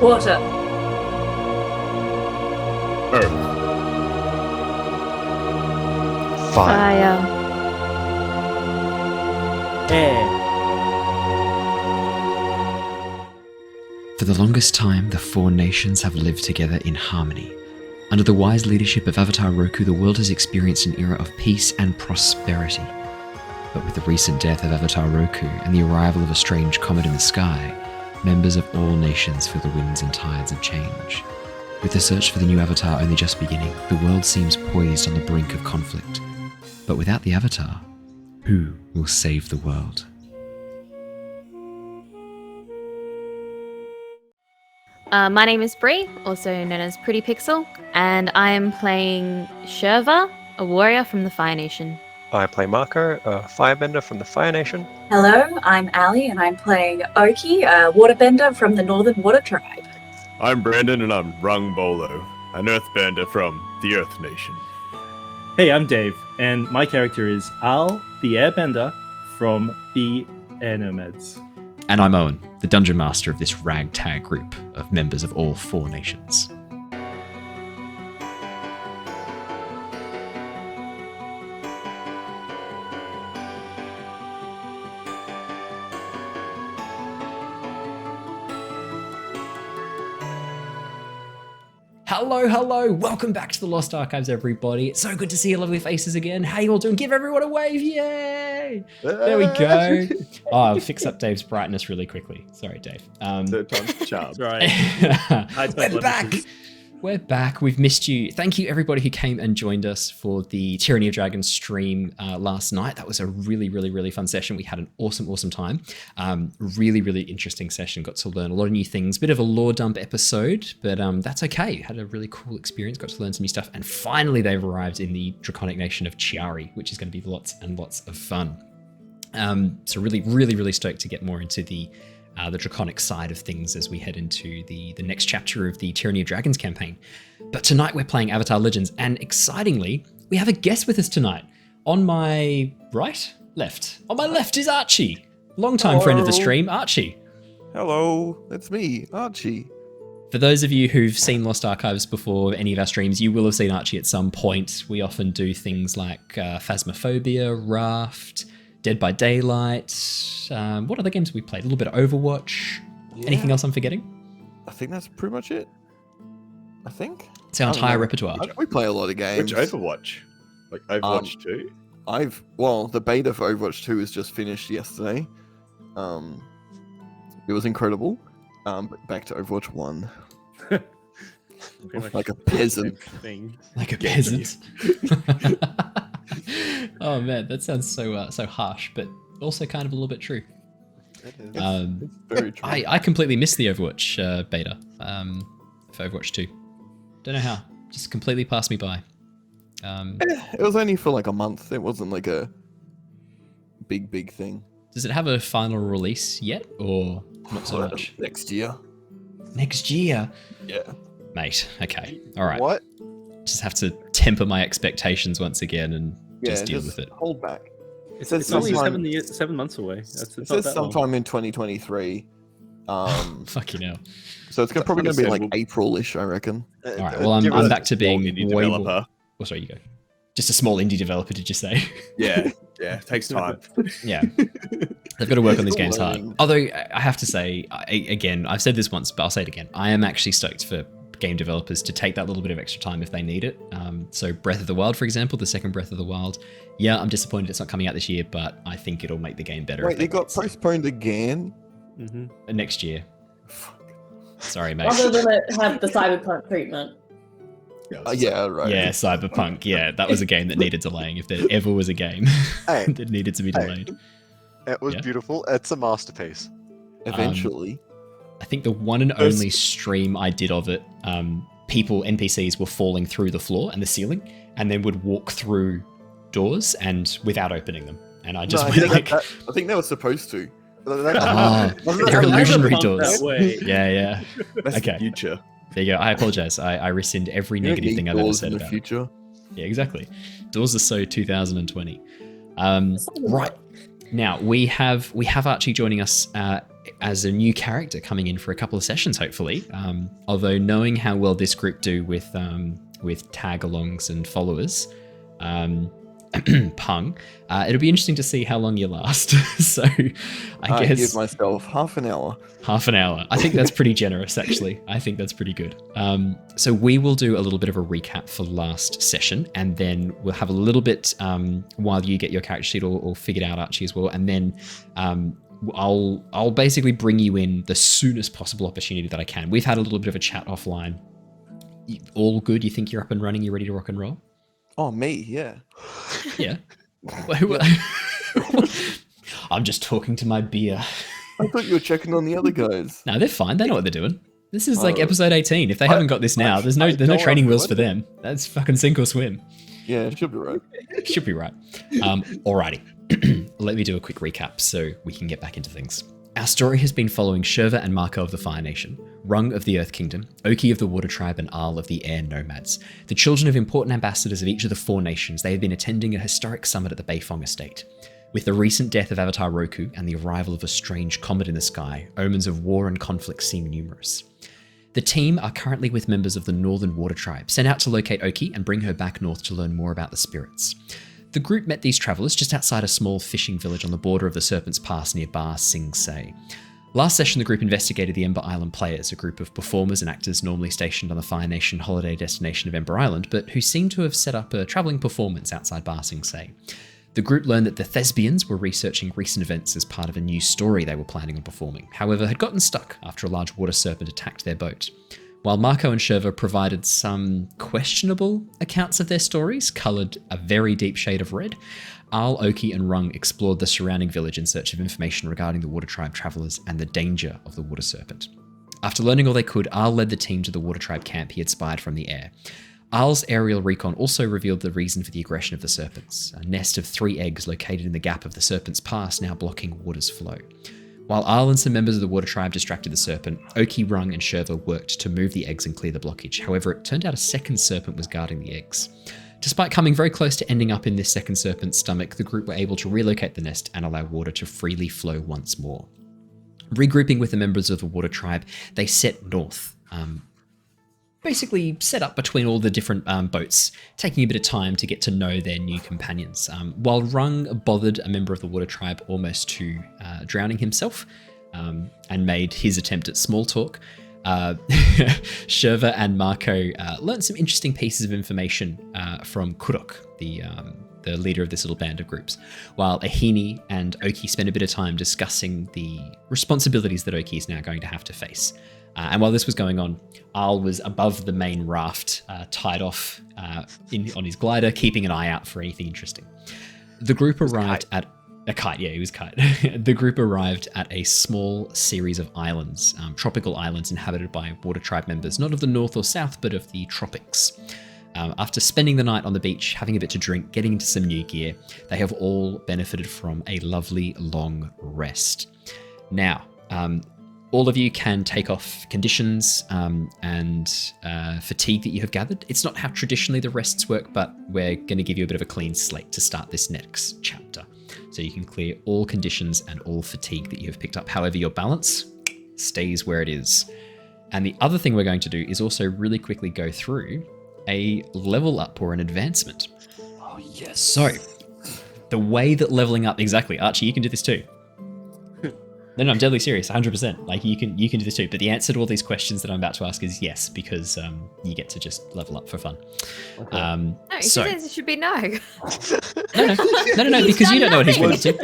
Water. Earth. Fire. Air. For the longest time, the four nations have lived together in harmony. Under the wise leadership of Avatar Roku, the world has experienced an era of peace and prosperity. But with the recent death of Avatar Roku and the arrival of a strange comet in the sky, members of all nations feel the winds and tides of change. With the search for the new Avatar only just beginning, the world seems poised on the brink of conflict. But without the Avatar, who will save the world? My name is Bree, also known as PrettiPixel, and I am playing Shurva, a warrior from the Fire Nation. I play Mako, a firebender from the Fire Nation. Hello, I'm Ali, and I'm playing Oki, a waterbender from the Northern Water Tribe. I'm Brandon, and I'm Rung-Bolo, an earthbender from the Earth Nation. Hey, I'm Dave, and my character is Al, the airbender from the Air Nomads. And I'm Owen, the dungeon master of this ragtag group of members of all four nations. Hello, welcome back to the Lost Archives, everybody. It's so good to see your lovely faces again. How you all doing? Give everyone a wave, yay! There we go. Oh, I'll fix up Dave's brightness really quickly. Sorry, Dave. Third time's a charm. Right. We're back. We're back. We've missed you. Thank you, everybody who came and joined us for the Tyranny of Dragons stream last night. That was a really fun session. We had an awesome time. Really interesting session. Got to learn a lot of new things. Bit of a lore dump episode, but that's okay. Had a really cool experience. Got to learn some new stuff. And finally, they've arrived in the draconic nation of Chiari, which is going to be lots and lots of fun. So really stoked to get more into the draconic side of things as we head into the next chapter of the Tyranny of Dragons campaign. But tonight we're playing Avatar Legends, and excitingly, we have a guest with us tonight. On my left. On my left is Archie, longtime friend of the stream, Archie. Hello, it's me, Archie. For those of you who've seen Lost Archives before any of our streams, you will have seen Archie at some point. We often do things like Phasmophobia, Raft, Dead by Daylight. What other games have we played? A little bit of Overwatch. Yeah. Anything else I'm forgetting? I think that's pretty much it. I think. It's our entire repertoire. We play a lot of games. Which Overwatch? Like Overwatch 2? The beta for Overwatch 2 was just finished yesterday. It was incredible. But back to Overwatch 1. Like a peasant. Like a peasant. Oh man, that sounds so harsh, but also kind of a little bit true. It's very true. I completely missed the Overwatch beta for Overwatch 2. Don't know how. Just completely passed me by. It was only for like a month. It wasn't like a big thing. Does it have a final release yet, or not so much? Next year. Next year? Yeah. Mate, okay. All right. What? Just have to temper my expectations once again and just deal with it. Hold back. It's only 7 months away. It says sometime in 2023. Fucking hell. So it's probably going to be like April-ish, I reckon. All right, well, I'm back to being indie way developer. more... Oh, sorry, you go. Just a small indie developer, did you say? Yeah, it takes time. Yeah. They've got to work on these games hard. Although, I have to say, again, I've said this once, but I'll say it again. I am actually stoked for game developers to take that little bit of extra time if they need it. So Breath of the Wild, for example, the second Breath of the Wild. Yeah, I'm disappointed it's not coming out this year, but I think it'll make the game better. Wait, it got postponed again? Next year. Sorry, mate. Other than it had the Cyberpunk treatment. Yeah, right. Yeah, Cyberpunk. Yeah, that was a game that needed delaying. If there ever was a game that needed to be delayed. It was beautiful. It's a masterpiece. Eventually. I think the one and only stream I did of it, NPCs were falling through the floor and the ceiling, and then would walk through doors and without opening them. And I just went like... I think they were supposed to. They're illusionary doors. Yeah. That's okay. The future. There you go. I apologize. I rescind every negative thing I've ever said about future. Yeah, exactly. Doors are so 2020. Right. Now we have Archie joining us as a new character coming in for a couple of sessions, hopefully. Although knowing how well this group do with tag-alongs and followers, pung, it'll be interesting to see how long you last. So I guess give myself half an hour. Half an hour. I think that's pretty generous, actually. I think that's pretty good. So we will do a little bit of a recap for last session, and then we'll have a little bit while you get your character sheet all figured out, Archie, as well, and then I'll basically bring you in the soonest possible opportunity that I can. We've had a little bit of a chat offline. All good? You think you're up and running? You ready to rock and roll? Oh, me, yeah. Yeah. I'm just talking to my beer. I thought you were checking on the other guys. No, they're fine. They know what they're doing. This is like episode 18. If they haven't got this now, there's no training wheels for them. That's fucking sink or swim. Yeah, it should be right. Should be right. Alrighty. Let me do a quick recap so we can get back into things. Our story has been following Shurva and Mako of the Fire Nation, Rung of the Earth Kingdom, Oki of the Water Tribe, and Aal of the Air Nomads. The children of important ambassadors of each of the 4 nations, they have been attending a historic summit at the Beifong estate. With the recent death of Avatar Roku and the arrival of a strange comet in the sky, omens of war and conflict seem numerous. The team are currently with members of the Northern Water Tribe, sent out to locate Oki and bring her back north to learn more about the spirits. The group met these travellers just outside a small fishing village on the border of the Serpent's Pass near Ba Sing Se. Last session, the group investigated the Ember Island Players, a group of performers and actors normally stationed on the Fire Nation holiday destination of Ember Island, but who seemed to have set up a travelling performance outside Ba Sing Se. The group learned that the Thespians were researching recent events as part of a new story they were planning on performing, however had gotten stuck after a large water serpent attacked their boat. While Mako and Shurva provided some questionable accounts of their stories, coloured a very deep shade of red, Aal, Oki, and Rung explored the surrounding village in search of information regarding the Water Tribe travellers and the danger of the water serpent. After learning all they could, Aal led the team to the Water Tribe camp he had spied from the air. Aal's aerial recon also revealed the reason for the aggression of the serpents, a nest of 3 eggs located in the gap of the Serpent's Pass now blocking water's flow. While Aal and some members of the Water Tribe distracted the serpent, Oki, Rung, and Shurva worked to move the eggs and clear the blockage. However, it turned out a second serpent was guarding the eggs. Despite coming very close to ending up in this second serpent's stomach, the group were able to relocate the nest and allow water to freely flow once more. Regrouping with the members of the Water Tribe, they set north, basically set up between all the different boats, taking a bit of time to get to know their new companions. While Rung bothered a member of the Water Tribe almost to drowning himself and made his attempt at small talk, Shurva and Mako learned some interesting pieces of information from Kurok, the leader of this little band of groups, while Ahini and Oki spent a bit of time discussing the responsibilities that Oki is now going to have to face. And while this was going on, Aal was above the main raft, tied off on his glider, keeping an eye out for anything interesting. The group arrived at a kite. Yeah, he was kite. The group arrived at a small series of islands, tropical islands inhabited by Water Tribe members, not of the north or south, but of the tropics. After spending the night on the beach, having a bit to drink, getting into some new gear, they have all benefited from a lovely long rest. Now, all of you can take off conditions and fatigue that you have gathered. It's not how traditionally the rests work, but we're going to give you a bit of a clean slate to start this next chapter. So you can clear all conditions and all fatigue that you have picked up. However, your balance stays where it is. And the other thing we're going to do is also really quickly go through a level up or an advancement. Oh, yes. So the way that leveling up, exactly, Archie, you can do this too. No, I'm deadly serious, 100%. Like you can do this too. But the answer to all these questions that I'm about to ask is yes, because you get to just level up for fun. Okay. No, he says it should be no. No, because you don't know what he's going to do.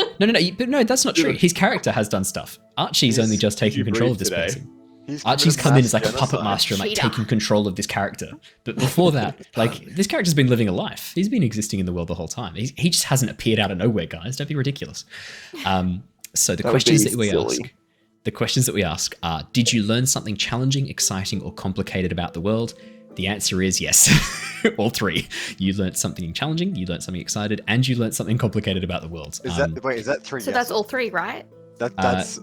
No, that's not true. His character has done stuff. Archie's only just taking control of this person. Archie's come in as like a puppet master and like taking control of this character. But before that, like this character's been living a life. He's been existing in the world the whole time. He just hasn't appeared out of nowhere, guys. Don't be ridiculous. So the questions that we ask are, did you learn something challenging, exciting, or complicated about the world? The answer is yes. All 3. You learned something challenging, you learned something excited, and you learned something complicated about the world. Is that 3? So that's all 3, right? That's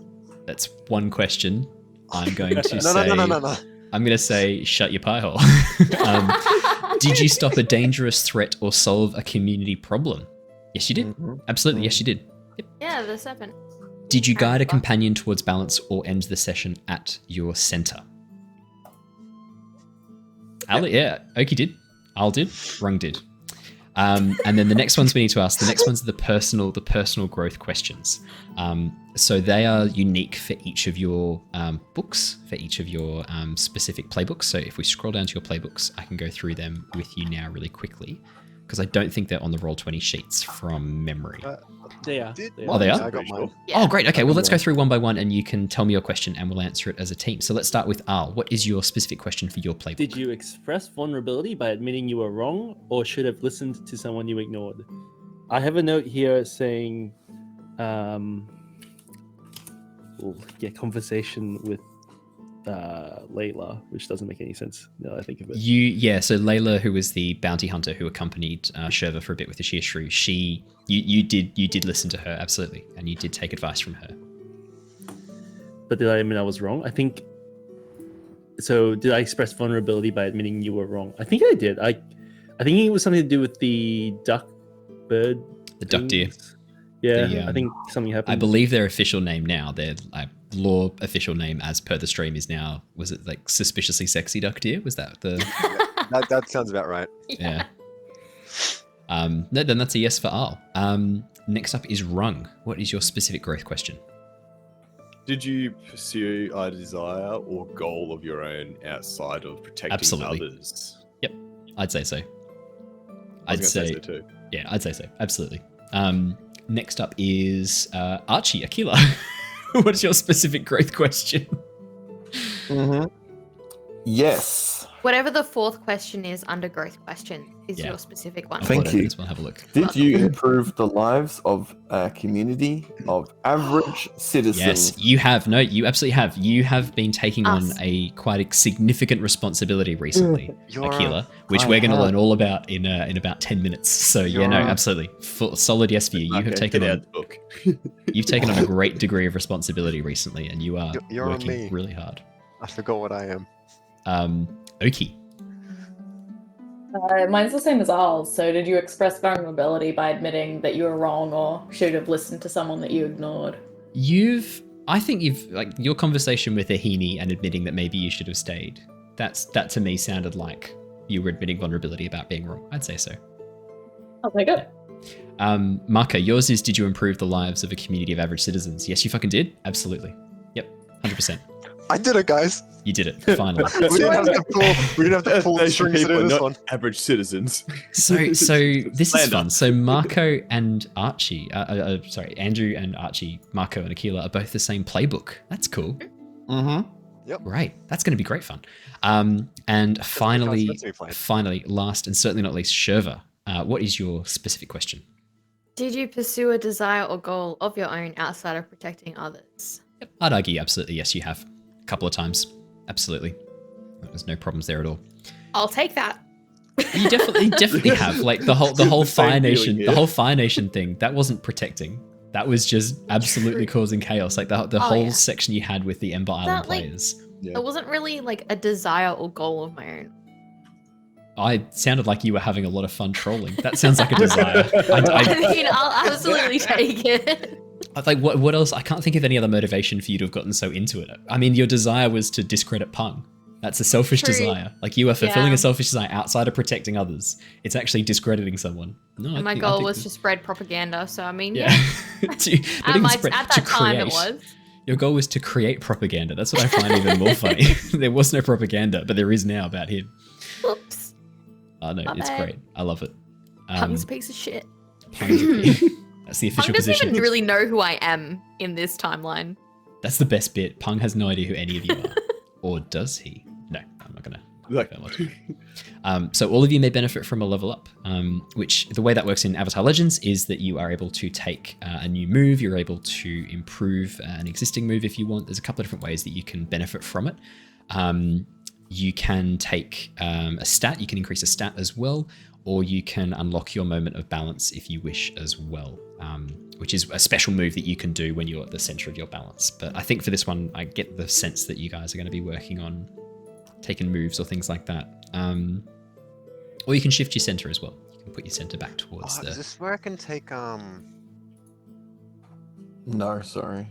one question. I'm going to No. I'm going to say, shut your pie hole. Did you stop a dangerous threat or solve a community problem? Yes, you did. Absolutely, yes, you did. Yeah, the serpent. Did you guide a companion towards balance or end the session at your center? Ali, yeah, Oki did. Al did. Rung did. And then the next ones we need to ask. The next ones are the personal growth questions. So they are unique for each of your books, for each of your specific playbooks. So if we scroll down to your playbooks, I can go through them with you now really quickly, because I don't think they're on the Roll20 sheets from memory. They are. Oh, they are? I got mine. Oh, great. Okay, well, let's go through one by one, and you can tell me your question, and we'll answer it as a team. So let's start with Al. What is your specific question for your playbook? Did you express vulnerability by admitting you were wrong, or should have listened to someone you ignored? I have a note here saying, conversation with Layla, which doesn't make any sense now that I think of it. So Layla, who was the bounty hunter who accompanied Shurva for a bit with the sheer shrew, you did listen to her, absolutely, and you did take advice from her. But did I admit I was wrong? I think so. Did I express vulnerability by admitting you were wrong? I think I did. I think it was something to do with the duck bird. The duck deer. Yeah, I think something happened. I believe their official name now, their law official name as per the stream is now, was it like suspiciously sexy duck deer? Was that the... that sounds about right. Yeah. No, then that's a yes for Al. Next up is Rung. What is your specific growth question? Did you pursue a desire or goal of your own outside of protecting Absolutely. others? Yep, I'd say so. I was gonna say so too. Yeah, I'd say so. Absolutely. Next up is Archie, Akila. What is your specific growth question? Yes. Whatever the fourth question is under growth question is Yeah. your specific one. Thank you. We'll have a look. Did you improve the lives of a community of average citizens? Yes, you have. No, you absolutely have. You have been taking on Us. a quite a significant responsibility recently, You're Akila, which I we're going to have. learn all about in about 10 minutes. So yeah, no, You're- absolutely, solid yes for you. You have Okay, taken get on out the book. you've taken on a great degree of responsibility recently, and you are You're on working me. really hard. I forgot what I am. Oki. Mine's the same as Al's. So, did you express vulnerability by admitting that you were wrong, or should have listened to someone that you ignored? I think you've like your conversation with Ahini and admitting that maybe you should have stayed. That to me sounded like you were admitting vulnerability about being wrong. I'd say so. I'll take it. Mako, yours is, did you improve the lives of a community of average citizens? Yes, you fucking did. Absolutely. Yep, 100%. I did it, guys. You did it, finally. We didn't have to pull the strings to do this not one. average citizens. So this is Slander. fun. So Mako and Archie, Andrew and Archie, Mako and Akila are both the same playbook. That's cool. Right, that's going to be great fun. And finally, last and certainly not least, Shurva, what is your specific question? Did you pursue a desire or goal of your own outside of protecting others? Yep, I'd argue absolutely yes, you have. A couple of times. Absolutely. There's no problems there at all. I'll take that. You definitely have. Like the whole Fire Same Nation, feeling, the yeah. whole Fire Nation thing, that wasn't protecting. That was just absolutely causing chaos. Like the whole yeah. section you had with the Ember Island like- players. Yeah. It wasn't really like a desire or goal of my own. I sounded like you were having a lot of fun trolling. That sounds like a desire. I mean, I'll absolutely take it. Like what else? I can't think of any other motivation for you to have gotten so into it. I mean, your desire was to discredit Pung. That's a selfish True. desire. Like you are fulfilling Yeah. a selfish desire outside of protecting others. It's actually discrediting someone. No, And my goal was to spread propaganda, so I mean, yeah. Not even spread, At to that time, it create. was. Your goal was to create propaganda. That's what I find even more funny. There was no propaganda, but there is now about him. Whoops. Oh no, My it's bad. great. I love it. Pung's a piece of shit. Pung's a- That's the Pung official doesn't position. even really know who I am in this timeline. That's the best bit. Pung has no idea who any of you are. Or does he? No, I'm not going to. So all of you may benefit from a level up, which the way that works in Avatar Legends is that you are able to take a new move, you're able to improve an existing move if you want. There's a couple of different ways that you can benefit from it. You can take a stat, you can increase a stat as well, or you can unlock your moment of balance if you wish as well, which is a special move that you can do when you're at the center of your balance. But I think for this one, I get the sense that you guys are going to be working on taking moves or things like that. Or you can shift your center as well. You can put your center back towards Is this where I can take No, sorry.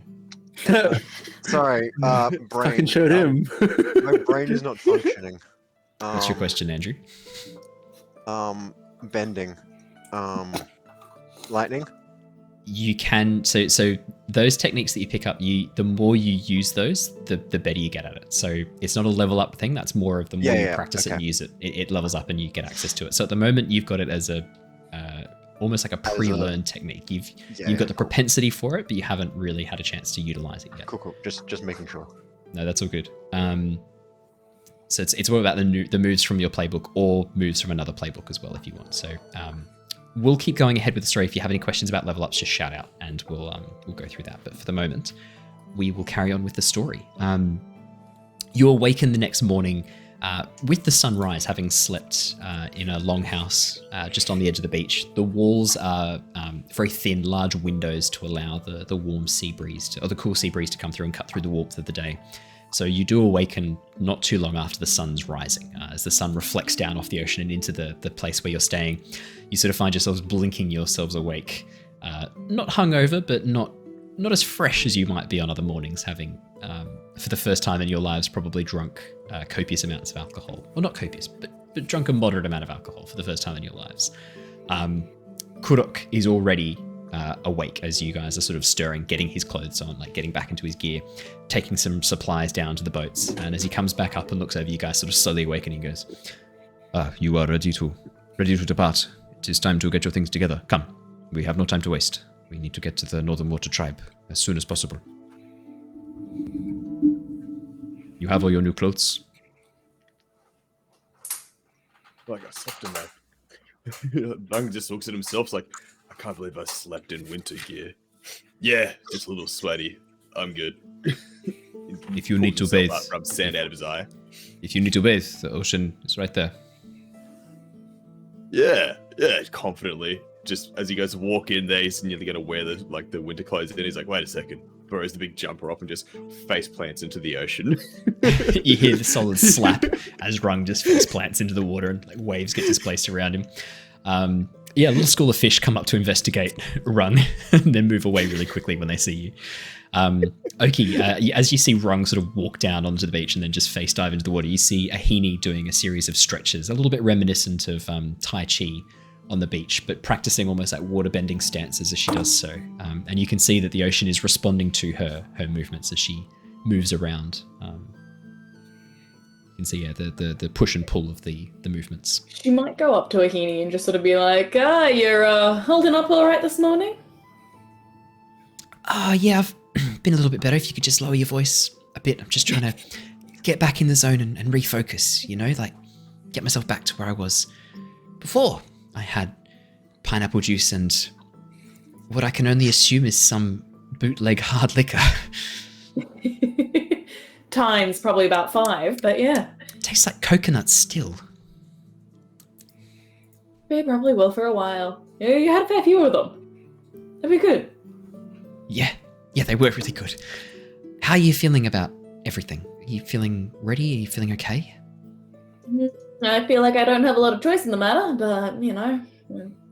Sorry, brain. Fucking showed him. My brain is not functioning. What's your question, Andrew? Bending. Lightning. You can so those techniques that you pick up, the more you use those, the better you get at it. So it's not a level up thing. That's more of the more you practice it and use it, it levels up and you get access to it. So at the moment, you've got it as a almost like a pre-learned technique. You've got the propensity for it, but you haven't really had a chance to utilize it yet. Cool. Just making sure. No, that's all good. So it's all about the moves from your playbook or moves from another playbook as well if you want. So we'll keep going ahead with the story. If you have any questions about level ups, just shout out and we'll go through that. But for the moment, we will carry on with the story. You awaken the next morning with the sunrise, having slept in a longhouse just on the edge of the beach. The walls are very thin, large windows to allow the warm sea breeze or the cool sea breeze to come through and cut through the warmth of the day. So you do awaken not too long after the sun's rising. As the sun reflects down off the ocean and into the place where you're staying, you sort of find yourselves blinking yourselves awake. Not hungover, but not as fresh as you might be on other mornings, having, for the first time in your lives, probably drunk copious amounts of alcohol. Well, not copious, but drunk a moderate amount of alcohol for the first time in your lives. Kurok is already awake as you guys are sort of stirring, getting his clothes on, like getting back into his gear, taking some supplies down to the boats. And as he comes back up and looks over you guys, sort of slowly awakening, he goes, you are ready to depart. It is time to get your things together. Come, we have no time to waste. We need to get to the Northern Water Tribe as soon as possible. You have all your new clothes? Like I slept in that. Rung just looks at himself like, I can't believe I slept in winter gear. Yeah, just a little sweaty. I'm good. If you need to bathe, rub sand out of his eye. If you need to bathe, the ocean is right there. Yeah, confidently. Just as you guys walk in there, he's nearly going to wear the winter clothes, and then he's like, wait a second. Throws the big jumper off and just face plants into the ocean. You hear the solid slap as Rung just face plants into the water and like waves get displaced around him. A little school of fish come up to investigate Rung and then move away really quickly when they see you. Oki, as you see Rung sort of walk down onto the beach and then just face dive into the water, you see Ahini doing a series of stretches, a little bit reminiscent of Tai Chi on the beach, but practicing almost like water-bending stances as she does so. And you can see that the ocean is responding to her movements as she moves around. You can see, the push and pull of the movements. She might go up to Ahini and just sort of be like, you're holding up all right this morning? Yeah, I've been a little bit better. If you could just lower your voice a bit. I'm just trying to get back in the zone and refocus, like get myself back to where I was before. I had pineapple juice and what I can only assume is some bootleg hard liquor. Time's probably about 5, but yeah. Tastes like coconut still. It probably will for a while. Yeah, you had a fair few of them. That'd be good. Yeah, they were really good. How are you feeling about everything? Are you feeling ready? Are you feeling okay? I feel like I don't have a lot of choice in the matter, but, I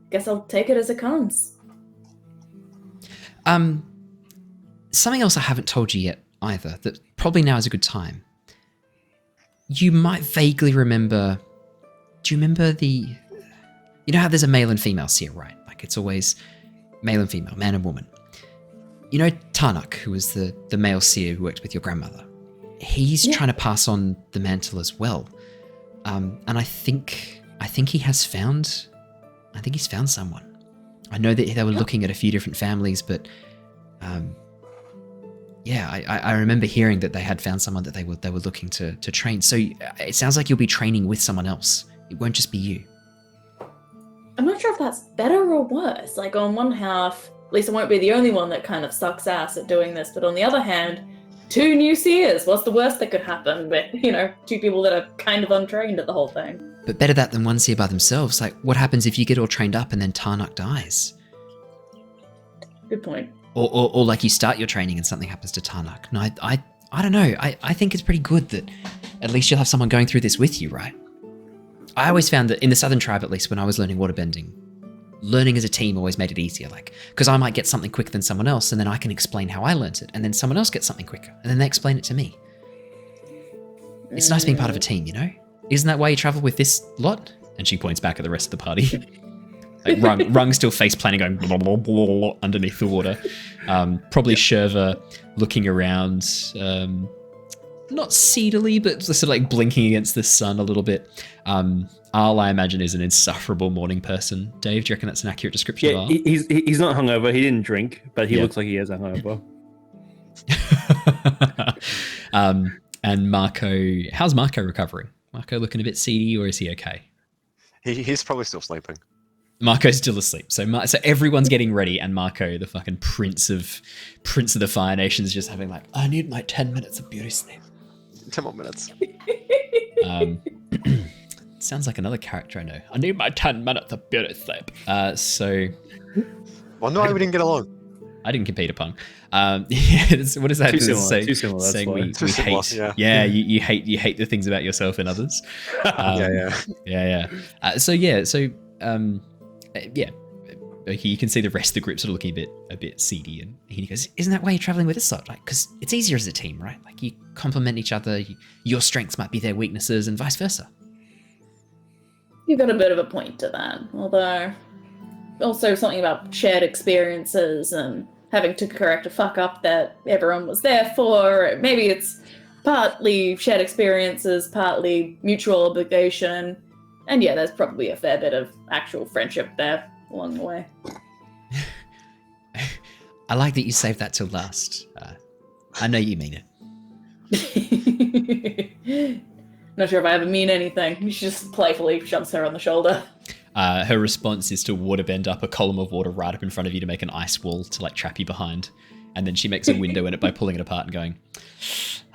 guess I'll take it as it comes. Something else I haven't told you yet either, that probably now is a good time. You might vaguely remember... Do you remember you know how there's a male and female seer, right? Like it's always male and female, man and woman. You know Tarnak, who was the male seer who worked with your grandmother? He's trying to pass on the mantle as well. And I think he's found someone. I know that they were looking at a few different families, but I remember hearing that they had found someone that they were looking to train. So it sounds like you'll be training with someone else. It won't just be you. I'm not sure if that's better or worse. Like on one half, at least I won't be the only one that kind of sucks ass at doing this, but on the other hand, 2 new seers. What's the worst that could happen? But, 2 people that are kind of untrained at the whole thing. But better that than one seer by themselves. Like, what happens if you get all trained up and then Tarnak dies? Good point. Or like you start your training and something happens to Tarnak. No, I don't know. I think it's pretty good that at least you'll have someone going through this with you, right? I always found that in the Southern Tribe, at least when I was learning waterbending, learning as a team always made it easier. Like, because I might get something quicker than someone else, and then I can explain how I learnt it, and then someone else gets something quicker, and then they explain it to me. It's nice being part of a team, you know? Isn't that why you travel with this lot? And she points back at the rest of the party. Like Rung still face planting, going blah, blah, blah, blah, underneath the water. Probably Shurva looking around, not seedily, but sort of like blinking against the sun a little bit. Al, I imagine, is an insufferable morning person. Dave, do you reckon that's an accurate description of Al? He's not hungover. He didn't drink, but he looks like he has a hangover. And Mako, how's Mako recovering? Mako looking a bit seedy, or is he okay? He's probably still sleeping. Marco's still asleep. So everyone's getting ready, and Mako, the fucking prince of the Fire Nation, is just having like, I need my 10 minutes of beauty sleep. 10 more minutes. Sounds like another character I know. I need my 10 minutes of beauty sleep. So... Well, no, we didn't get along. I didn't compete upon. What is that? Too similar. Saying we similar, hate. yeah. You hate the things about yourself and others. Yeah. Okay, you can see the rest of the group sort of looking a bit seedy, and he goes, "Isn't that why you're traveling with this lot? Like, because it's easier as a team, right? Like, you complement each other. Your strengths might be their weaknesses, and vice versa." You've got a bit of a point to that, although also something about shared experiences and having to correct a fuck up that everyone was there for. Maybe it's partly shared experiences, partly mutual obligation. And yeah, there's probably a fair bit of actual friendship there along the way. I like that you saved that till last. I know you mean it. Not sure if I ever mean anything. She just playfully shoves her on the shoulder. Her response is to waterbend up a column of water right up in front of you to make an ice wall to like trap you behind. And then she makes a window in it by pulling it apart and going,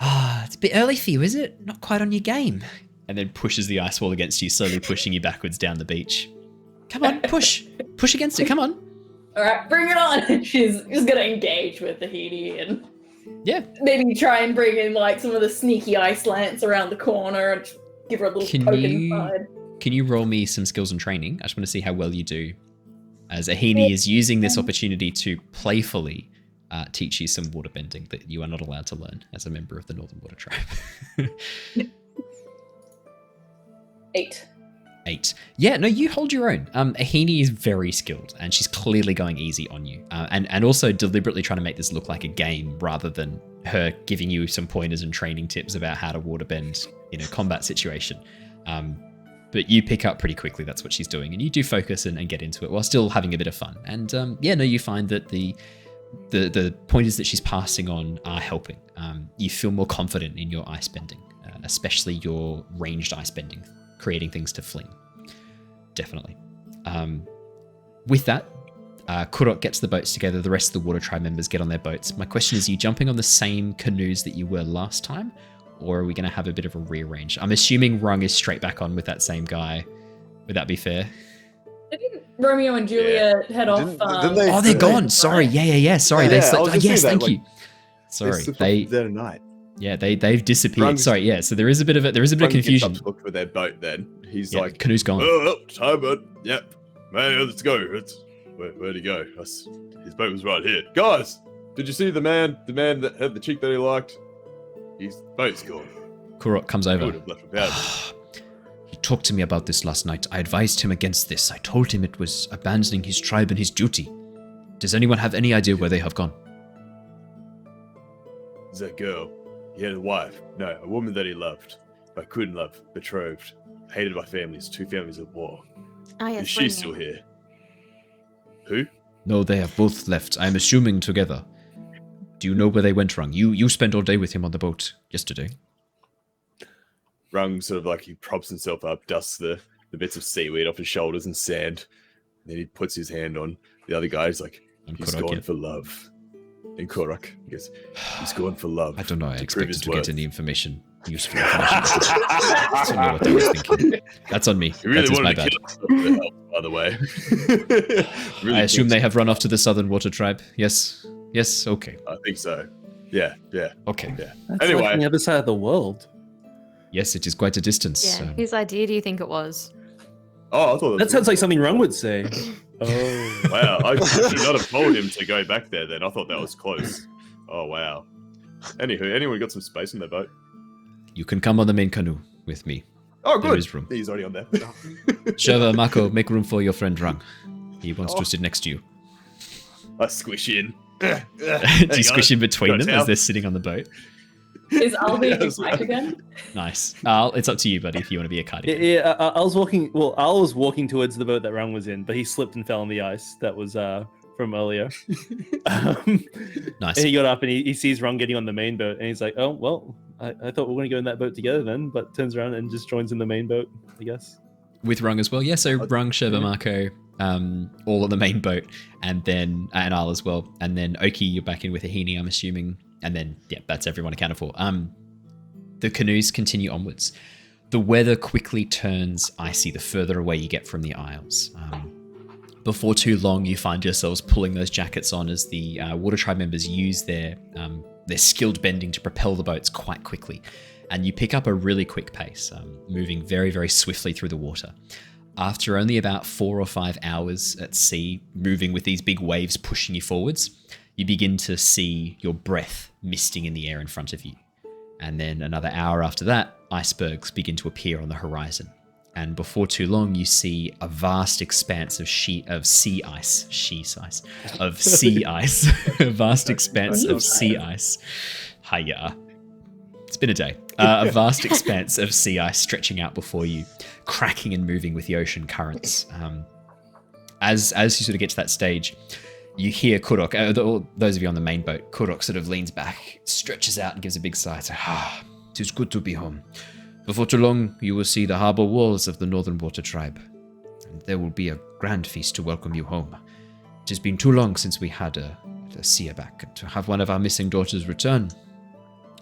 it's a bit early for you, is it? Not quite on your game. And then pushes the ice wall against you, slowly pushing you backwards down the beach. Come on, push. Push against it, come on. All right, bring it on. She's going to engage with the Tahiti and maybe try and bring in like some of the sneaky ice lance around the corner and give her a little poke inside. Can you roll me some skills and training? I just want to see how well you do. As Ahini is using this opportunity to playfully teach you some waterbending that you are not allowed to learn as a member of the Northern Water Tribe. 8. Yeah, no, you hold your own. Ahini is very skilled, and she's clearly going easy on you, and also deliberately trying to make this look like a game rather than her giving you some pointers and training tips about how to waterbend in a combat situation. But you pick up pretty quickly that's what she's doing, and you do focus and get into it while still having a bit of fun. And you find that the pointers that she's passing on are helping. You feel more confident in your ice bending, especially your ranged ice bending, creating things to fling. Definitely. With that, Kurok gets the boats together. The rest of the Water Tribe members get on their boats. My question is, are you jumping on the same canoes that you were last time? Or are we going to have a bit of a rearrange? I'm assuming Rung is straight back on with that same guy. Would that be fair? Didn't Romeo and Juliet head off? They're gone. Sorry. Yeah. Sorry. They slept. Yes, thank you. Sorry. They there tonight. Yeah, they've disappeared. Rung's, Sorry. Yeah. So there is a bit of confusion. Gets up to look for their boat. Then he's like, canoe's gone. Oh, starboard. Yep. Man, let's go. Where'd he go? His boat was right here. Guys, did you see the man that had the chick that he liked? His boat's gone. Kurok comes over. I would have left without him. He talked to me about this last night. I advised him against this. I told him it was abandoning his tribe and his duty. Does anyone have any idea where they have gone? That girl. He had a wife. No, a woman that he loved, but couldn't love. Betrothed. Hated by families. 2 families at war. Oh, yes, Is she still here? Who? No, they have both left. I'm assuming together. Do you know where they went, Rung? You spent all day with him on the boat yesterday. Rung sort of like he props himself up, dusts the bits of seaweed off his shoulders and sand. And then he puts his hand on the other guy. He's like, he's gone for love. And Korok, he goes, he's gone for love. I don't know. I expected to get any information. Useful information. I don't know what I was thinking. That's on me. He really that is my wanted bad. to kill himself, by the way. Really I assume they have run off to the Southern Water Tribe. Yes. Yes. Okay. I think so. Yeah. Okay. Yeah. That's Anyway. like on the other side of the world. Yes, it is quite a distance. Yeah. Whose idea do you think it was? Oh, I thought That sounds like something Rung would say. Oh. Wow, I should not have told him to go back there then. I thought that was close. Oh, wow. Anywho, anyone got some space in their boat? You can come on the main canoe with me. Oh, There good. is room. He's already on there. Shurva, Mako, make room for your friend Rung. He wants to sit next to you. I squish in. Do you squish in between them as they're sitting on the boat? Is Albi Yeah, a that's kite again? Nice. It's up to you, buddy, if you want to be a kite. Yeah, I was walking. Well, I was walking towards the boat that Rung was in, but he slipped and fell on the ice. That was from earlier. Nice. And he got up and he sees Rung getting on the main boat, and he's like, "Oh well, I thought we were going to go in that boat together then," but turns around and just joins in the main boat, I guess. With Rung as well. Yeah, so Rung, Shurva, Mako, all on the main boat, and then and Al as well. And then Oki, you're back in with Ahini, I'm assuming. And then, yeah, that's everyone accounted for. The canoes continue onwards. The weather quickly turns icy the further away you get from the Isles. Before too long, you find yourselves pulling those jackets on as the Water Tribe members use their skilled bending to propel the boats quite quickly. And you pick up a really quick pace, moving very, very swiftly through the water. After only about 4 or 5 hours at sea, moving with these big waves pushing you forwards, you begin to see your breath misting in the air in front of you. And then another hour after that, icebergs begin to appear on the horizon. And before too long, you see a vast expanse of sea ice. A vast expanse of sea ice. Hiya. It's been a day. A vast expanse of sea ice stretching out before you, cracking and moving with the ocean currents. As you sort of get to that stage, you hear Kurok, those of you on the main boat, Kurok sort of leans back, stretches out and gives a big sigh. It's like, it is good to be home. Before too long, you will see the harbour walls of the Northern Water Tribe. And there will be a grand feast to welcome you home. It has been too long since we had a seer back, and to have one of our missing daughters return,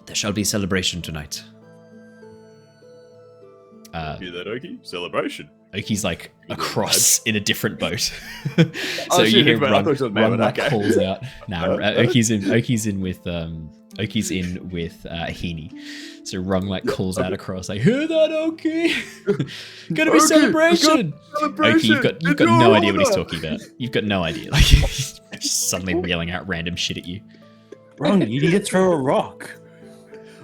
there shall be celebration tonight. Hear that, Oki? Celebration. Oki's like across in a different boat. so Oh, you shit, hear man, I thought you were Rung like okay. calls out. Oki's in with Ahini. So Rung like calls out across like, hear that, Oki? Gonna be Oki, celebration. Oki, you've got no idea what he's order. talking about. You've got no idea. Like he's just suddenly yelling out random shit at you. Rung, you need to throw a rock.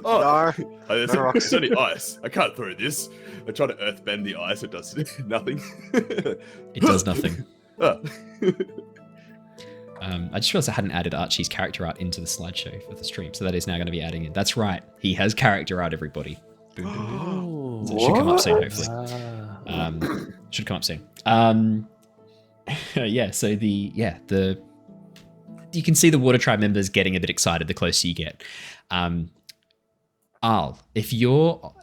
Oh, No. it's only ice. I can't throw this. I try to earth bend the ice. It does nothing. It does nothing. Ah. I just realized I hadn't added Archie's character art into the slideshow for the stream, so that is now going to be adding in. That's right, he has character art, everybody. Oh. So it should come up soon, hopefully. Ah. Should come up soon. Yeah, so you can see the Water Tribe members getting a bit excited the closer you get. Al, are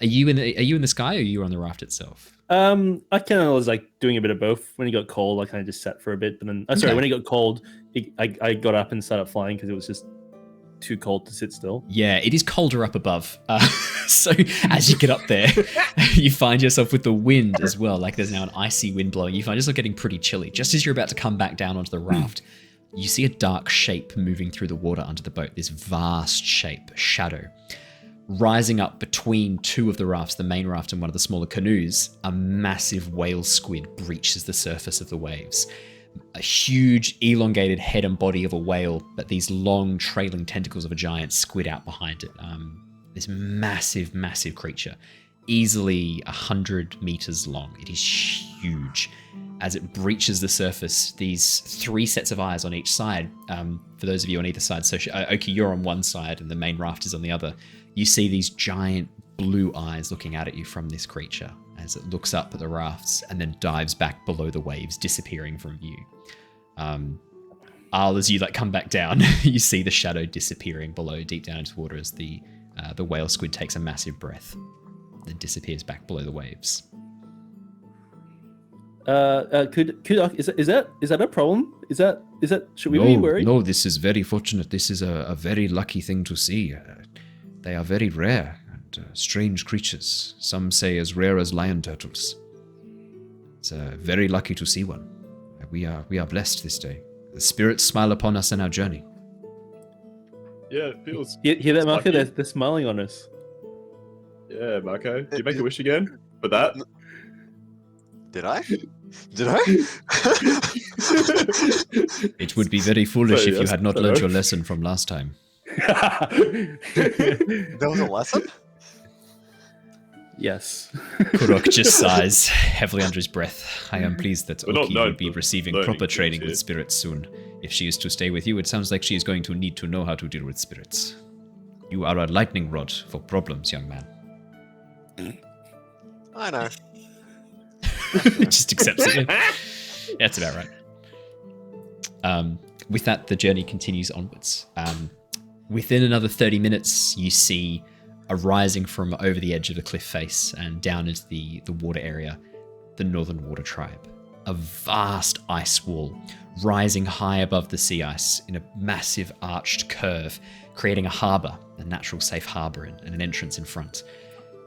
you in the sky or are you on the raft itself? I kind of was like doing a bit of both. When it got cold, I kind of just sat for a bit, but then when it got cold, I got up and started flying because it was just too cold to sit still. Yeah, it is colder up above. So as you get up there, you find yourself with the wind as well. Like there's now an icy wind blowing. You find yourself getting pretty chilly. Just as you're about to come back down onto the raft, you see a dark shape moving through the water under the boat. This vast shape, shadow. Rising up between two of the rafts, the main raft and one of the smaller canoes, a massive whale squid breaches the surface of the waves. A huge, elongated head and body of a whale, but these long, trailing tentacles of a giant squid out behind it. This massive, massive creature, easily 100 meters long. It is huge. As it breaches the surface, these 3 sets of eyes on each side. For those of you on either side, so Oki, you're on one side and the main raft is on the other. You see these giant blue eyes looking out at you from this creature as it looks up at the rafts and then dives back below the waves, disappearing from view. Al, as you come back down, you see the shadow disappearing below, deep down into water, as the whale squid takes a massive breath, then disappears back below the waves. Is that a problem? Is that should we be worried? No, this is very fortunate. This is a very lucky thing to see. They are very rare and strange creatures. Some say as rare as lion turtles. It's very lucky to see one. We are blessed this day. The spirits smile upon us in our journey. Yeah, it feels. Hear that, Mako? lucky. They're smiling on us. Yeah, Mako. Did you make a wish again for that? Did I? Did I? It would be very foolish Sorry, if you that's had not better. learned your lesson from last time. There was a lesson? Yes. Kurok just sighs heavily under his breath. I am pleased that We're not Oki known will be for receiving learning proper things training here. with spirits soon. If she is to stay with you, it sounds like she is going to need to know how to deal with spirits. You are a lightning rod for problems, young man. I know. Just accepts it. Yeah, that's about right. With that, the journey continues onwards. Within another 30 minutes, you see arising from over the edge of the cliff face and down into the water area, the Northern Water Tribe. A vast ice wall rising high above the sea ice in a massive arched curve, creating a harbour, a natural safe harbour and an entrance in front.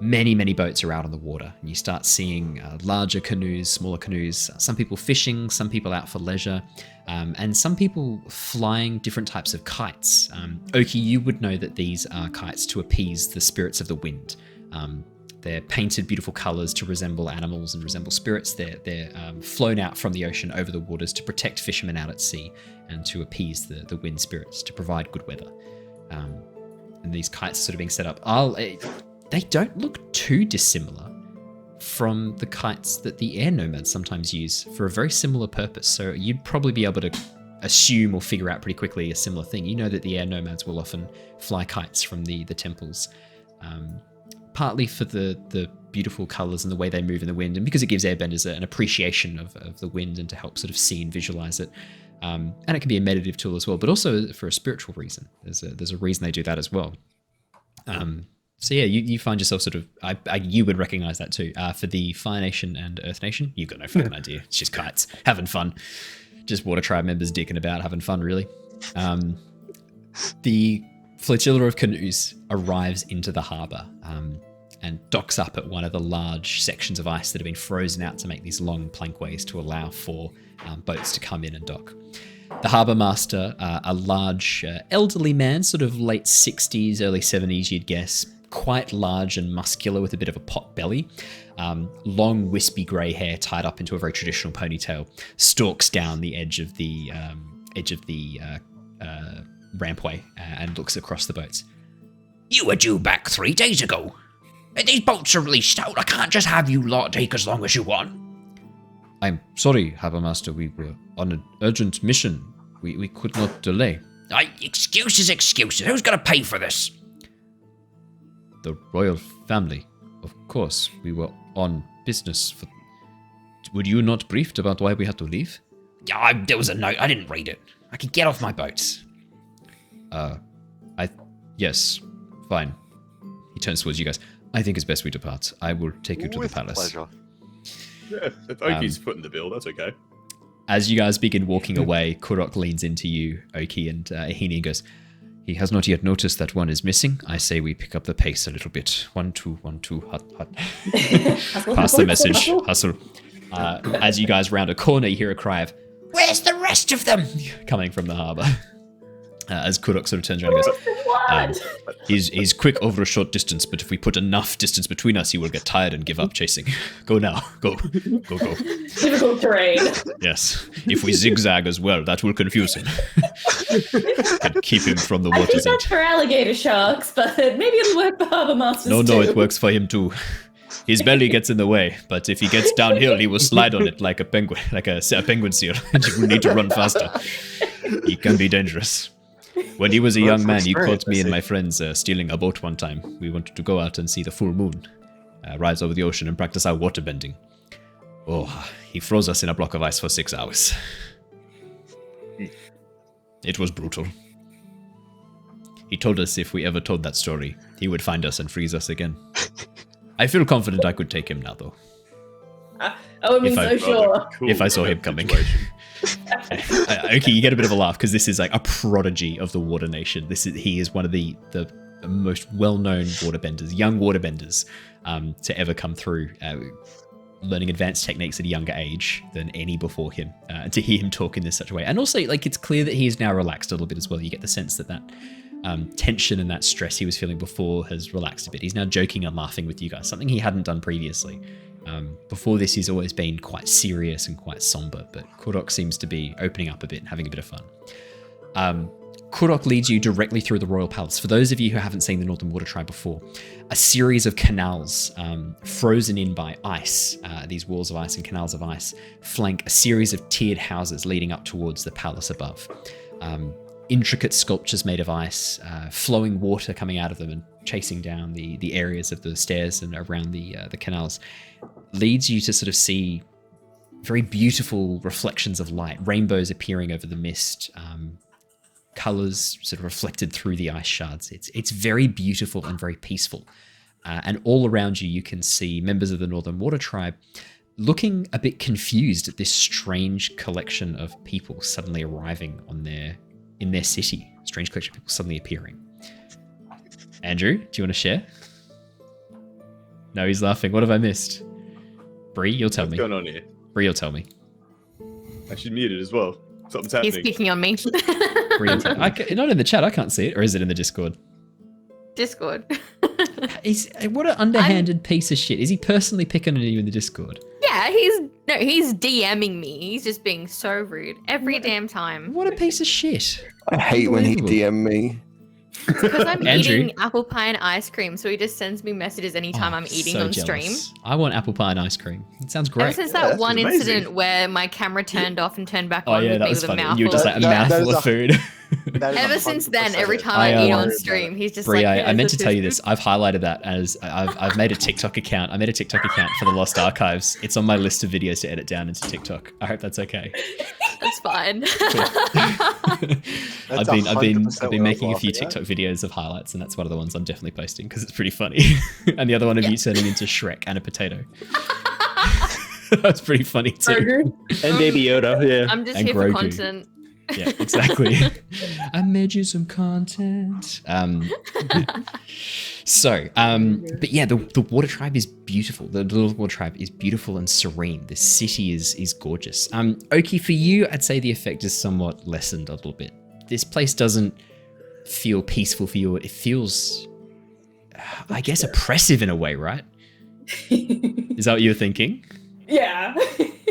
Many, many boats are out on the water, and you start seeing larger canoes, smaller canoes, some people fishing, some people out for leisure, and some people flying different types of kites. Oki, you would know that these are kites to appease the spirits of the wind. They're painted beautiful colours to resemble animals and resemble spirits. They're flown out from the ocean over the waters to protect fishermen out at sea and to appease the wind spirits, to provide good weather. And these kites are sort of being set up. They don't look too dissimilar from the kites that the air nomads sometimes use for a very similar purpose. So you'd probably be able to assume or figure out pretty quickly a similar thing. You know that the air nomads will often fly kites from the temples, partly for the beautiful colors and the way they move in the wind, and because it gives airbenders an appreciation of the wind and to help sort of see and visualize it. And it can be a meditative tool as well, but also for a spiritual reason. There's a reason they do that as well. So yeah, you find yourself sort of, you would recognize that too. For the Fire Nation and Earth Nation, you've got no fucking idea. It's just kites, having fun. Just Water Tribe members dicking about, having fun, really. The flotilla of canoes arrives into the harbour and docks up at one of the large sections of ice that have been frozen out to make these long plankways to allow for boats to come in and dock. The harbour master, a large elderly man, sort of late 60s, early 70s, you'd guess, quite large and muscular with a bit of a pot belly, long wispy grey hair tied up into a very traditional ponytail, stalks down the edge of the rampway and looks across the boats. You were due back 3 days ago. These boats are released out. I can't just have you lot take as long as you want. I'm sorry, Harbour Master, we were on an urgent mission. We could not delay. Excuses. Who's going to pay for this? The royal family, of course. We were on business. Were you not briefed about why we had to leave? Yeah, there was a note. I didn't read it. I could get off my boat. Yes, fine. He turns towards you guys. I think it's best we depart. I will take you to With the palace. pleasure. Yeah, if Oki's footing the bill, that's okay. As you guys begin walking away, Kurok leans into you, Oki, and Ahini goes, he has not yet noticed that one is missing. I say we pick up the pace a little bit. 1, 2, 1, 2, hut. Pass the message. Hustle. As you guys round a corner, you hear a cry of, Where's the rest of them? coming from the harbour. As Kurok sort of turns around and goes, he's quick over a short distance, but if we put enough distance between us, he will get tired and give up chasing. Go now. Go. Difficult terrain. Yes. If we zigzag as well, that will confuse him. And keep him from the I think water's edge. that's for alligator sharks, but maybe it'll work for harbour masters No, too. it works for him too. His belly gets in the way, but if he gets downhill, he will slide on it like a penguin, like a penguin seal, and he will need to run faster. He can be dangerous. When he was a young man, he caught me and my friends stealing a boat one time. We wanted to go out and see the full moon, rise over the ocean and practice our waterbending. Oh, he froze us in a block of ice for 6 hours. It was brutal. He told us if we ever told that story, he would find us and freeze us again. I feel confident I could take him now, though. I would be so sure. If I saw him coming. Okay, you get a bit of a laugh because this is like a prodigy of the Water Nation. He is one of the most well-known waterbenders, young waterbenders, to ever come through, learning advanced techniques at a younger age than any before him. To hear him talk in such a way, and also like it's clear that he is now relaxed a little bit as well. You get the sense that tension and that stress he was feeling before has relaxed a bit. He's now joking and laughing with you guys, something he hadn't done previously. Before this, he's always been quite serious and quite somber, but Korok seems to be opening up a bit and having a bit of fun. Korok leads you directly through the royal palace. For those of you who haven't seen the Northern Water Tribe before, a series of canals frozen in by ice, these walls of ice and canals of ice, flank a series of tiered houses leading up towards the palace above. Intricate sculptures made of ice, flowing water coming out of them and chasing down the areas of the stairs and around the canals, leads you to sort of see very beautiful reflections of light, rainbows appearing over the mist, colors sort of reflected through the ice shards. It's very beautiful and very peaceful. And all around you, you can see members of the Northern Water Tribe looking a bit confused at this strange collection of people suddenly arriving in their city. Strange collection of people suddenly appearing. Andrew, do you want to share? No, he's laughing. What have I missed? Bree, you'll tell me. What's going on here? Bree, you'll tell me. I should mute it as well. Something's happening. He's picking on me. Bree, you'll tell me. Not in the chat. I can't see it. Or is it in the Discord? Discord. What an underhanded piece of shit. Is he personally picking on you in the Discord? Yeah, he's DMing me. He's just being so rude every damn time. What a piece of shit. I hate when he Unbelievable. DM me. Because I'm Andrew? eating apple pie and ice cream, so he just sends me messages anytime I'm eating so on jealous. stream. I want apple pie and ice cream. It sounds great. Ever since that that's one amazing. incident where my camera turned off and turned back Oh on yeah, with that me was with a funny. mouthful. You were just like a That mouthful is of food. That is Ever since then, 100%. every time I, I eat um, on stream, he's just Bree, like, I meant to tell you this. I've highlighted that as I've made a TikTok account. I made a TikTok account for the Lost Archives. It's on my list of videos to edit down into TikTok. I hope that's okay. That's fine. I've been 100% making a few laughing at. TikTok videos of highlights, and that's one of the ones I'm definitely posting because it's pretty funny. And the other one of you turning into Shrek and a potato. That's pretty funny too. And Baby Yoda, yeah. I'm just And here for Grogu. content. Yeah, exactly. I made you some content. But yeah, the Water Tribe is beautiful. The Little Water Tribe is beautiful and serene. The city is gorgeous. Oki, for you, I'd say the effect is somewhat lessened a little bit. This place doesn't feel peaceful for you. It feels, I guess, oppressive in a way, right? Is that what you were thinking? Yeah.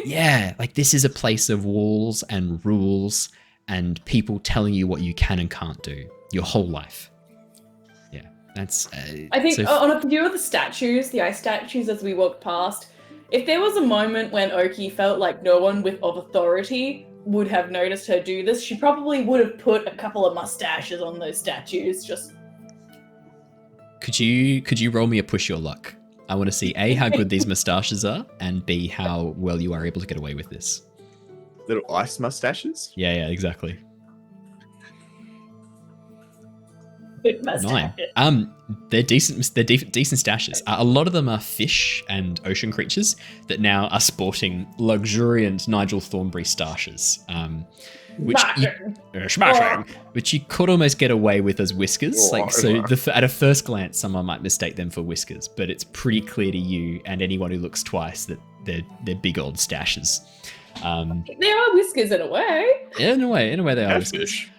Yeah, like this is a place of walls and rules and people telling you what you can and can't do your whole life. Yeah, that's. I think so on a few of the statues, the ice statues, as we walked past, if there was a moment when Oki felt like no one of authority would have noticed her do this, she probably would have put a couple of mustaches on those statues. Just Could you roll me a push your luck? I want to see A, how good these mustaches are, and B, how well you are able to get away with this. Little ice mustaches? Yeah, exactly. mustaches. 9. They're decent. They're decent stashes. A lot of them are fish and ocean creatures that now are sporting luxuriant Nigel Thornberry stashes, which you could almost get away with as whiskers. At a first glance, someone might mistake them for whiskers, but it's pretty clear to you and anyone who looks twice that they're big old stashes. They are whiskers in a way. In a way, they are That's whiskers. fish.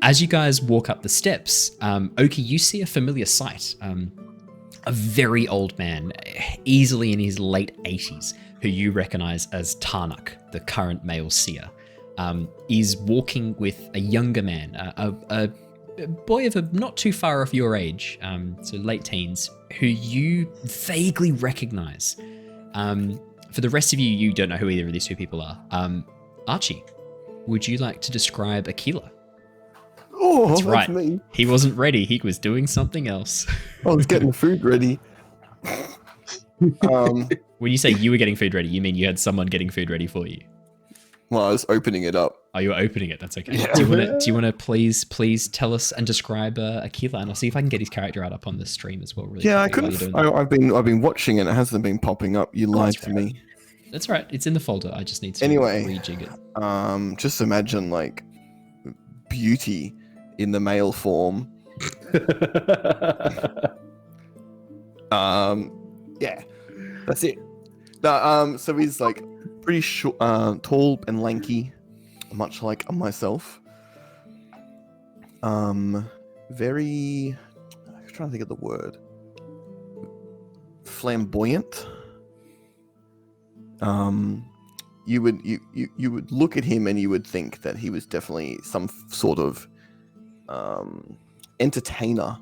As you guys walk up the steps, Oki, you see a familiar sight. A very old man, easily in his late 80s, who you recognize as Tarnuk, the current male seer, is walking with a younger man, a boy of not too far off your age, so late teens, who you vaguely recognize. For the rest of you, you don't know who either of these two people are. Archie, would you like to describe Aquila? Oh, That's that's right. me. He wasn't ready. He was doing something else. I was getting food ready. When you say you were getting food ready, you mean you had someone getting food ready for you? Well, I was opening it up. Oh, you were opening it. That's okay. Yeah. Do you want to please tell us and describe Aquila, and I'll see if I can get his character out up on the stream as well. Really Yeah, I quickly while couldn't. you're doing that. I've been watching it. It hasn't been popping up. You lied that's to right. me. That's right. It's in the folder. I just need to Anyway. rejig it. Just imagine like beauty in the male form. Yeah, that's it. No, so he's like pretty short, tall and lanky, much like myself. Very. I'm trying to think of the word. Flamboyant. you would look at him and you would think that he was definitely some sort of entertainer.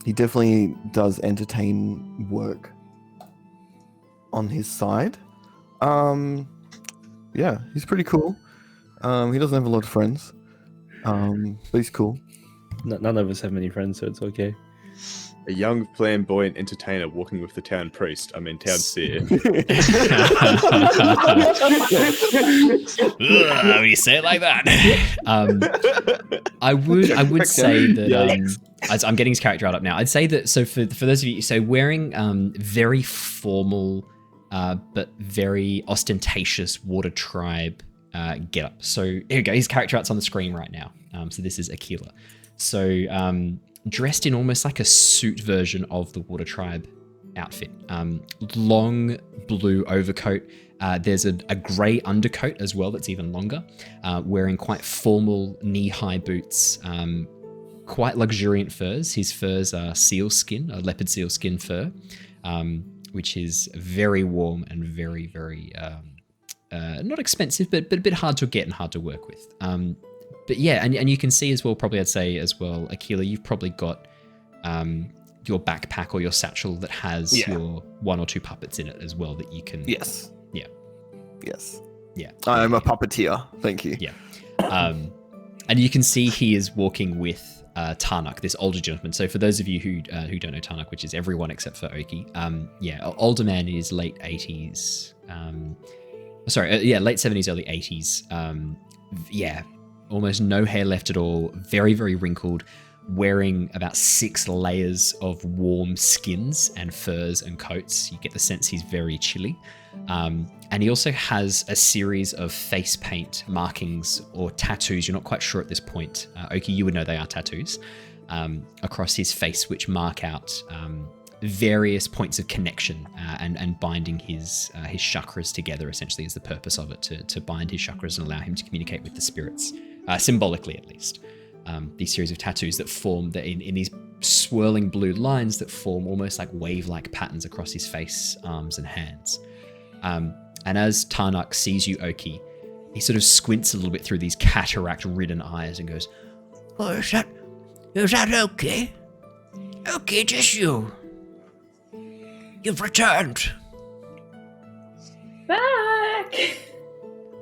He definitely does entertain work on his side. Yeah, he's pretty cool. He doesn't have a lot of friends, but he's cool. None of us have many friends, so it's okay. A young, flamboyant entertainer walking with the town priest. I mean, town seer. You say it like that. I would say that I'm getting his character out up now. I'd say that for those of you, so wearing very formal but very ostentatious water tribe get up. So here we go. His character art's on the screen right now. So this is Aquila. So dressed in almost like a suit version of the water tribe outfit. Long blue overcoat. There's a grey undercoat as well that's even longer. Wearing quite formal knee-high boots. Quite luxuriant furs. His furs are seal skin, a leopard seal skin fur, which is very warm and very, very not expensive, but a bit hard to get and hard to work with. But yeah, and you can see as well, probably I'd say as well, Aquila, you've probably got your backpack or your satchel that has your 1 or 2 puppets in it as well that you can... Yes. Yeah. Yes. Yeah. I'm a puppeteer. Thank you. Yeah. And you can see he is walking with Tarnuk, this older gentleman. So for those of you who don't know Tarnuk, which is everyone except for Oki, older man in his late 80s. Late 70s, early 80s. Almost no hair left at all. Very, very wrinkled. Wearing about 6 layers of warm skins and furs and coats. You get the sense he's very chilly. And he also has a series of face paint markings or tattoos. You're not quite sure at this point. Oki, you would know they are tattoos across his face, which mark out various points of connection and binding his chakras together. Essentially, is the purpose of it, to bind his chakras and allow him to communicate with the spirits, symbolically at least. These series of tattoos that form in these swirling blue lines that form almost like wave-like patterns across his face, arms, and hands. And as Tarnuk sees you, Oki, he sort of squints a little bit through these cataract-ridden eyes and goes, "Oh, is that Oki? Oki, it is you. You've returned." Back!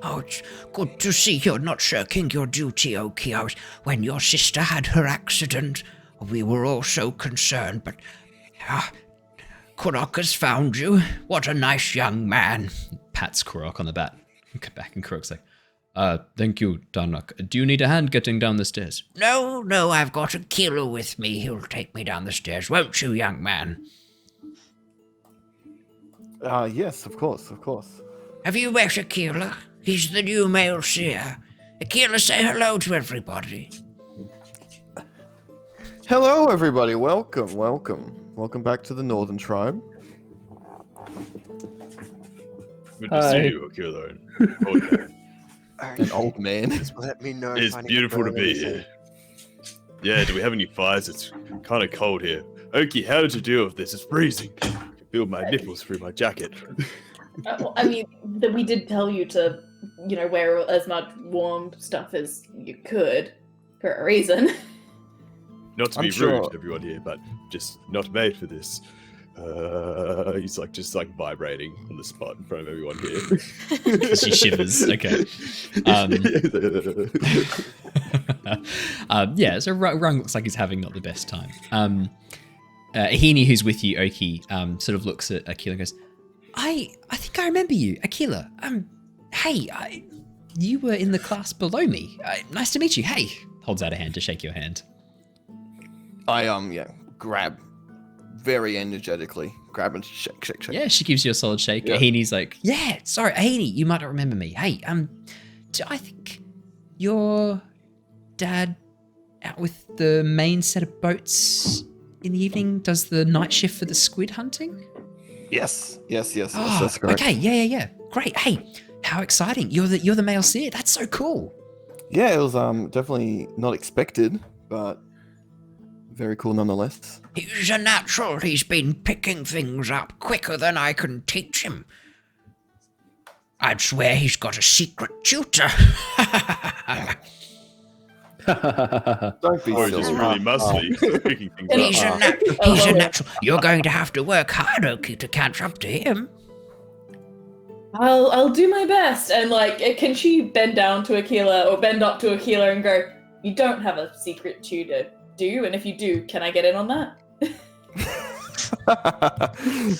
Oh, it's good to see you're not shirking your duty, Oki. When your sister had her accident, we were all so concerned, but Korok has found you. What a nice young man. Pats Korok on the back, and Korok's like, thank you, Tarnuk. Do you need a hand getting down the stairs? No, I've got Aquila with me. He'll take me down the stairs, won't you, young man? Yes, of course. Have you met Aquila? He's the new male seer. Aquila, say hello to everybody. Hello, everybody. Welcome back to the Northern Tribe. Good to see you, Aquila. An old man. Just let me know. It's beautiful to be here. Yeah, do we have any fires? It's kind of cold here. Oki, how did you deal with this? It's freezing. I can feel my nipples through my jacket. I mean, we did tell you to, wear as much warm stuff as you could for a reason. Not to be rude to everyone here, but just not made for this. He's just vibrating on the spot in front of everyone here. She shivers. Okay. So Rung looks like he's having not the best time. Heaney, who's with you, Oki, sort of looks at Aquila and goes, I think I remember you, Aquila. Hey, you were in the class below me. Nice to meet you. Hey, holds out a hand to shake your hand. I grab very energetically, grab and shake. Yeah, she gives you a solid shake. Yeah. Heaney's like, yeah, sorry, Heaney, you might not remember me. Hey, I think your dad out with the main set of boats in the evening does the night shift for the squid hunting? Yes, Oh, that's correct. okay, yeah. Great. Hey, how exciting. You're the male seer. That's so cool. Yeah, it was definitely not expected, but very cool nonetheless. He's a natural. He's been picking things up quicker than I can teach him. I'd swear he's got a secret tutor. Don't be Or just silly. really muscly. Picking things He's up. he's a natural. You're going to have to work hard, Oki, to catch up to him. I'll do my best. And like, can she bend down to Aquila or bend up to Aquila and go, "You don't have a secret tutor, do you? And if you do, can I get in on that?"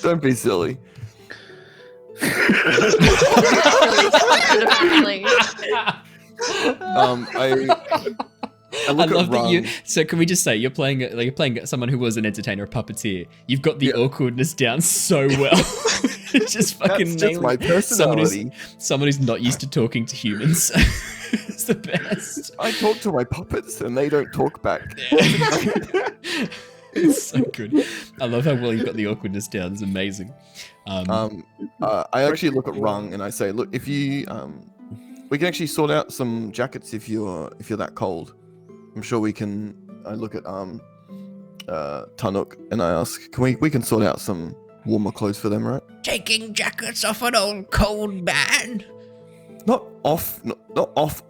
Don't be silly. I I look love at that you. Rung. So can we just say you're playing someone who was an entertainer, a puppeteer. You've got the awkwardness down so well. Just fucking That's just nailing my it. personality. Someone who's not used to talking to humans. It's the best. I talk to my puppets and they don't talk back. It's so good. I love how well you've got the awkwardness down. It's amazing. I actually look at Rung and I say, look, if you we can actually sort out some jackets if you're that cold. I'm sure we can. I look at Tanuk and I ask, can we can sort out some warmer clothes for them, right? Taking jackets off an old cold man. Not off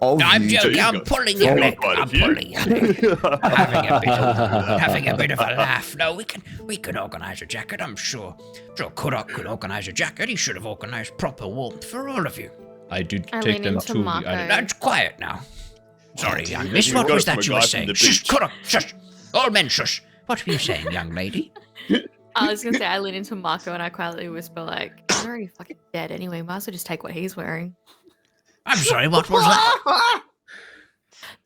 of I'm you. joking. you've I'm got pulling your leg. quite a I'm few. pulling your leg. having a bit of a laugh. No, we can organise a jacket. I'm sure. Korra could organise a jacket. He should have organised proper warmth for all of you. I do I take lean them into to the Mako. That's quiet now. Sorry, young miss. you What got was it from that a you guy were from saying? the Shush, beach. Korra, shush. All men, shush. What were you saying, young lady? I was gonna say I lean into Mako and I quietly whisper like, "I'm already fucking dead anyway. Might as well just take what he's wearing." I'm sorry, what was that?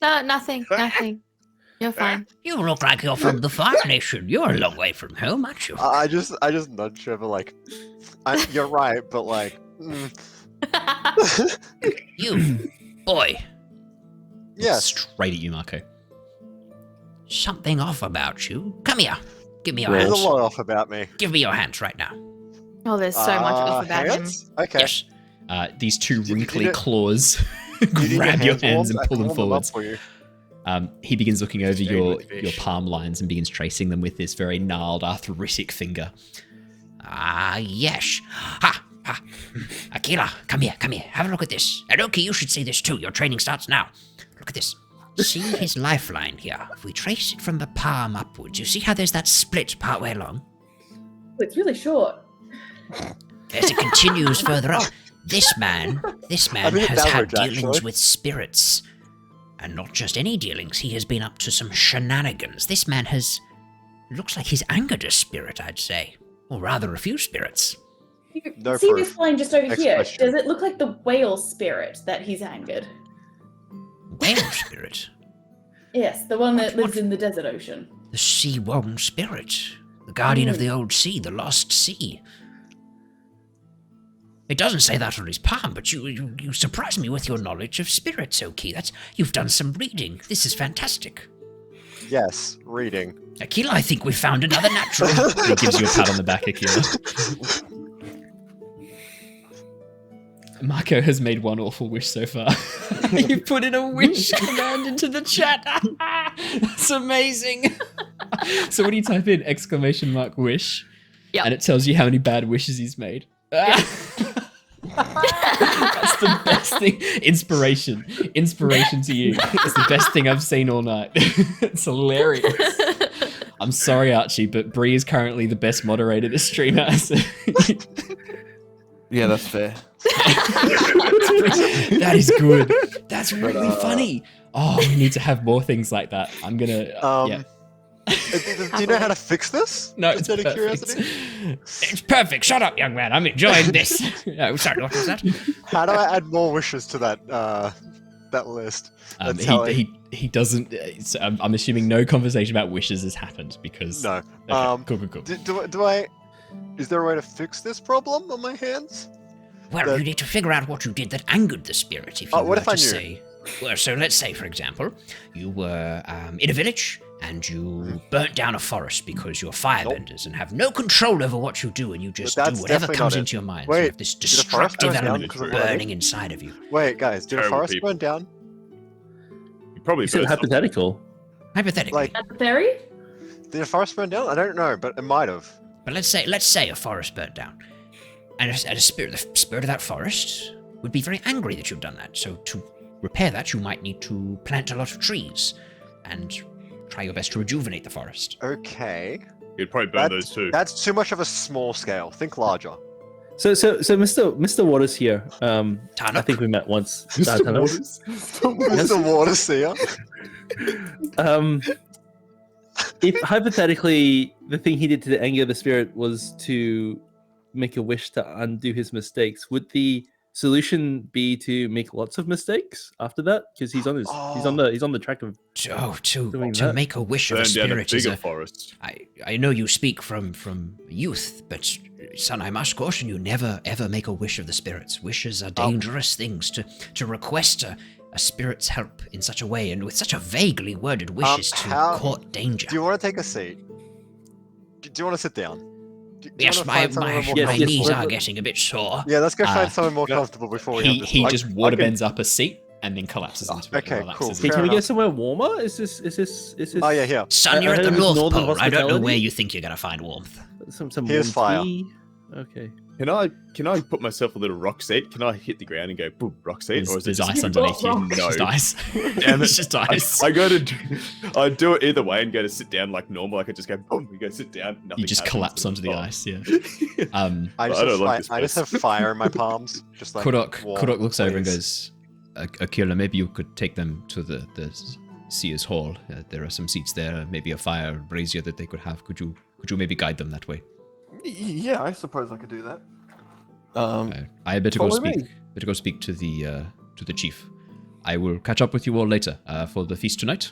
No, nothing. You're fine. You look like you're from the Fire Nation. You're a long way from home, aren't you? I just nudge Trevor like, you're right, but like, You, boy, yes. Straight at you, Marco. something off about you. Come here. Give me your There's a hands. lot off about me. Give me your hands right now. Oh, there's so much off about him. hands? Okay. Yes. These two You wrinkly need- claws You need grab your hands warmed? and I pull can them warm up forwards. for you. He begins looking over Stained your with fish. your palm lines and begins tracing them with this very gnarled, arthritic finger. Ah, yes. Ha, ha. Akira, come here, come here. Have a look at this. Adoki, you should see this too. Your training starts now. Look at this. See his lifeline here. If we trace it from the palm upwards, you see how there's that split partway along? It's really short. As it continues further up, this man I think has it's had downwards, dealings actually. with spirits. And not just any dealings, he has been up to some shenanigans. This man has... looks like he's angered a spirit, I'd say. Or rather, a few spirits. No See proof. this line just over Next here? question. Does it look like the whale spirit that he's angered? Whale spirit? Yes, the one that lives in the desert ocean. The sea-worn spirit. The guardian of the old sea, the lost sea. It doesn't say that on his palm, but you surprise me with your knowledge of spirits, Oki. You've done some reading. This is fantastic. Yes, reading. Akila, I think we found another natural. He gives you a pat on the back, Akira. Marco has made one awful wish so far. You put in a wish command into the chat. That's amazing. So when you type in !wish, Yep. and it tells you how many bad wishes he's made. That's the best thing. Inspiration to you. It's the best thing I've seen all night. It's hilarious. I'm sorry, Archie, but Bree is currently the best moderator this stream has. Yeah, that's fair. That is good. That's really funny. Oh, we need to have more things like that. I'm gonna. Yeah. Do you know how to fix this? No, Just it's out of perfect. curiosity. It's perfect. Shut up, young man. I'm enjoying this. Oh, sorry, what was that? How do I add more wishes to that list? That's how He doesn't. So I'm assuming no conversation about wishes has happened because. No. Okay, cool. Do I? Is there a way to fix this problem on my hands? Well, you need to figure out what you did that angered the spirit. If you Oh, what were if I to knew? say, well, so let's say, for example, you were in a village and you burnt down a forest because you're firebenders and have no control over what you do, and you just do that's whatever definitely comes not it. into your mind. Wait, you have this did a forest destructive burn down element because of what I did? burning inside of you. Wait, guys, did a Terrible forest people. burn down? You probably You said burnt something. hypothetical. Hypothetically, Like- At the ferry? Did a forest burn down? I don't know, but it might have. but let's say a forest burnt down, and the spirit of that forest would be very angry that you've done that. So to repair that, you might need to plant a lot of trees and try your best to rejuvenate the forest. Okay. You'd probably burn those too. That's too much of a small scale. Think larger. So Mr. Waters here. I think we met once. Mr. Waters? Mr. Water Seer. If hypothetically the thing he did to the anger of the spirit was to make a wish to undo his mistakes, would the solution be to make lots of mistakes after that? Because he's on the track of to make a wish of a spirit is a forest. I know you speak from youth, but son, I must caution you: never ever make a wish of the spirits. Wishes are dangerous things. To request a spirit's help in such a way and with such a vaguely worded wish is to court danger. Do you want to take a seat? Do you want to sit down? Yes, my knees are getting a bit sore. Yeah, let's go find somewhere more comfortable before we. He just waterbends up a seat and then collapses into it. Okay, cool. Hey, can we get somewhere warmer? Is this? Oh yeah, here. Son, you're at the North Pole. I don't know where you think you're gonna find warmth. Some Here's warm fire. tea. Okay. Can I put myself a little rock seat? Can I hit the ground and go boom, rock seat? Or is There's it ice underneath you. No. It's just ice. Damn it. It's just ice. I do it either way and go to sit down like normal. I could just go boom, you go sit down. You just collapse onto the ice. Yeah. I just have fire in my palms. Just like Kodok looks over and goes, Akila, maybe you could take them to the Seers Hall. There are some seats there, maybe a fire brazier that they could have. Could you maybe guide them that way? Yeah, I suppose I could do that. I better go follow speak. me. Better go speak to the chief. I will catch up with you all later for the feast tonight.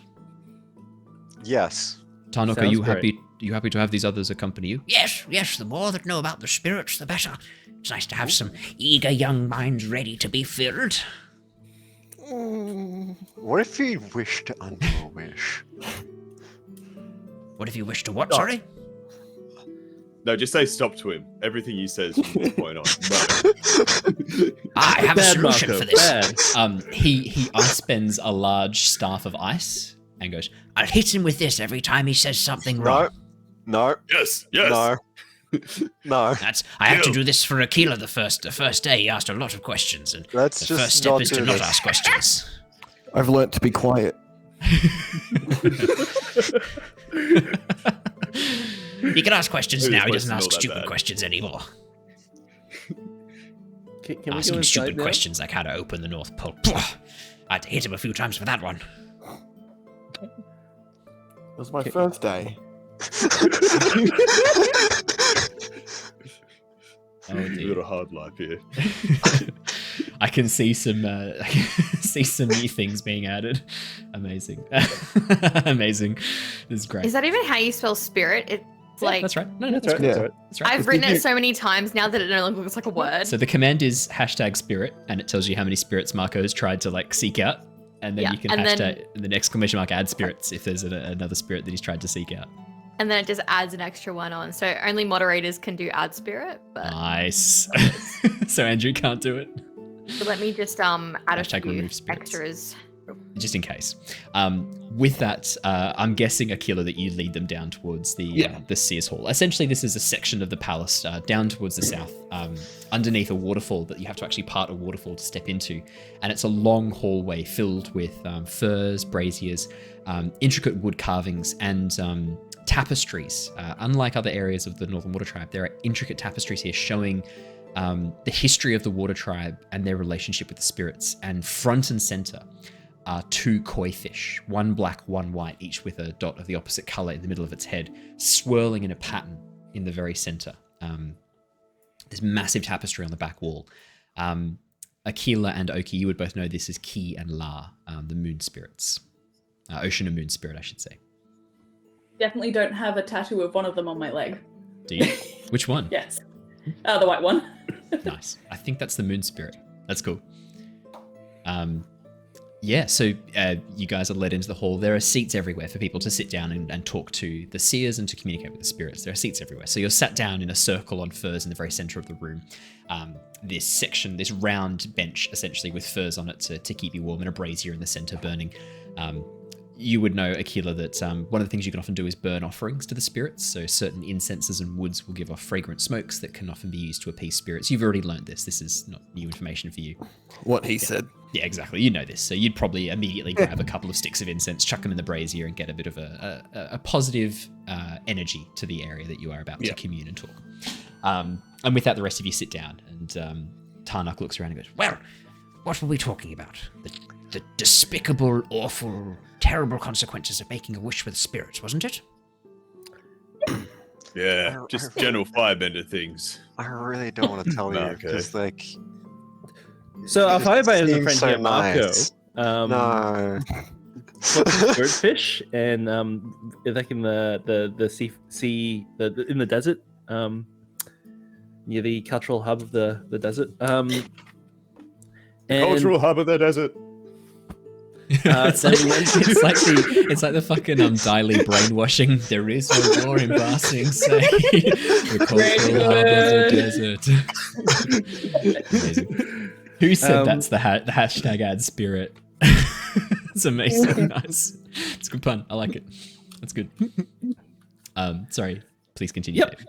Yes. Tarnok, are Sounds you great. happy? Are you happy to have these others accompany you? Yes, the more that know about the spirits, the better. It's nice to have some eager young minds ready to be filled. What if you wish to undo a wish? What if you wish to what, sorry? No, just say stop to him. Everything you say is from this point on. I have a Bad, solution Marco, for this. bad. He ice bends a large staff of ice and goes, I'll hit him with this every time he says something wrong. No. Yes. No. No. I have to do this for Aquila the first day. He asked a lot of questions, and Let's the just first step not is do to not this. ask questions. I've learnt to be quiet. He can ask questions Who's now. He supposed doesn't to know ask that stupid bad? questions anymore. Can we go Asking inside stupid now? questions like how to open the North Pole. I had to hit him a few times for that one. It was my first day. "Oh A dear." little hard life here. I can see some new things being added. Amazing, amazing. This is great. Is that even how you spell spirit? It's Yeah, like that's right. No, that's right. Yeah. That's right. That's right. I've written it so many times now that it no longer looks like a word. So the command is #spirit, and it tells you how many spirits Mako has tried to seek out, and then Yeah, you can and then- hashtag and then exclamation mark add spirits if there's another spirit that he's tried to seek out. And then it just adds an extra one on. So only moderators can do add spirit. But Nice. So Andrew can't do it, so let me just add a Hashtag few remove spirits. extras. just in case. With that, I'm guessing Aquila that you lead them down towards the Seers Hall. Essentially, this is a section of the palace down towards the south, underneath a waterfall that you have to actually part a waterfall to step into, and it's a long hallway filled with furs, braziers, intricate wood carvings, and tapestries. Unlike other areas of the Northern Water Tribe, there are intricate tapestries here showing the history of the Water Tribe and their relationship with the spirits. And front and center are two koi fish, one black, one white, each with a dot of the opposite color in the middle of its head, swirling in a pattern in the very center. This massive tapestry on the back wall. Aquila and Oki, you would both know this as Ki and La, the moon spirits. Ocean and moon spirit, I should say. Definitely don't have a tattoo of one of them on my leg. Do you? Which one? Yes. The white one. Nice. I think that's the moon spirit. That's cool. Yeah, so you guys are led into the hall. There are seats everywhere for people to sit down and talk to the seers and to communicate with the spirits. There are seats everywhere. So you're sat down in a circle on furs in the very center of the room. This section, this round bench, essentially, with furs on it to keep you warm, and a brazier in the center burning. you would know, Aquila, that one of the things you can often do is burn offerings to the spirits. So certain incenses and woods will give off fragrant smokes that can often be used to appease spirits. You've already learned this. This is not new information for you. What he said. Yeah, exactly. You know this. So you'd probably immediately grab a couple of sticks of incense, chuck them in the brazier, and get a bit of a positive energy to the area that you are about to commune and talk. And with that, the rest of you sit down, and Tarnak looks around and goes, Well, what were we talking about? The despicable, awful, terrible consequences of making a wish with spirits, wasn't it? Yeah, just general firebender things. I really don't want to tell you, Okay. because like. So our firebender seems friend so here, Mako, nice. No. birdfish, and like in the sea in the desert, near the cultural hub of the desert. Cultural hub of the desert. It's like the fucking Diley brainwashing. There is no war in Basing, say the cultural hub of the desert. Amazing. Who said that's the hashtag ad spirit? It's amazing. Nice. It's a good pun. I like it. That's good. Sorry. Please continue. Yep. Dave.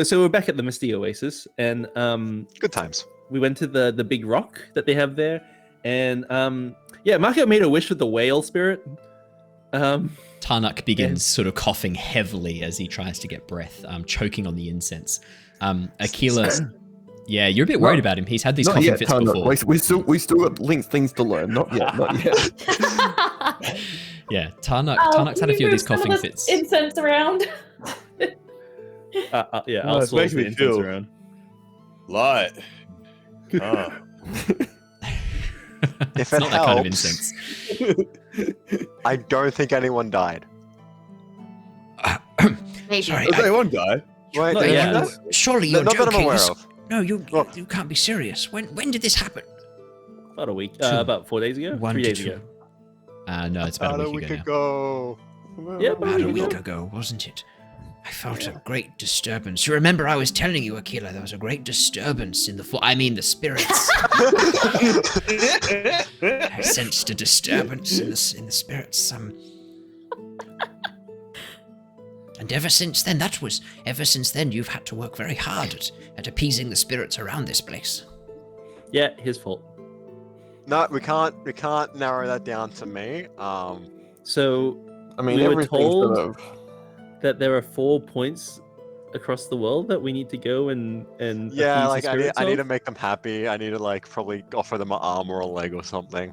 So we're back at the Misty Oasis, and Good times. we went to the big rock that they have there, and Mako made a wish with the whale spirit. Tarnak begins sort of coughing heavily as he tries to get breath, choking on the incense. Aquila, yeah, you're a bit worried about him. He's had these Not coughing yet, fits Tarnak. before. We still got things to learn. Not yet. Yeah, Tarnak's had a few of these coughing fits. Incense around. Oh, I'll it's swirl making the me incense feel- around. Light. Ah. If It's it not that kind of helps. incense. I don't think anyone died. Maybe. Sorry, Was there one guy? Wait, Not did yet. anyone die? surely you're Not that I'm joking. aware of. No, you Look. you can't be serious. When did this happen? About a week, Two. about 4 days ago, 1 3 to days 2. ago. No, it's about a week ago. Yeah, About a week ago, wasn't it? I felt a great disturbance. You remember I was telling you, Aquila, there was a great disturbance in the the spirits. I sensed a disturbance in the spirits. And ever since then, you've had to work very hard at appeasing the spirits around this place. Yeah, his fault. No, we can't narrow that down to me. So I mean, We were everything's told- sort of- that there are 4 points across the world that we need to go and Yeah, appease like the I need spirits to of? make them happy. I need to like probably offer them an arm or a leg or something.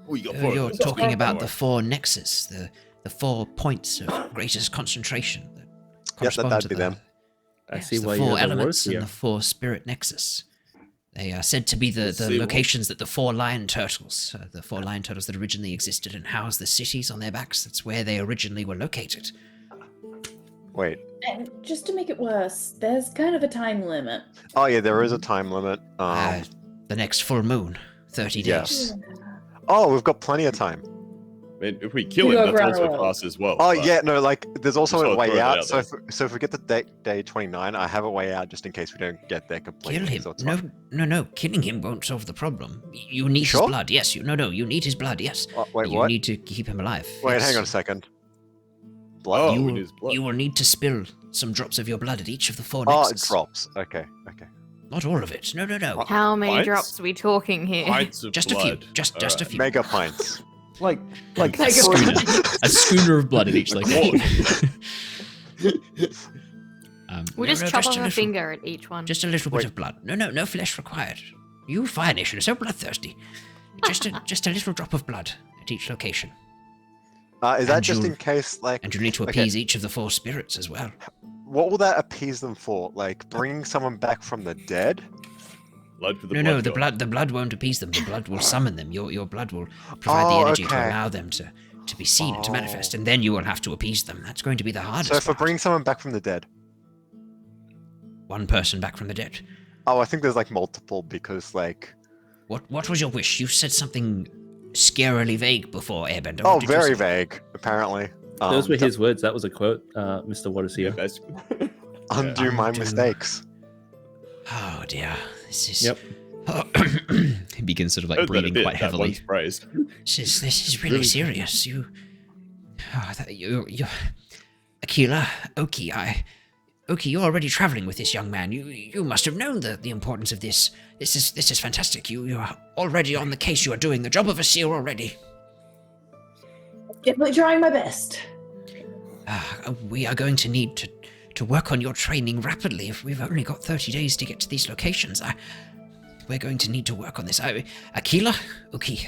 Oh, you got four of You're those. talking about Don't the worry. 4 nexus, the 4 points of greatest concentration. That Yep, correspond that'd to be the, them. I yes, see the why 4 you have the elements words and the here. 4 spirit nexus. They are said to be the See what- locations that the 4 lion turtles, the 4 lion turtles that originally existed and housed the cities on their backs. That's where they originally were located. Wait. And just to make it worse, there's kind of a time limit. Oh yeah, there is a time limit. The next full moon, 30 days. Yes. Oh, we've got plenty of time. I mean, if we kill You him, go that's around also the world. fast as well. Oh but- yeah, no, like there's also Just a wanna way throw that out. out So if we get to day 29, I have a way out just in case we don't get there completely. Kill him. So it's No, fine. no. Killing him won't solve the problem. You need Sure? his blood. Yes, you need his blood. Yes. Wait, you what? need to keep him alive. Wait, yes. hang on a second. Oh, Blood? we you, need his blood. you will need to spill some drops of your blood at each of the 4 Oh, it nexus. drops. Okay. Not all of it. No. How many Pints? drops are we talking here? Pints of Just a blood. few. Just a Alright. few. Mega pints. like A schooner, a schooner of blood at each location. We'll No, just no, chop just off a a little- finger at each one. Just a little bit Wait. of blood. No flesh required. You Fire Nation are so bloodthirsty. Just a little drop of blood at each location. Is that And just you'll- in case, like, And you need to Okay. appease each of the 4 spirits as well. what will that appease them for? Like, bringing someone back from the dead? Blood for the No, blood the god. blood won't appease them. The blood will summon them. Your blood will provide the Oh, energy to okay. allow them to be seen and to manifest, and then you will have to appease them. That's going to be the hardest So if we part. bring someone back from the dead. 1 person back from the dead. Oh, I think there's like multiple because like. What was your wish? You said something scarily vague before, Airbender. Oh, What did you very say? vague. Apparently. Those were his words. That was a quote, Mr. Waters Yeah, here. that's- Undo my Undo. mistakes. Oh dear, this is. Yep. He begins sort of Heard like that a breathing bit, quite that one heavily. phrase. This is really serious. you, Akila, Oki, Oki, you're already traveling with this young man. You must have known the importance of this. This is fantastic. You are already on the case. You are doing the job of a seer already. Definitely trying my best. We are going to need to work on your training rapidly. If we've only got 30 days to get to these locations, we're going to need to work on this. Akila, Oki,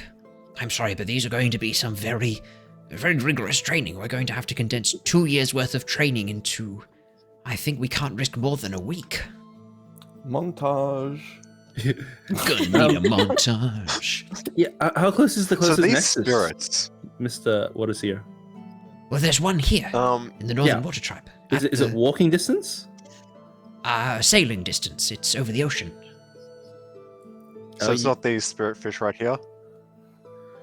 I'm sorry, but these are going to be some very, very rigorous training. We're going to have to condense 2 years worth of training into, I think we can't risk more than a week. Montage. Gonna need a montage. Yeah, how close is the closest So these nexus, spirits. Mr. What is here? Well, there's one here in the Northern yeah. Water Tribe. Is it walking distance? Sailing distance. It's over the ocean. So it's not these spirit fish right here?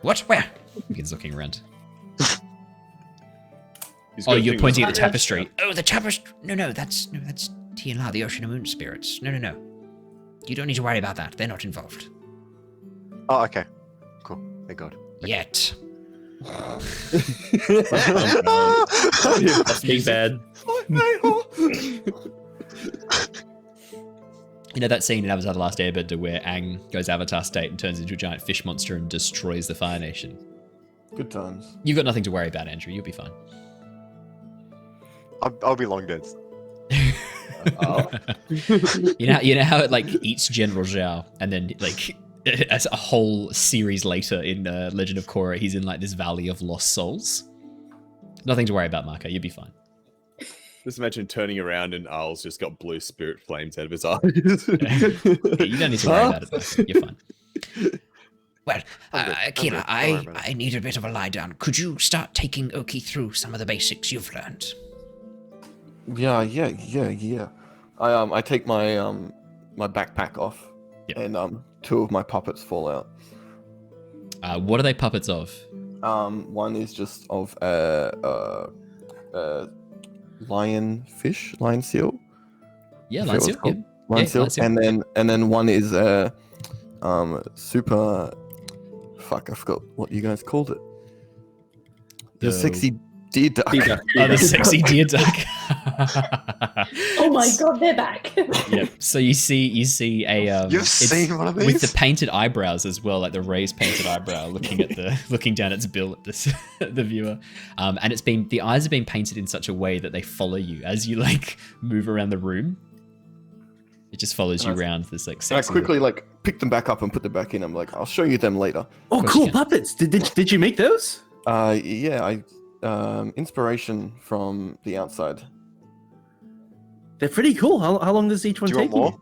What? Where? Begins looking around. He's got Oh, you're fingers pointing on at the it. tapestry. Oh, the tapestry. No, that's Tianla, the ocean and moon spirits. No. You don't need to worry about that. They're not involved. Oh, okay. Cool. Thank God. Yet. Big bad. You know that scene in Avatar the Last Airbender where Aang goes Avatar state and turns into a giant fish monster and destroys the Fire Nation? Good times. You've got nothing to worry about, Andrew. You'll be fine. I'll be long dead. You know how it like eats General Zhao, and then like as a whole series later in Legend of Korra, he's in like this valley of lost souls. Nothing to worry about, Mako. You'll be fine. Just imagine turning around and Arl's just got blue spirit flames out of his eyes. Okay, you don't need to worry about it, though. You're fine. Well, Akila, Don't worry about it. I need a bit of a lie down. Could you start taking Oki through some of the basics you've learned? Yeah. I take my my backpack off, Yep. and 2 of my puppets fall out. What are they puppets of? One is just of a lion seal. Yeah, Is that lion what seal. it's called? Yep. Lion Yeah, seal. lion seal. And then one is a super. Fuck, I forgot what you guys called it. The sexy deer duck. Oh, the sexy deer duck. Oh my god, they're back. Yep. So you see a You've it's seen one of with the these? painted eyebrows as well, like the raised painted eyebrow, looking down its bill at this the viewer, and the eyes have been painted in such a way that they follow you as you like move around the room. It just follows you around this like And I sexy. quickly like pick them back up and put them back in. I'm like, I'll show you them later. Oh, course cool you can. puppets. Did you make those? Yeah, I inspiration from the outside. They're pretty cool. How long does each one Do you take want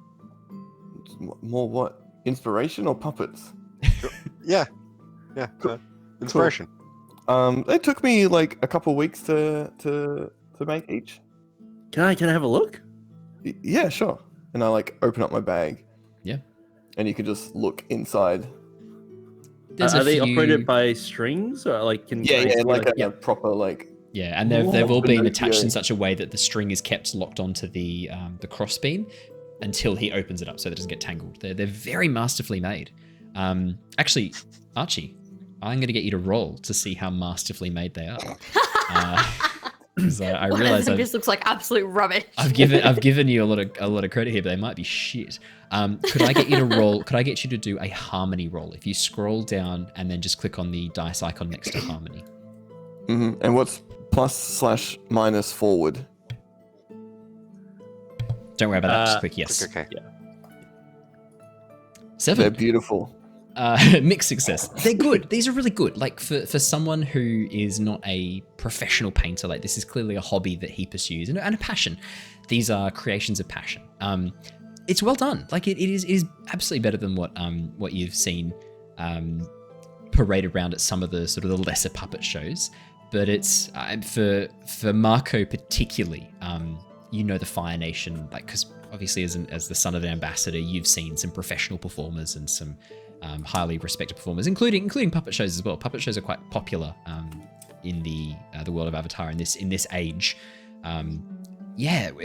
you? More what? Inspiration or puppets? Yeah. Inspiration. It took me like a couple weeks to make each. Can I have a look? Yeah, sure. And I like open up my bag. Yeah. And you can just look inside. There's Are a they few- operated by strings or like can Yeah, can I see, like a yeah. proper like. Yeah, and they've all been attached Yeah. in such a way that the string is kept locked onto the crossbeam until he opens it up, so that it doesn't get tangled. They're very masterfully made. Actually, Archie, I'm going to get you to roll to see how masterfully made they are. Because I One realize of them just looks like absolute rubbish. I've given you a lot of credit here, but they might be shit. Could I get you to roll? Could I get you to do a harmony roll? If you scroll down and then just click on the dice icon next to harmony. And what's +/- forward? Don't worry about that. Just click yes. Okay. They're 7. beautiful. Mixed success. They're good. These are really good. Like for someone who is not a professional painter, like this is clearly a hobby that he pursues and a passion. These are creations of passion. It's well done. Like it is absolutely better than what you've seen paraded around at some of the sort of the lesser puppet shows. But it's for Mako particularly. You know the Fire Nation, like because obviously as the son of an ambassador, you've seen some professional performers and some highly respected performers, including puppet shows as well. Puppet shows are quite popular in the world of Avatar in this age.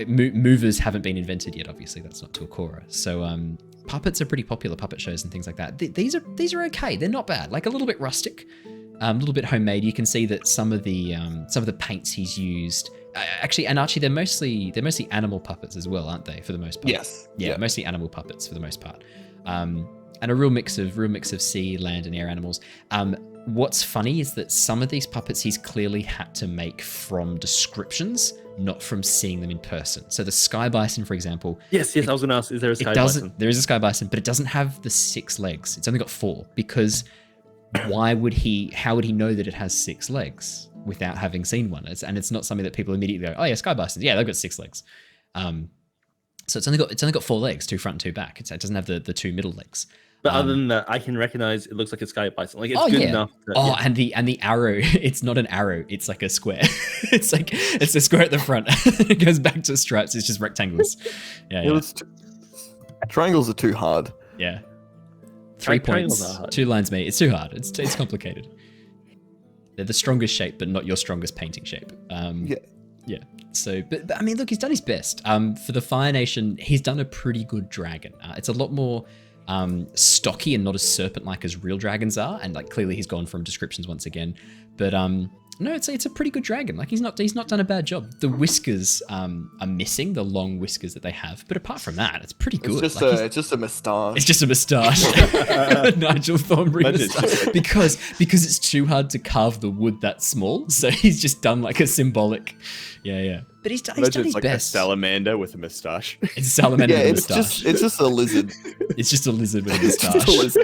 Movers haven't been invented yet. Obviously, that's not till Korra. So puppets are pretty popular, puppet shows and things like that. These are okay. They're not bad. Like a little bit rustic, a little bit homemade. You can see that some of the paints he's used. Actually, and Archie, they're mostly animal puppets as well, aren't they? For the most part. Yes. Yeah, mostly animal puppets for the most part. And a real mix of sea, land, and air animals. What's funny is that some of these puppets he's clearly had to make from descriptions, not from seeing them in person. So the sky bison, for example. Yes, I was going to ask, is there a sky bison? There is a sky bison, but it doesn't have the 6 legs. It's only got 4 because how would he know that it has 6 legs without having seen one? And it's not something that people immediately go, oh yeah, sky bisons. Yeah, they've got 6 legs. So it's only got 4 legs, 2 front and 2 back. It doesn't have the 2 middle legs. But other than that, I can recognize it looks like a sky bison. Like it's good enough. And the arrow, it's not an arrow. It's like a square. it's a square at the front. It goes back to stripes. It's just rectangles. Yeah. Triangles are too hard. Yeah. 3 points, 2 lines, mate. It's too hard. It's complicated. They're the strongest shape, but not your strongest painting shape. Yeah. So, but I mean, look, he's done his best. For the Fire Nation, he's done a pretty good dragon. It's a lot more stocky and not as serpent-like as real dragons are, and like clearly he's gone from descriptions once again. But no, it's a pretty good dragon. Like he's not done a bad job. The whiskers are missing, the long whiskers that they have, but apart from that, it's pretty good. It's just a moustache. It's just a moustache. Nigel Thornbury moustache. Because it's too hard to carve the wood that small, so he's just done like a symbolic. Yeah. But he's done his like best. A salamander with a moustache. It's a salamander with a moustache. It's just a lizard. It's just a lizard with a moustache.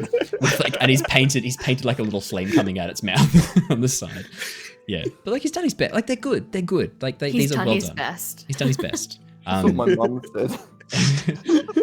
And he's painted like a little flame coming out its mouth on the side. Yeah, but like he's done his best. Like they're good. Like these are well done. He's done his best. That's what my mum said.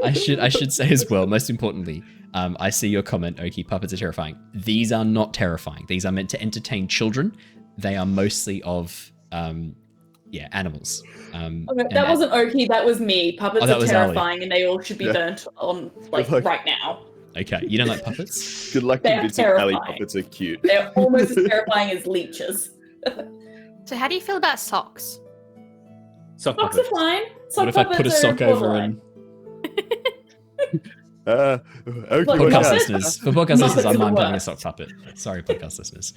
I should say as well. Most importantly, I see your comment, Oki. Puppets are terrifying. These are not terrifying. These are meant to entertain children. They are mostly of animals. That wasn't Oki. That was me. Puppets are terrifying, and they all should be burnt on right now. Okay, you don't like puppets? Good luck convincing Ali puppets are cute. They're almost as terrifying as leeches. So how do you feel about socks? Socks are fine. What if I put a sock over and... Okay. Podcast listeners, I'm playing a sock puppet. Sorry, podcast listeners.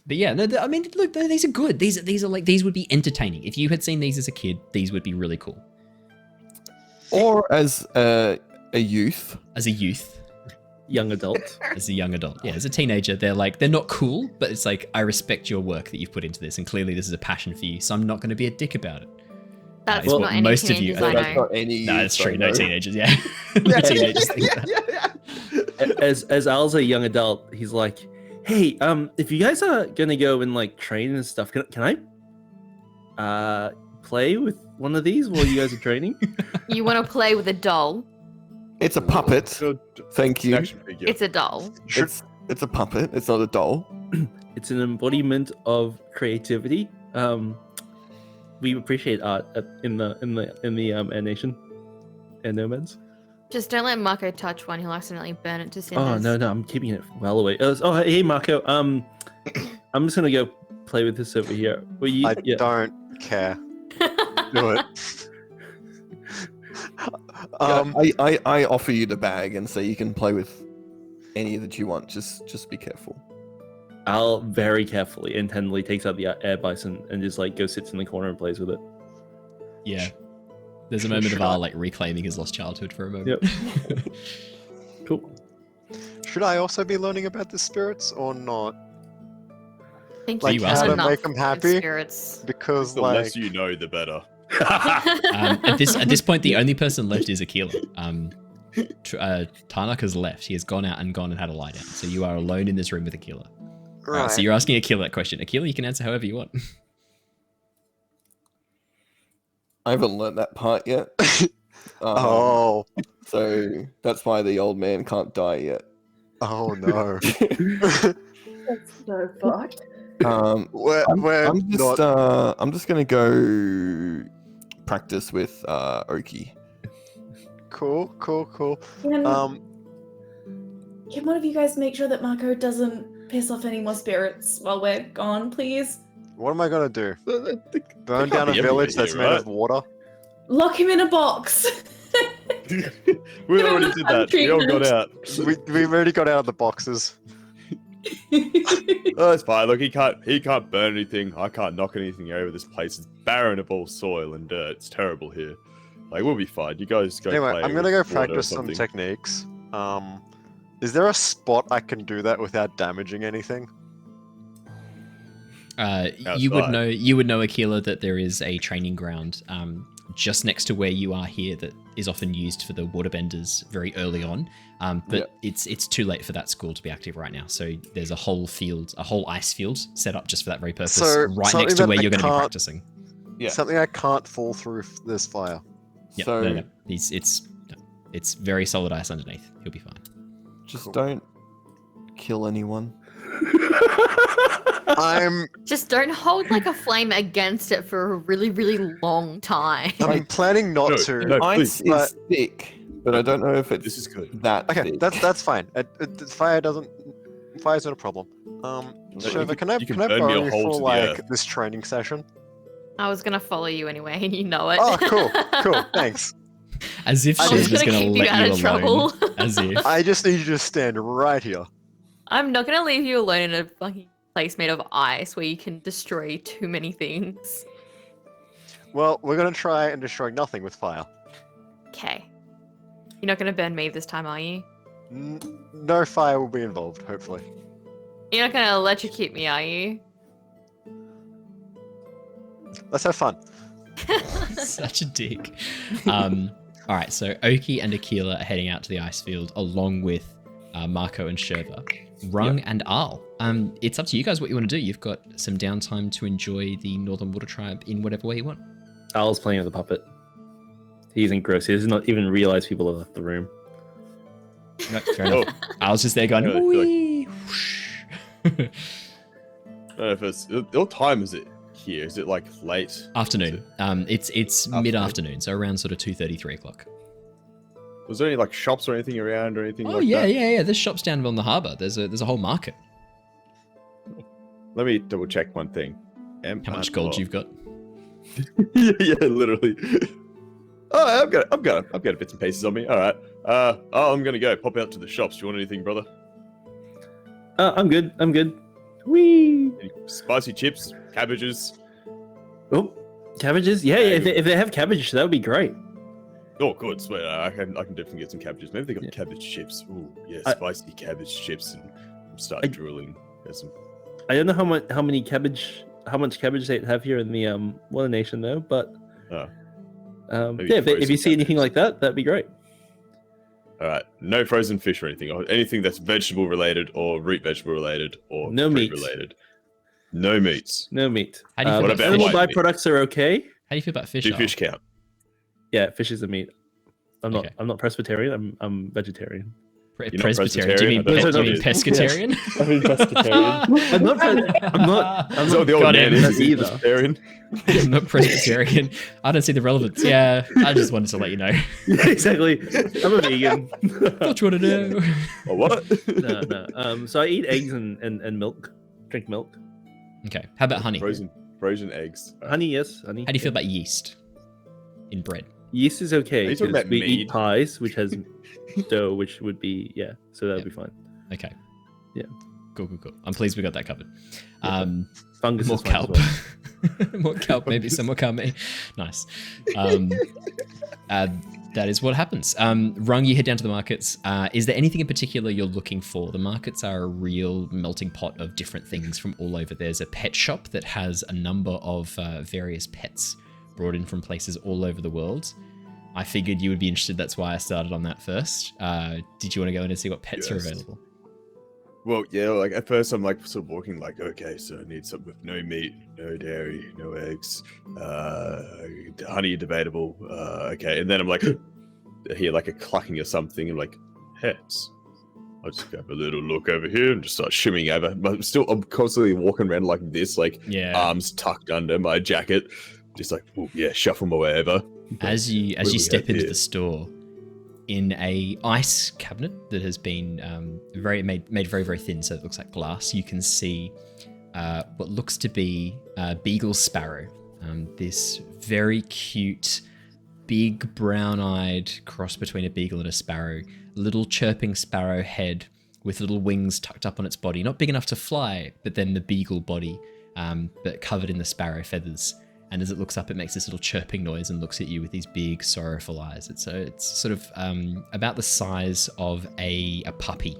But yeah, no, I mean, look, these are good. These would be entertaining. If you had seen these as a kid, these would be really cool. Or as a youth. As a youth. Young adult. As a young adult. Yeah, as a teenager, they're not cool, but it's like, I respect your work that you've put into this, and clearly this is a passion for you, so I'm not going to be a dick about it. That's not any most of you. That's not any. No, that's true. No teenagers. Yeah. No teenagers think that. As Al's a young adult, he's like, hey, if you guys are gonna go and like train and stuff, can I play with one of these while you guys are training? You want to play with a doll? It's a puppet. Thank you. It's a doll. It's a puppet. It's not a doll. It's an embodiment of creativity. We appreciate art in the Air Nation, Air Nomads. Just don't let Mako touch one; he'll accidentally burn it to cinders. Oh no, I'm keeping it well away. Oh hey Mako, I'm just gonna go play with this over here. I don't care. Do it. I offer you the bag and say you can play with any that you want. Just be careful. Al very carefully and tenderly takes out the air bison and just like goes sits in the corner and plays with it. Yeah. There's a moment of Al like reclaiming his lost childhood for a moment. Yep. Cool. Should I also be learning about the spirits or not? I think Like you how to enough make them with happy? spirits. Because The like less you know, the better. At this point, the only person left is Akila. Tarnak has left. He has gone and had a lie down. So you are alone in this room with Akila. right. So you're asking Akila that question. Akila, you can answer however you want. I haven't learnt that part yet. Oh So that's why the old man can't die yet. no. That's so fucked. I'm just gonna go practice with Oki. Cool. Can one of you guys make sure that Mako doesn't piss off any more spirits while we're gone, please? What am I gonna do? Burn can't down a be village everything that's here, made right? of water? Lock him in a box. We already did that. We all got out. We already got out of the boxes. Oh, it's fine. Look, he can't burn anything. I can't knock anything over. This place is barren of all soil and dirt. It's terrible here. Like, we'll be fine. You guys go Anyway, play I'm gonna with go water or practice some something. techniques. Is there a spot I can do that without damaging anything? You would know, Akila, that there is a training ground just next to where you are here that is often used for the waterbenders very early on. But it's too late for that school to be active right now. So there's a whole ice field set up just for that very purpose, right next to where you're going to be practicing. Yeah. Something I can't fall through this fire. Yeah, So- no. It's very solid ice underneath. He'll be fine. Just don't kill anyone. Just don't hold like a flame against it for a really, really long time. I'm planning not to. No, Ice please. is thick, but I don't know if it's This is good. that Okay, thick. that's fine. Fire's not a problem. Shurva, can I you can burn me a borrow you hole for to the like earth. this training session? I was gonna follow you anyway, and you know it. Oh, cool, thanks. As if I she was was gonna going to keep you let out you of alone. trouble. As if. I just need you to stand right here. I'm not gonna leave you alone in a fucking place made of ice where you can destroy too many things. Well, we're gonna try and destroy nothing with fire. Okay. You're not gonna burn me this time, are you? No fire will be involved, hopefully. You're not gonna electrocute me, are you? Let's have fun. Such a dick. All right, so Oki and Akila are heading out to the ice field along with Mako and Shurva. Rung and Al. It's up to you guys what you want to do. You've got some downtime to enjoy the Northern Water Tribe in whatever way you want. Al's playing with the puppet. He's engrossed. He does not even realize people have left the room. No, fair enough. Al's just there going, Yeah, I feel like- "Wee." What time is it here? Is it like late? Afternoon. It's Afternoon. mid-afternoon, so around sort of 2:30, 3 o'clock. Was there any like shops or anything around or anything Oh like yeah, that? yeah. There's shops down on the harbour. There's a whole market. Let me double check one thing. How much gold you've got? yeah, literally. Oh, I've got bits and pieces on me. All right. I'm gonna go pop out to the shops. Do you want anything, brother? I'm good. Whee! Any spicy chips, cabbages. Oh, cabbages? Yeah, if they have cabbage, that would be great. Oh, good. Swear, I can definitely get some cabbages. Maybe they got cabbage chips. Ooh, yeah, spicy cabbage chips. And I'm starting drooling. There's some. I don't know how much cabbage they have here in the Water Nation though, but Maybe yeah, if you see frozen anything like that, that'd be great. All right, no frozen fish or anything, or anything that's vegetable related or root vegetable related or No fruit meat. related. No meats. No meat. How do you feel What about about animal white meat? byproducts are okay. How do you feel about fish? Do Al? fish count? Yeah, fish is a meat. I'm Okay. not Presbyterian. I'm vegetarian. You're not Presbyterian? Do you mean, Presbyterian? do you mean pescatarian? I mean Presbyterian. I'm not Is that what the old got man him. is? either. Vegetarian? I'm not Presbyterian. I don't see the relevance. Yeah, I just wanted to let you know. Yeah, exactly. I'm a vegan. Thought you want to know. Or what? No. So I eat eggs and milk. Drink milk. Okay, how about honey? Frozen eggs. Honey, yes. Honey. How do you feel about yeast in bread? Yeast is okay Are you talking because about we mead? eat pies, which has dough, which would be so that would be fine. Okay. Yeah. Cool. I'm pleased we got that covered. Fungus More is fine as kelp. well. More kelp, maybe some more kame. Nice. That is what happens. Rung, you head down to the markets. Is there anything in particular you're looking for? The markets are a real melting pot of different things from all over. There's a pet shop that has a number of various pets brought in from places all over the world. I figured you would be interested. That's why I started on that first. Did you want to go in and see what pets are Yes. available? Well, yeah, like at first I'm like sort of walking like, okay, so I need something with no meat, no dairy, no eggs, honey debatable, okay. And then I'm like, I hear like a clucking or something. I'm like, pets. I'll just have a little look over here and just start shimmying over. But I'm constantly walking around like this, like arms tucked under my jacket. Just like, oh, yeah, shuffle my way over. As you we step have into here? the store, in a ice cabinet that has been made very, very thin, so it looks like glass, you can see what looks to be a beagle sparrow. This very cute, big brown-eyed cross between a beagle and a sparrow. Little chirping sparrow head with little wings tucked up on its body, not big enough to fly, but then the beagle body, but covered in the sparrow feathers. And as it looks up, it makes this little chirping noise and looks at you with these big, sorrowful eyes. It's sort of about the size of a puppy.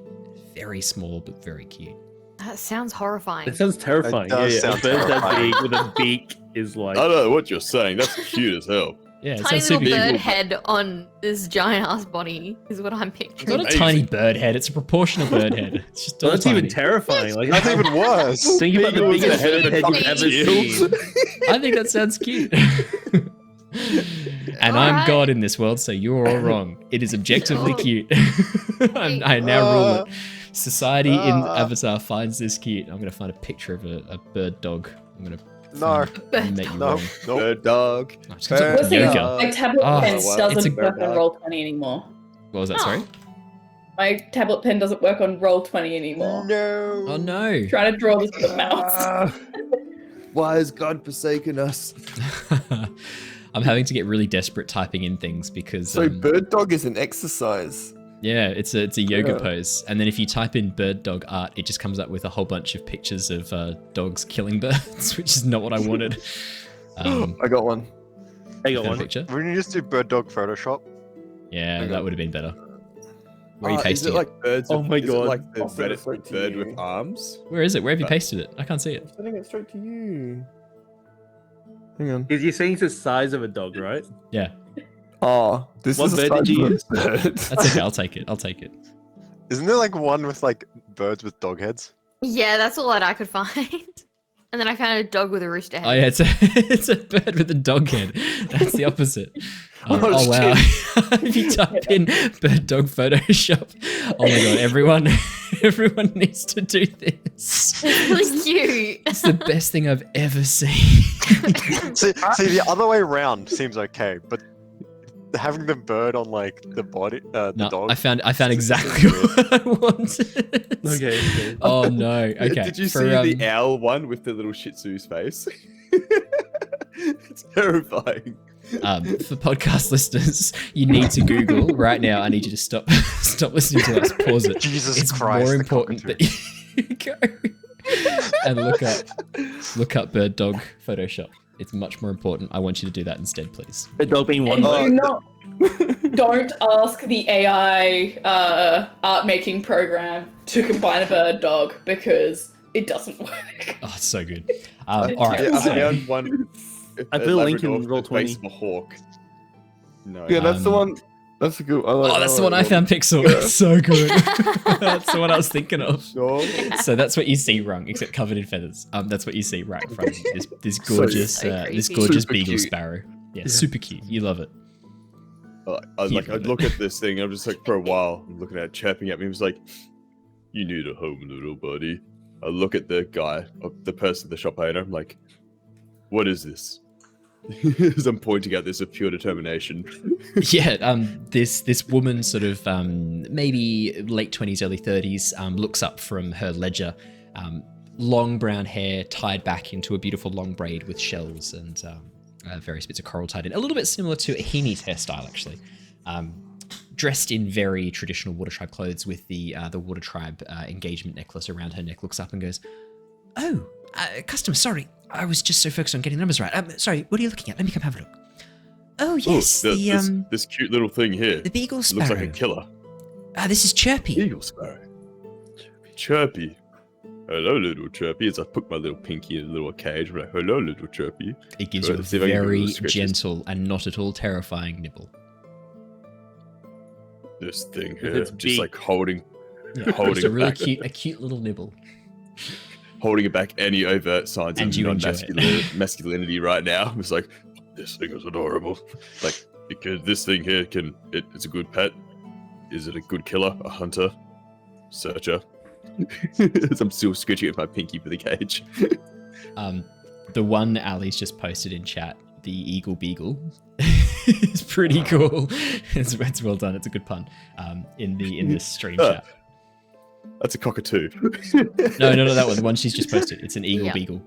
Very small, but very cute. That sounds horrifying. It sounds terrifying. It does A sound bird that terrifying. big with a beak is like. I don't know what you're saying. That's cute as hell. Yeah, it Tiny sounds little super bird cute. head on this giant ass body is what I'm It's picturing. not a Amazing. tiny bird head. It's a proportional bird head. It's just all That's tiny. even terrifying. Like That's even worse. think about the Beagles biggest are bird head you've ever shield. seen. I think that sounds cute. And I'm Alright. God in this world, so you're all wrong. It is objectively Oh. cute. I now rule it. Society in Avatar finds this cute. I'm going to find a picture of a bird dog. I'm going to No. make you No. wrong. Nope. Bird dog. I'm just gonna Bird talk What's the yoga. my tablet Oh, pen wow. It's a doesn't work bird. on Roll20 anymore. What was that, sorry? My tablet pen doesn't work on Roll20 anymore. No. Oh no. Trying to draw this with a mouse. Ah. Why has God forsaken us? I'm having to get really desperate typing in things because So bird dog is an exercise. yeah, it's a yoga Yeah. pose, and then if you type in bird dog art, it just comes up with a whole bunch of pictures of dogs killing birds, which is not what I wanted. I got one. I got Got a one. picture? Wouldn't you just do bird dog Photoshop? Yeah, Hang that on. would have been better. Where are you Is pasting it like birds? Oh with- my is it God. like the I'll send it Reddit straight to bird you. with arms? Where is it? Where have you pasted it? I can't see it. I'm sending it straight to you. Hang on. Because you're saying it's the size of a dog, right? Yeah, Oh, this What is the bird did size you of a use? bird. that's okay. I'll take it. I'll take it. Isn't there like one with like birds with dog heads? Yeah, that's all that I could find. And then I found a dog with a rooster head. Oh yeah, it's a bird with a dog head. That's the opposite. Oh, Oh wow! If you type in bird dog Photoshop, oh my god, everyone needs to do this. It's really cute. It's the best thing I've ever seen. See, the other way around seems okay, but having the bird on like the body, the No, dog. I found exactly what I wanted. Okay. Oh no. Okay. Did you for, see the owl one with the little Shih Tzu's face? It's terrifying. For podcast listeners, you need to Google right now. I need you to stop listening to us. Pause it. Jesus It's Christ, more the important that you go and look up bird dog Photoshop. It's much more important. I want you to do that instead, please. The dog being one And dog. do not, don't ask the AI art making program to combine a bird dog because it doesn't work. Oh, it's so good. All right. Yeah, I so- found one. I put a link in Labrador with the face Roll20. of a hawk. No. Yeah, that's the Um, one. That's a good. I like, Oh, that's the like one I that found, Pixel. Yeah. It's so good. That's the one I was thinking of. No. So that's what you see, Rung, except covered in feathers. That's what you see right in front of you. This gorgeous, So this creepy. gorgeous Super beagle cute. sparrow. Yeah, super cute. You love it. I'd look at this thing, and I'm just like, for a while, I'm looking at it, chirping at me. It was like, "You need a home, little buddy." I look at the guy, the person, the shop owner. I'm like, "What is this?" As I'm pointing out this with pure determination. Yeah, this woman, sort of maybe late 20s, early 30s, looks up from her ledger. Long brown hair tied back into a beautiful long braid with shells and various bits of coral tied in. A little bit similar to Ahini's hairstyle, actually. Dressed in very traditional Water Tribe clothes with the Water Tribe engagement necklace around her neck, looks up and goes, "Oh, customer, sorry. I was just so focused on getting the numbers right. Sorry, what are you looking at? Let me come have a look. Oh, yes, this cute little thing here the beagle sparrow. looks like a killer. This is Chirpy. Eagle sparrow. Chirpy. Hello, little Chirpy. As I put my little pinky in a little cage, I'm like, "Hello, little Chirpy." It gives Right, you a let's see if I can give it a very little scratches. gentle and not at all terrifying nibble. This thing With here, its just beak. like holding Yeah, Holding it's a it really back. cute little nibble. holding it back any overt signs And of you enjoy it. masculinity right now. It's like, this thing is adorable. Like, because this thing here it's a good pet. Is it a good killer? A hunter? Searcher? As I'm still scratching at my pinky for the cage. The one Ali's just posted in chat, the Eagle Beagle, is pretty cool. It's well done. It's a good pun. In the stream chat. That's a cockatoo. No, that one. The one she's just posted. It's an Eagle Yeah. Beagle.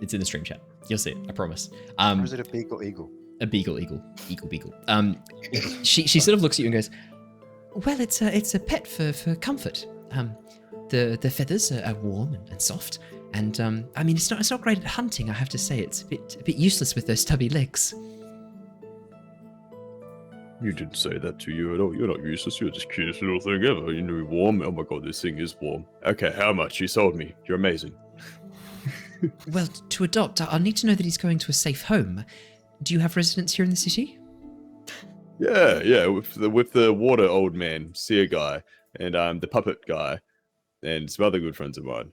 It's in the stream chat. You'll see it. I promise. Or is it a beagle eagle? A beagle. She sort of looks at you and goes, Well, it's a pet for comfort. The feathers are warm and soft, and I mean it's not great at hunting. I have to say, it's a bit useless with those stubby legs. You didn't say that to you at all. You're not useless. You're just cutest little thing ever. You know, warm. Oh my god, this thing is warm. Okay, how much? You sold me. You're amazing. Well, to adopt, I'll need to know that he's going to a safe home. Do you have residents here in the city? Yeah, with the water old man, seer guy, and the puppet guy, and some other good friends of mine.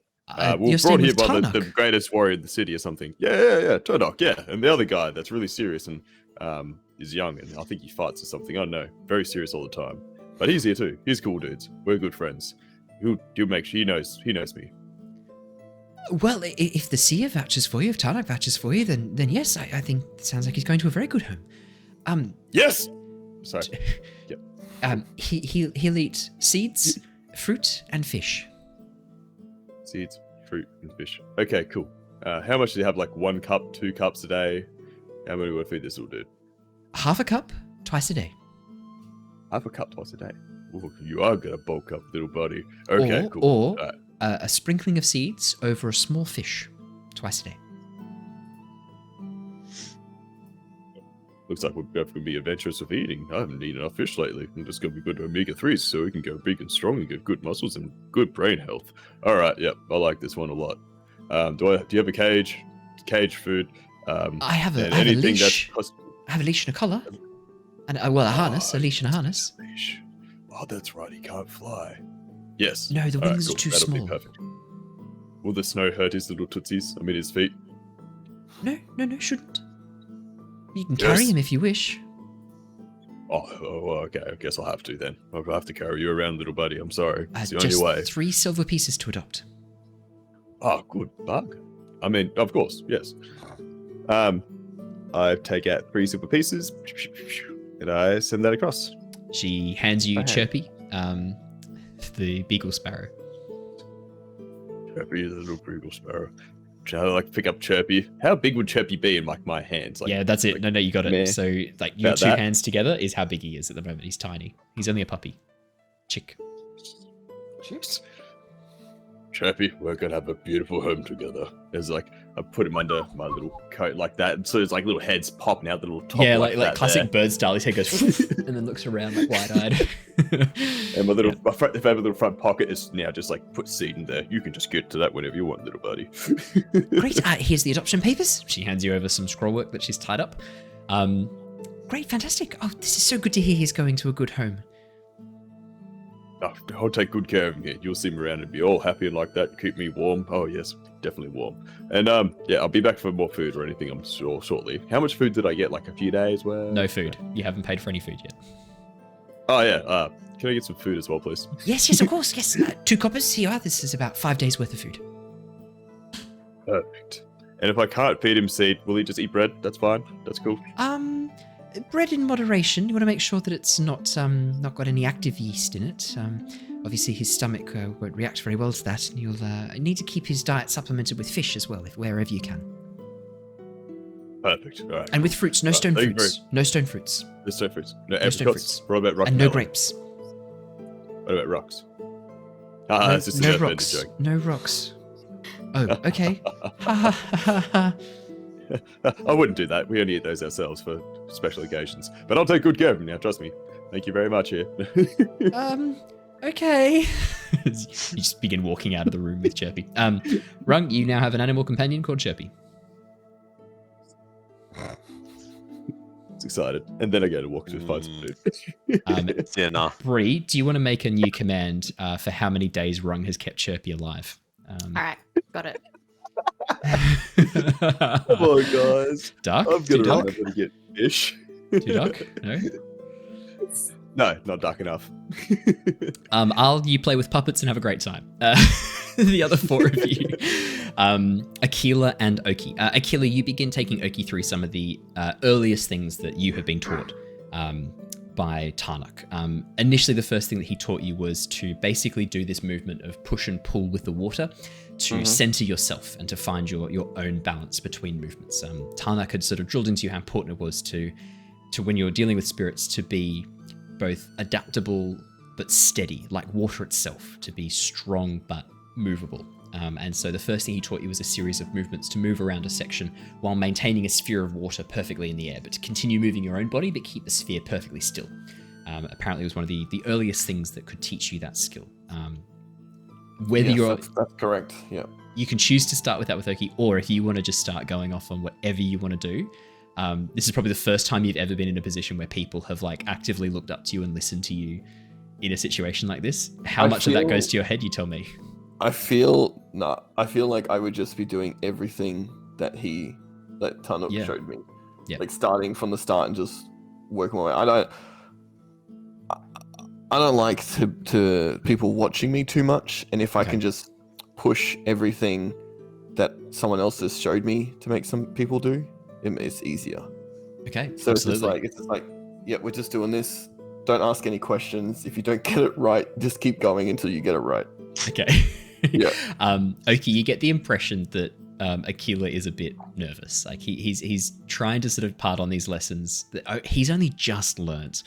We're brought here by the greatest warrior in the city or something. Yeah, Todok, yeah. And the other guy that's really serious and is young, and I think he fights or something. I don't know. Very serious all the time. But he's here too. He's cool dudes. We're good friends. He'll make sure he knows me. Well, if the seer vouchers for you, if Todok vouchers for you, then yes, I think it sounds like he's going to a very good home. Yes! Sorry. Yep. He'll eat seeds, fruit, and fish. Seeds, fruit, and fish. Okay, cool. How much do you have? Like 1 cup, 2 cups a day? How many would feed this little dude? Half a cup, twice a day. Half a cup twice a day. Ooh, you are gonna bulk up, little buddy. Okay, cool. Or a sprinkling of seeds over a small fish, twice a day. Looks like we're both gonna be adventurous with eating. I haven't eaten enough fish lately. I'm just gonna be good omega-3s so we can go big and strong and get good muscles and good brain health. All right, yep, I like this one a lot. Do you have a cage? Cage food? I have a leash. I have a leash and a collar. And a harness. A leash and a harness. Leash. Oh, that's right. He can't fly. Yes. No, the wings are too That'll small. Be perfect. Will the snow hurt his little tootsies? I mean, his feet? No, shouldn't. You can carry him if you wish. Oh, okay. I guess I'll have to then. I'll have to carry you around, little buddy. I'm sorry. It's the only just way. 3 silver pieces to adopt. Oh, good bug. I mean, of course, yes. I take out 3 silver pieces and I send that across. She hands you Chirpy, the beagle sparrow. Chirpy, the little beagle sparrow. I like pick up Chirpy. How big would Chirpy be in like my hands? Like, yeah, that's it. No, you got it. Meh. So like your About 2 that? hands together is how big he is at the moment. He's tiny. He's only a puppy. Chick. Jeez. Chirpy, we're gonna have a beautiful home together. It's like I put him under my little coat like that, and so there's like little heads popping out the little top. Yeah, like classic bird style. His head goes and then looks around like wide-eyed. And my favorite little front pocket is now just like put seed in there. You can just get to that whenever you want, little buddy. Great. Here's the adoption papers. She hands you over some scroll work that she's tied up. Great, fantastic. Oh, this is so good to hear he's going to a good home. Oh, I'll take good care of him here. You'll see me around and be all happy and like that. Keep me warm. Oh yes, definitely warm. And yeah, I'll be back for more food or anything. I'm sure shortly. How much food did I get? Like a few days worth? No food. You haven't paid for any food yet. Oh yeah. Can I get some food as well, please? Yes, of course. Yes, 2 coppers. Here you are. This is about 5 days worth of food. Perfect. And if I can't feed him seed, will he just eat bread? That's fine. That's cool. Bread in moderation. You want to make sure that it's not got any active yeast in it. Obviously, his stomach won't react very well to that, and you'll need to keep his diet supplemented with fish as well, wherever you can. Perfect. All right. And with fruits, no stone fruits. No stone fruits. No stone fruits. No No stone apricots. What about rock And no melon? grapes. What about rocks? No, That's just no a rocks. joke. No rocks. Oh, okay. Ha ha ha ha. I wouldn't do that. We only eat those ourselves for special occasions. But I'll take good care of him now, trust me. Thank you very much here. Okay. You just begin walking out of the room with Chirpy. Rung, you now have an animal companion called Chirpy. It's excited. And then I go to walk to find some food. Dinner. Bree, do you want to make a new command for how many days Rung has kept Chirpy alive? All right, got it. Come on, guys. Duck? I'm Do going to duck? remember to get fish. Do duck? No? No, not duck enough. You play with puppets and have a great time. The other 4 of you, Akila and Oki. Akila, you begin taking Oki through some of the earliest things that you have been taught by Tarnak. Initially, the first thing that he taught you was to basically do this movement of push and pull with the water to center yourself and to find your own balance between movements. Tarnak had sort of drilled into you how important it was to when you're dealing with spirits to be both adaptable, but steady, like water itself, to be strong but movable. And so the first thing he taught you was a series of movements to move around a section while maintaining a sphere of water perfectly in the air, but to continue moving your own body but keep the sphere perfectly still. Apparently it was one of the earliest things that could teach you that skill. That's correct. Yeah. You can choose to start with that with Oki, or if you want to just start going off on whatever you want to do. This is probably the first time you've ever been in a position where people have like actively looked up to you and listened to you in a situation like this. How much of that goes to your head, you tell me. I feel like I would just be doing everything that Tanuk showed me. Yeah. Like starting from the start and just working my way. I don't like to people watching me too much, and if I can just push everything that someone else has showed me to make some people do, it's easier. Okay. So absolutely. it's just like, yeah, we're just doing this. Don't ask any questions. If you don't get it right, just keep going until you get it right. Okay. Yeah. Oki, you get the impression that Aquila is a bit nervous. Like he's trying to sort of part on these lessons that he's only just learned,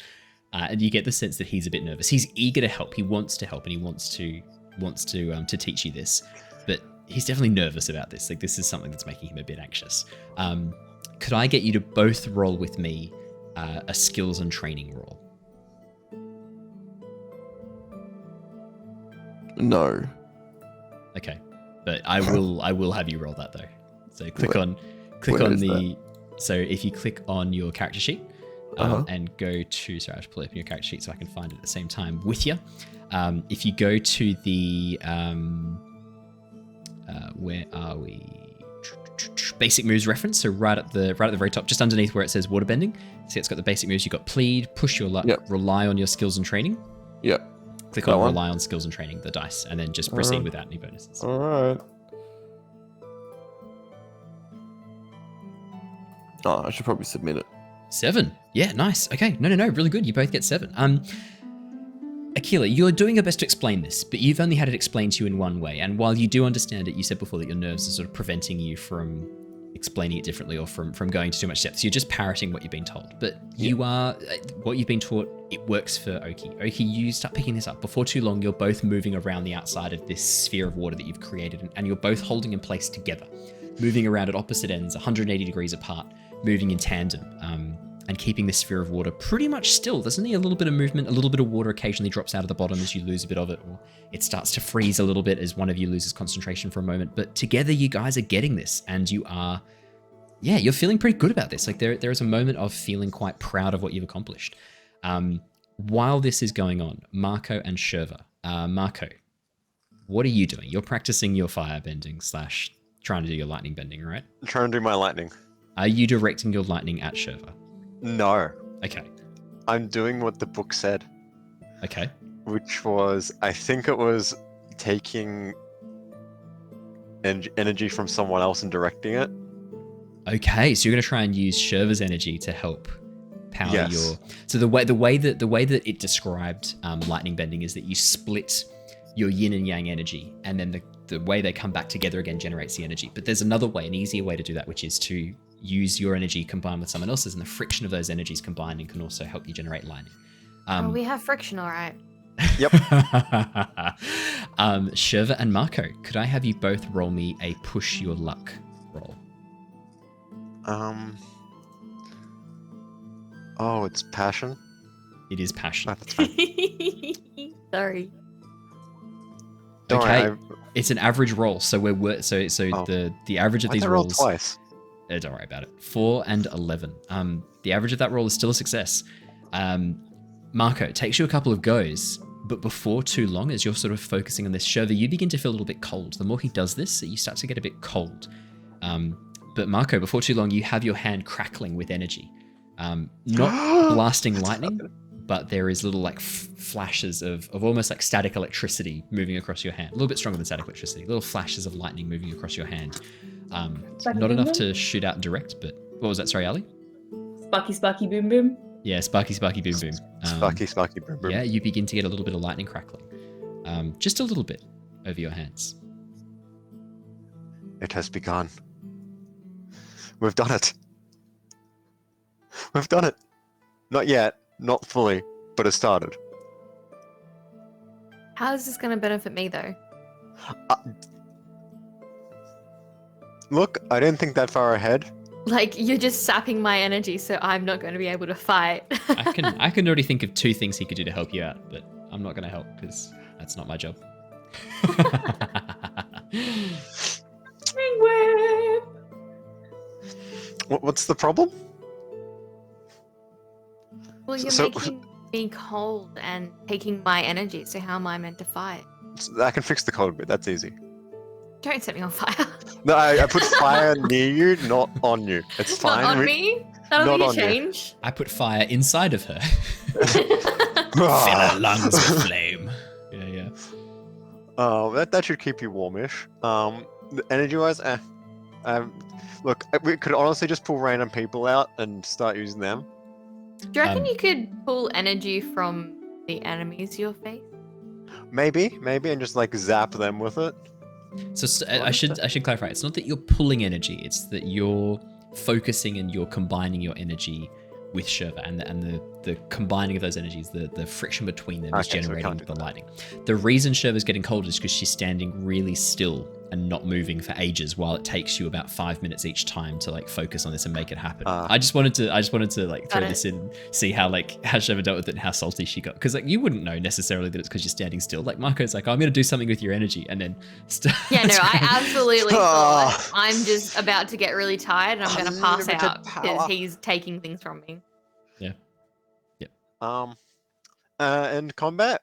and you get the sense that he's a bit nervous. He's eager to help. He wants to help, and he wants to teach you this, but he's definitely nervous about this. Like this is something that's making him a bit anxious. Could I get you to both roll with me a skills and training roll? No. Okay, but I will have you roll that though. So click on the. So if you click on your character sheet and go to, sorry, I have to pull up your character sheet so I can find it at the same time with you. If you go to the where are we? Basic moves reference. So right at the very top, just underneath where it says waterbending. See, it's got the basic moves. You got plead, push your luck, rely on your skills and training. Yep. Click on rely on skills and training, the dice, and then just proceed without any bonuses. All right. Oh, I should probably submit it. 7. Yeah, nice. Okay. No, really good. You both get 7. Aquila, you're doing your best to explain this, but you've only had it explained to you in one way. And while you do understand it, you said before that your nerves are sort of preventing you from explaining it differently or from going to too much depth. So you're just parroting what you've been told. But you are, what you've been taught, it works for Oki. Oki, you start picking this up. Before too long, you're both moving around the outside of this sphere of water that you've created, and you're both holding in place together, moving around at opposite ends, 180 degrees apart, moving in tandem, and keeping this sphere of water pretty much still. There's only a little bit of movement, a little bit of water occasionally drops out of the bottom as you lose a bit of it, or it starts to freeze a little bit as one of you loses concentration for a moment. But together, you guys are getting this, and you are, you're feeling pretty good about this. Like there is a moment of feeling quite proud of what you've accomplished. While this is going on, Mako and Shurva. Mako, what are you doing? You're practicing your fire bending / trying to do your lightning bending, right? I'm trying to do my lightning. Are you directing your lightning at Shurva? No. Okay. I'm doing what the book said. Okay. Which was, I think it was taking energy from someone else and directing it. Okay, so you're going to try and use Shurva's energy to help power Yes. So the way that it described lightning bending is that you split your yin and yang energy, and then the way they come back together again generates the energy. But there's another way, an easier way to do that, which is to use your energy combined with someone else's, and the friction of those energies combining can also help you generate lightning. We have friction, all right. Yep. Shurva and Mako, could I have you both roll me a push your luck roll? Oh, it's passion? It is passion. Oh, that's fine. Sorry. Don't Okay, worry, it's an average roll, so the average of Why'd these I roll rolls. twice? Don't worry about it. 4 and 11. The average of that roll is still a success. Mako, it takes you a couple of goes, but before too long, as you're sort of focusing on this, Shurva, you begin to feel a little bit cold. The more he does this, you start to get a bit cold. But Mako, before too long, you have your hand crackling with energy. Not blasting lightning, but there is little like flashes of almost like static electricity moving across your hand. A little bit stronger than static electricity. Little flashes of lightning moving across your hand. Not enough to shoot out direct, but what was that? Sorry, Ali? Sparky, sparky, boom, boom. Yeah, sparky, boom, boom. Sparky, boom, boom. Yeah, you begin to get a little bit of lightning crackling. Just a little bit over your hands. It has begun. We've done it. We've done it. Not yet, not fully, but it started. How is this going to benefit me, though? Look, I didn't think that far ahead. Like, you're just sapping my energy, so I'm not going to be able to fight. I can already think of 2 things he could do to help you out, but I'm not going to help because that's not my job. What's the problem? Well, you're making me cold and taking my energy, so how am I meant to fight? I can fix the cold bit. That's easy. Don't set me on fire. No, I put fire near you, not on you. It's fine. Not on me? That'll Not be a on you. change. I put fire inside of her. Fill her lungs with flame. Yeah. That should keep you warmish. Energy-wise, look, we could honestly just pull random people out and start using them. Do you reckon you could pull energy from the enemies you face? Maybe, and just like zap them with it. So I should clarify. It's not that you're pulling energy. It's that you're focusing and you're combining your energy with Shurva, and the combining of those energies, the friction between them is generating the lightning. The reason Shurva's getting cold is because she's standing really still and not moving for ages, while it takes you about 5 minutes each time to like focus on this and make it happen. I just wanted to like throw this in, see how Shurva dealt with it and how salty she got, because like you wouldn't know necessarily that it's because you're standing still. Like Mako's like, I'm going to do something with your energy, and then Yeah, no, I absolutely thought I'm just about to get really tired and I'm going to pass out because he's taking things from me. In combat,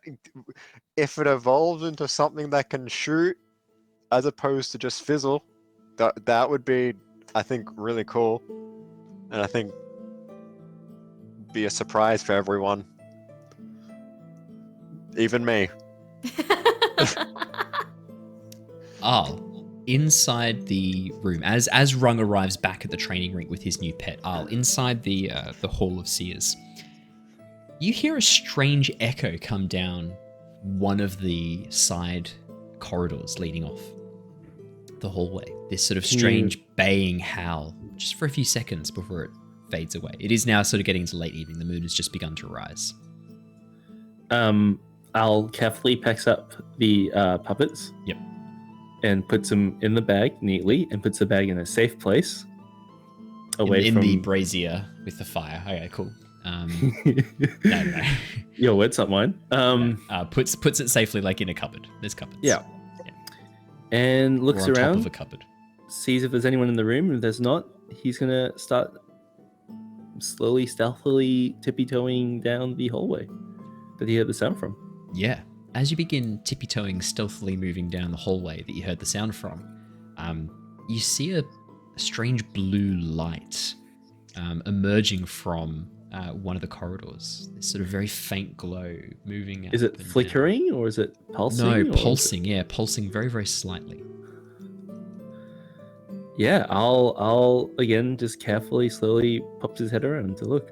if it evolves into something that can shoot as opposed to just fizzle, that would be, I think, really cool, and I think be a surprise for everyone, even me. Inside the room, as Rung arrives back at the training rink with his new pet, inside the Hall of Seers, you hear a strange echo come down one of the side corridors leading off the hallway. This sort of strange baying howl, just for a few seconds before it fades away. It is now sort of getting into late evening. The moon has just begun to rise. Al carefully packs up the puppets. Yep. And puts them in the bag neatly, and puts the bag in a safe place, away in from the brazier with the fire. Okay, cool. No. Your words, not mine. Puts it safely, like in a cupboard. There's cupboards. Yeah. And looks or on around, top of a cupboard. sees if there's anyone in the room. If there's not, he's gonna start slowly, stealthily tippy-toeing down the hallway that he heard the sound from. Yeah. As you begin tippy-toeing, stealthily moving down the hallway that you heard the sound from, you see a strange blue light emerging from one of the corridors. This sort of very faint glow moving. Is it flickering or is it pulsing? No, pulsing. Yeah, pulsing very, very slightly. Yeah, I'll again just carefully, slowly pops his head around to look.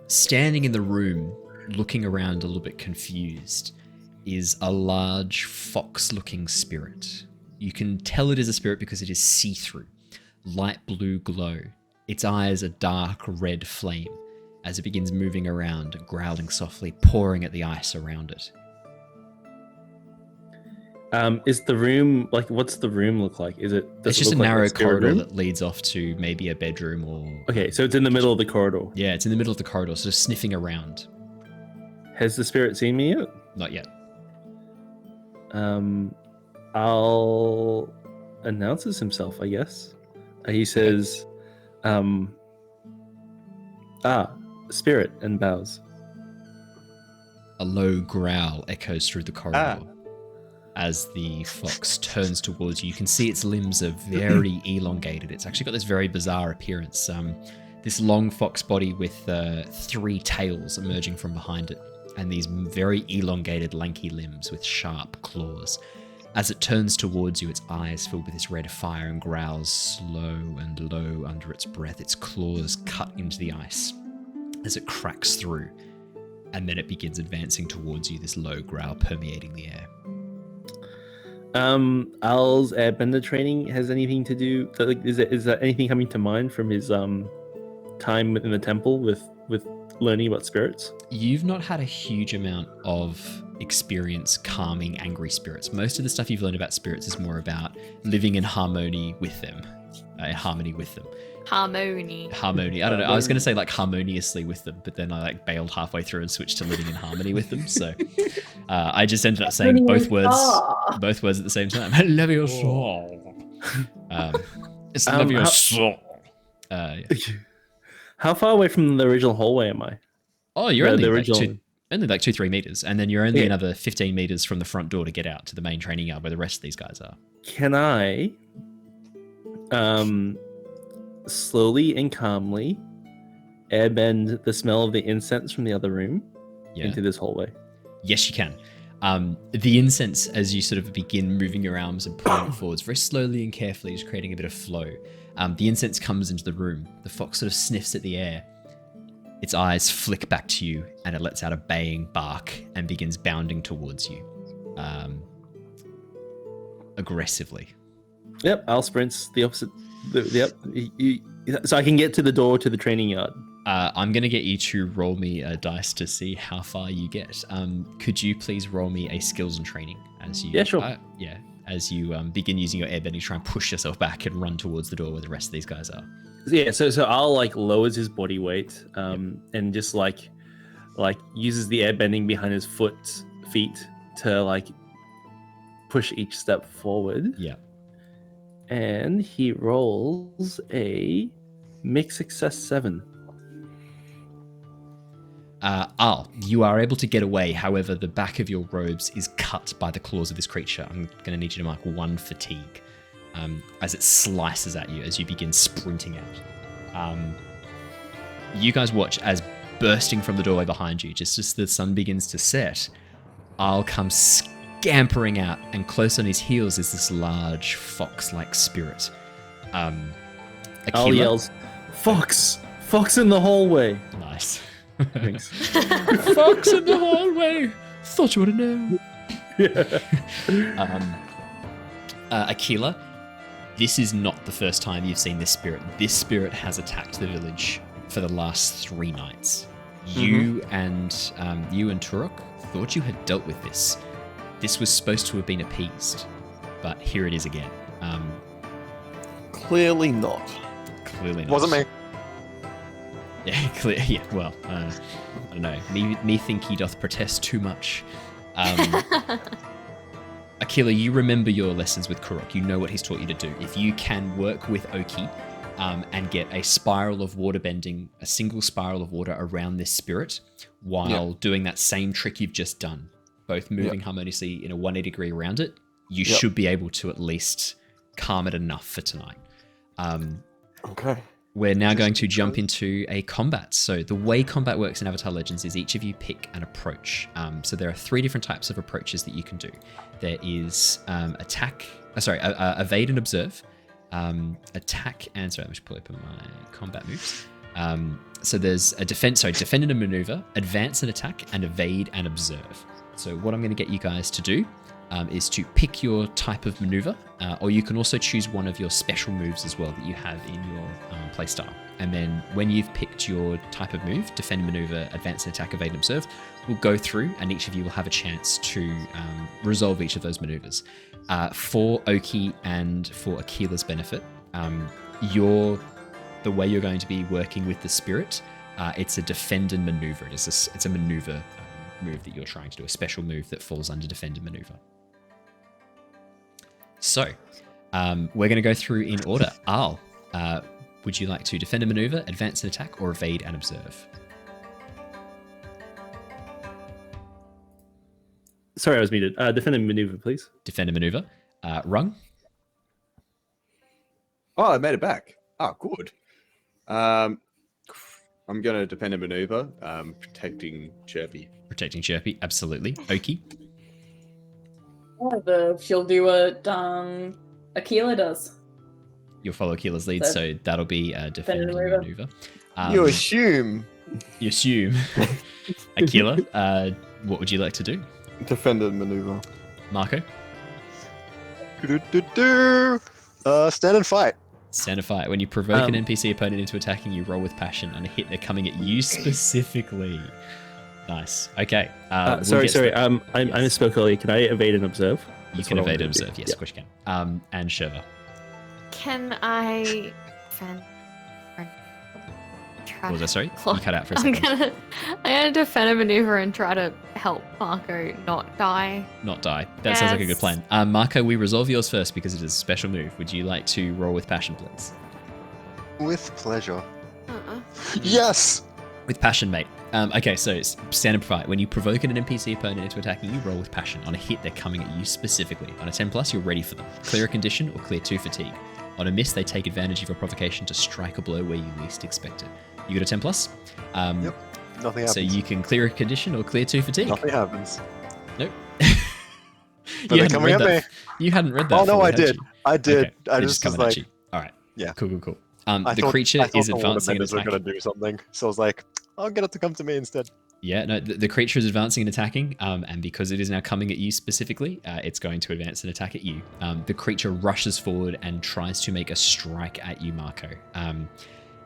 Standing in the room, looking around a little bit confused, is a large fox-looking spirit. You can tell it is a spirit because it is see-through, light blue glow. Its eyes a dark red flame as it begins moving around, growling softly, pawing at the ice around it. Is the room, like, what's the room look like? It's just a narrow corridor that leads off to maybe a bedroom or... Okay, so it's in the middle of the corridor. Yeah, it's in the middle of the corridor, sort of sniffing around. Has the spirit seen me yet? Not yet. I'll announces himself, I guess. He says, spirit, and bows. A low growl echoes through the corridor. As the fox turns towards you, you can see its limbs are very elongated. It's actually got this very bizarre appearance. This long fox body with 3 tails emerging from behind it, and these very elongated, lanky limbs with sharp claws. As it turns towards you, its eyes filled with this red fire and growls slow and low under its breath. Its claws cut into the ice as it cracks through, and then it begins advancing towards you, this low growl permeating the air. Al's airbender training has anything to do? Is there anything coming to mind from his time within the temple with learning about spirits? You've not had a huge amount of experience calming angry spirits. Most of the stuff you've learned about spirits is more about living in harmony with them. Harmony. I don't know. I was going to say like harmoniously with them, but then I like bailed halfway through and switched to living in harmony with them. So I just ended up saying both words at the same time. I love your soul. It's love your soul. How far away from the original hallway am I? Oh, you're only like 2-3 meters, and then you're only another 15 meters from the front door to get out to the main training yard where the rest of these guys are. Can I slowly and calmly airbend the smell of the incense from the other room into this hallway? Yes, you can. The incense, as you sort of begin moving your arms and pulling it forwards very slowly and carefully, just creating a bit of flow. The incense comes into the room. The fox sort of sniffs at the air. Its eyes flick back to you, and it lets out a baying bark and begins bounding towards you, aggressively. Yep, I'll sprint the opposite. So I can get to the door to the training yard. I'm going to get you to roll me a dice to see how far you get. Could you please roll me a skills and training as you? Yeah, sure. As you begin using your airbending, try and push yourself back and run towards the door where the rest of these guys are. Yeah, so I'll like lowers his body weight, and just like uses the airbending behind his feet to like push each step forward. Yeah. And he rolls a mixed success 7. You are able to get away. However, the back of your robes is cut by the claws of this creature. I'm going to need you to mark 1 fatigue as it slices at you as you begin sprinting out. You guys watch as bursting from the doorway behind you, just as the sun begins to set, I'll come scampering out, and close on his heels is this large fox-like spirit. Al yells, "Fox! Fox in the hallway!" Nice. Thanks. Fox in the hallway! Thought you would have known. Aquila, this is not the first time you've seen this spirit. This spirit has attacked the village for the last 3 nights. You and Turok thought you had dealt with this. This was supposed to have been appeased, but here it is again. Clearly not. Clearly not. Wasn't me. Yeah, clear. Yeah, well, I don't know. Me think he doth protest too much. Aquila, you remember your lessons with Korok. You know what he's taught you to do. If you can work with Oki and get a spiral of water bending, a single spiral of water around this spirit, while doing that same trick you've just done, both moving harmoniously in a 180 degree around it, you should be able to at least calm it enough for tonight. Okay. We're now going to jump into a combat. So the way combat works in Avatar Legends is each of you pick an approach. So there are 3 different types of approaches that you can do. There is evade and observe, attack, and sorry, let me just pull open my combat moves. So there's a defend and a maneuver, advance and attack, and evade and observe. So what I'm going to get you guys to do is to pick your type of maneuver, or you can also choose one of your special moves as well that you have in your playstyle. And then when you've picked your type of move, defend, maneuver, advance, and attack, evade, and observe, we'll go through and each of you will have a chance to resolve each of those maneuvers. For Oki and for Aquila's benefit, the way you're going to be working with the spirit, it's a defend and maneuver. It's a maneuver move that you're trying to do, a special move that falls under defend and maneuver. So, we're going to go through in order. Al, would you like to defend and maneuver, advance and attack, or evade and observe? Sorry, I was muted. Defend and maneuver, please. Defend and maneuver. Rung? Oh, I made it back. Oh, good. I'm going to defend and maneuver, protecting Chirpy. Protecting Chirpy, absolutely. Oki? She'll do what Aquila does. You'll follow Aquila's lead, so that'll be defend and maneuver. You assume. You assume. Aquila, what would you like to do? Defend and maneuver. Mako? Stand and fight. Stand and fight. When you provoke an NPC opponent into attacking, you roll with passion on a hit they're coming at you specifically. Nice. Okay. Sorry. I misspoke earlier. Can I evade and observe? You can evade and observe. Yes, of course you can. And Shurva. Can I defend? What was that? Sorry, you cut out for a second. I'm gonna defend a maneuver and try to help Mako not die. Not die. That sounds like a good plan. Mako, we resolve yours first because it is a special move. Would you like to roll with passion, please? With pleasure. Yes! With passion, mate. Okay, so it's standard fight. When you provoke an NPC opponent into attacking you, roll with passion. On a hit, they're coming at you specifically. On a 10+, you're ready for them. Clear a condition or clear 2 fatigue. On a miss, they take advantage of your provocation to strike a blow where you least expect it. You got a 10+? Yep. Nothing happens. So you can clear a condition or clear 2 fatigue. Nothing happens. Nope. But they're coming at me. You hadn't read that. Oh, no, fully, I had did. you? I did. Okay. I They're just coming was at like... you. All right. Yeah. Cool. The creature is advancing and attacking. attacking. Going to do something. So I was like, I'll get it to come to me instead. Yeah, no, the creature is advancing and attacking, and because it is now coming at you specifically, it's going to advance and attack at you. The creature rushes forward and tries to make a strike at you, Mako.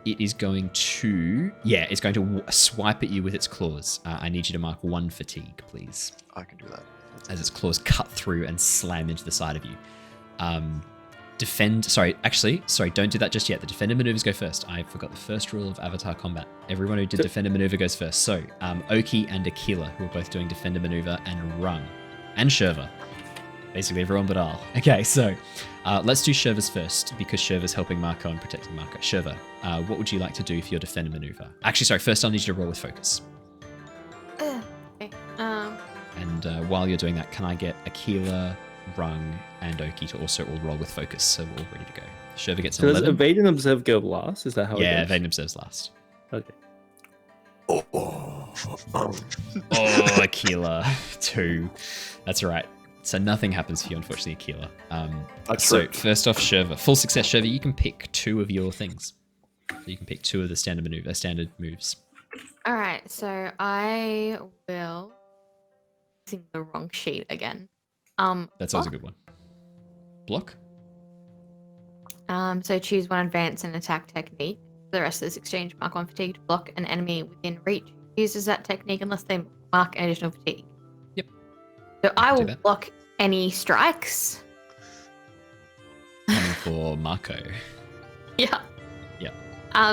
It is going to... Yeah, it's going to swipe at you with its claws. I need you to mark 1 fatigue, please. I can do that. As its claws cut through and slam into the side of you. Sorry, don't do that just yet. The defender maneuvers go first. I forgot the first rule of Avatar combat. Everyone who did defender maneuver goes first. So, Oki and Aquila, who are both doing defender maneuver, and Rung, and Shurva. Basically everyone but Al. Okay, so let's do Shurva's first, because Shurva's helping Mako and protecting Mako. Shurva, what would you like to do for your defender maneuver? Actually, sorry, first I'll need you to roll with focus. Okay. And while you're doing that, can I get Aquila, Rung, and Oki to also all roll with focus, so we're all ready to go. Shurva gets an 11. Does evade and observe go last? Is that how it goes? Yeah, evade and observe's last. Okay. Oh, Aquila, 2. That's right. So nothing happens for you, unfortunately, Aquila. So first off, Shurva. Full success, Shurva. You can pick 2 of your things. So you can pick 2 of the standard moves. All right, so I will using the wrong sheet again. That's always a good one. Block. So choose 1 advance and attack technique. For the rest of this exchange, mark 1 fatigue to block an enemy within reach. Uses that technique unless they mark an additional fatigue. Yep. So I will block any strikes. Coming for Mako. Yeah. Yeah.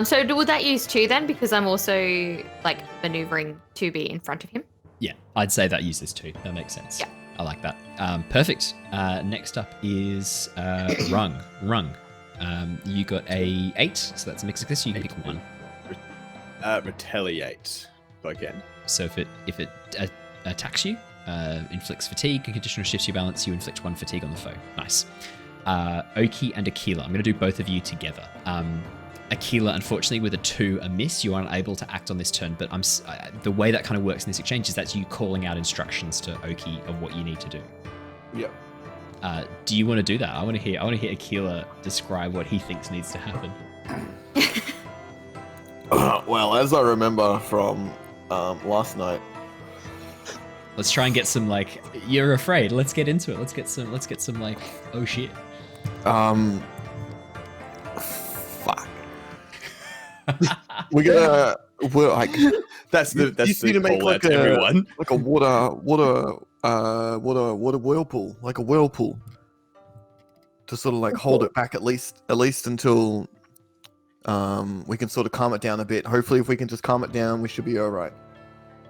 So would that use 2 then? Because I'm also like maneuvering to be in front of him. Yeah, I'd say that uses 2. That makes sense. Yeah. I like that. Perfect. Next up is Rung. Rung. You got a 8, so that's a mix of this. You can pick 1. Retaliate again. So if it attacks you, inflicts fatigue, a conditional shifts your balance, you inflict 1 fatigue on the foe. Nice. Oki and Aquila. I'm going to do both of you together. Aquila, unfortunately, with a 2 a miss, you are unable to act on this turn. But the way that kind of works in this exchange is that's you calling out instructions to Oki of what you need to do. Yep. Do you want to do that? I want to hear Aquila describe what he thinks needs to happen. Well, as I remember from last night. Let's try and get some you're afraid. Let's get into it. Let's get some oh shit. Fuck. We're that's the call out to everyone. Like a water whirlpool, like a whirlpool, to sort of hold it back at least until we can sort of calm it down a bit. Hopefully, if we can just calm it down, we should be all right.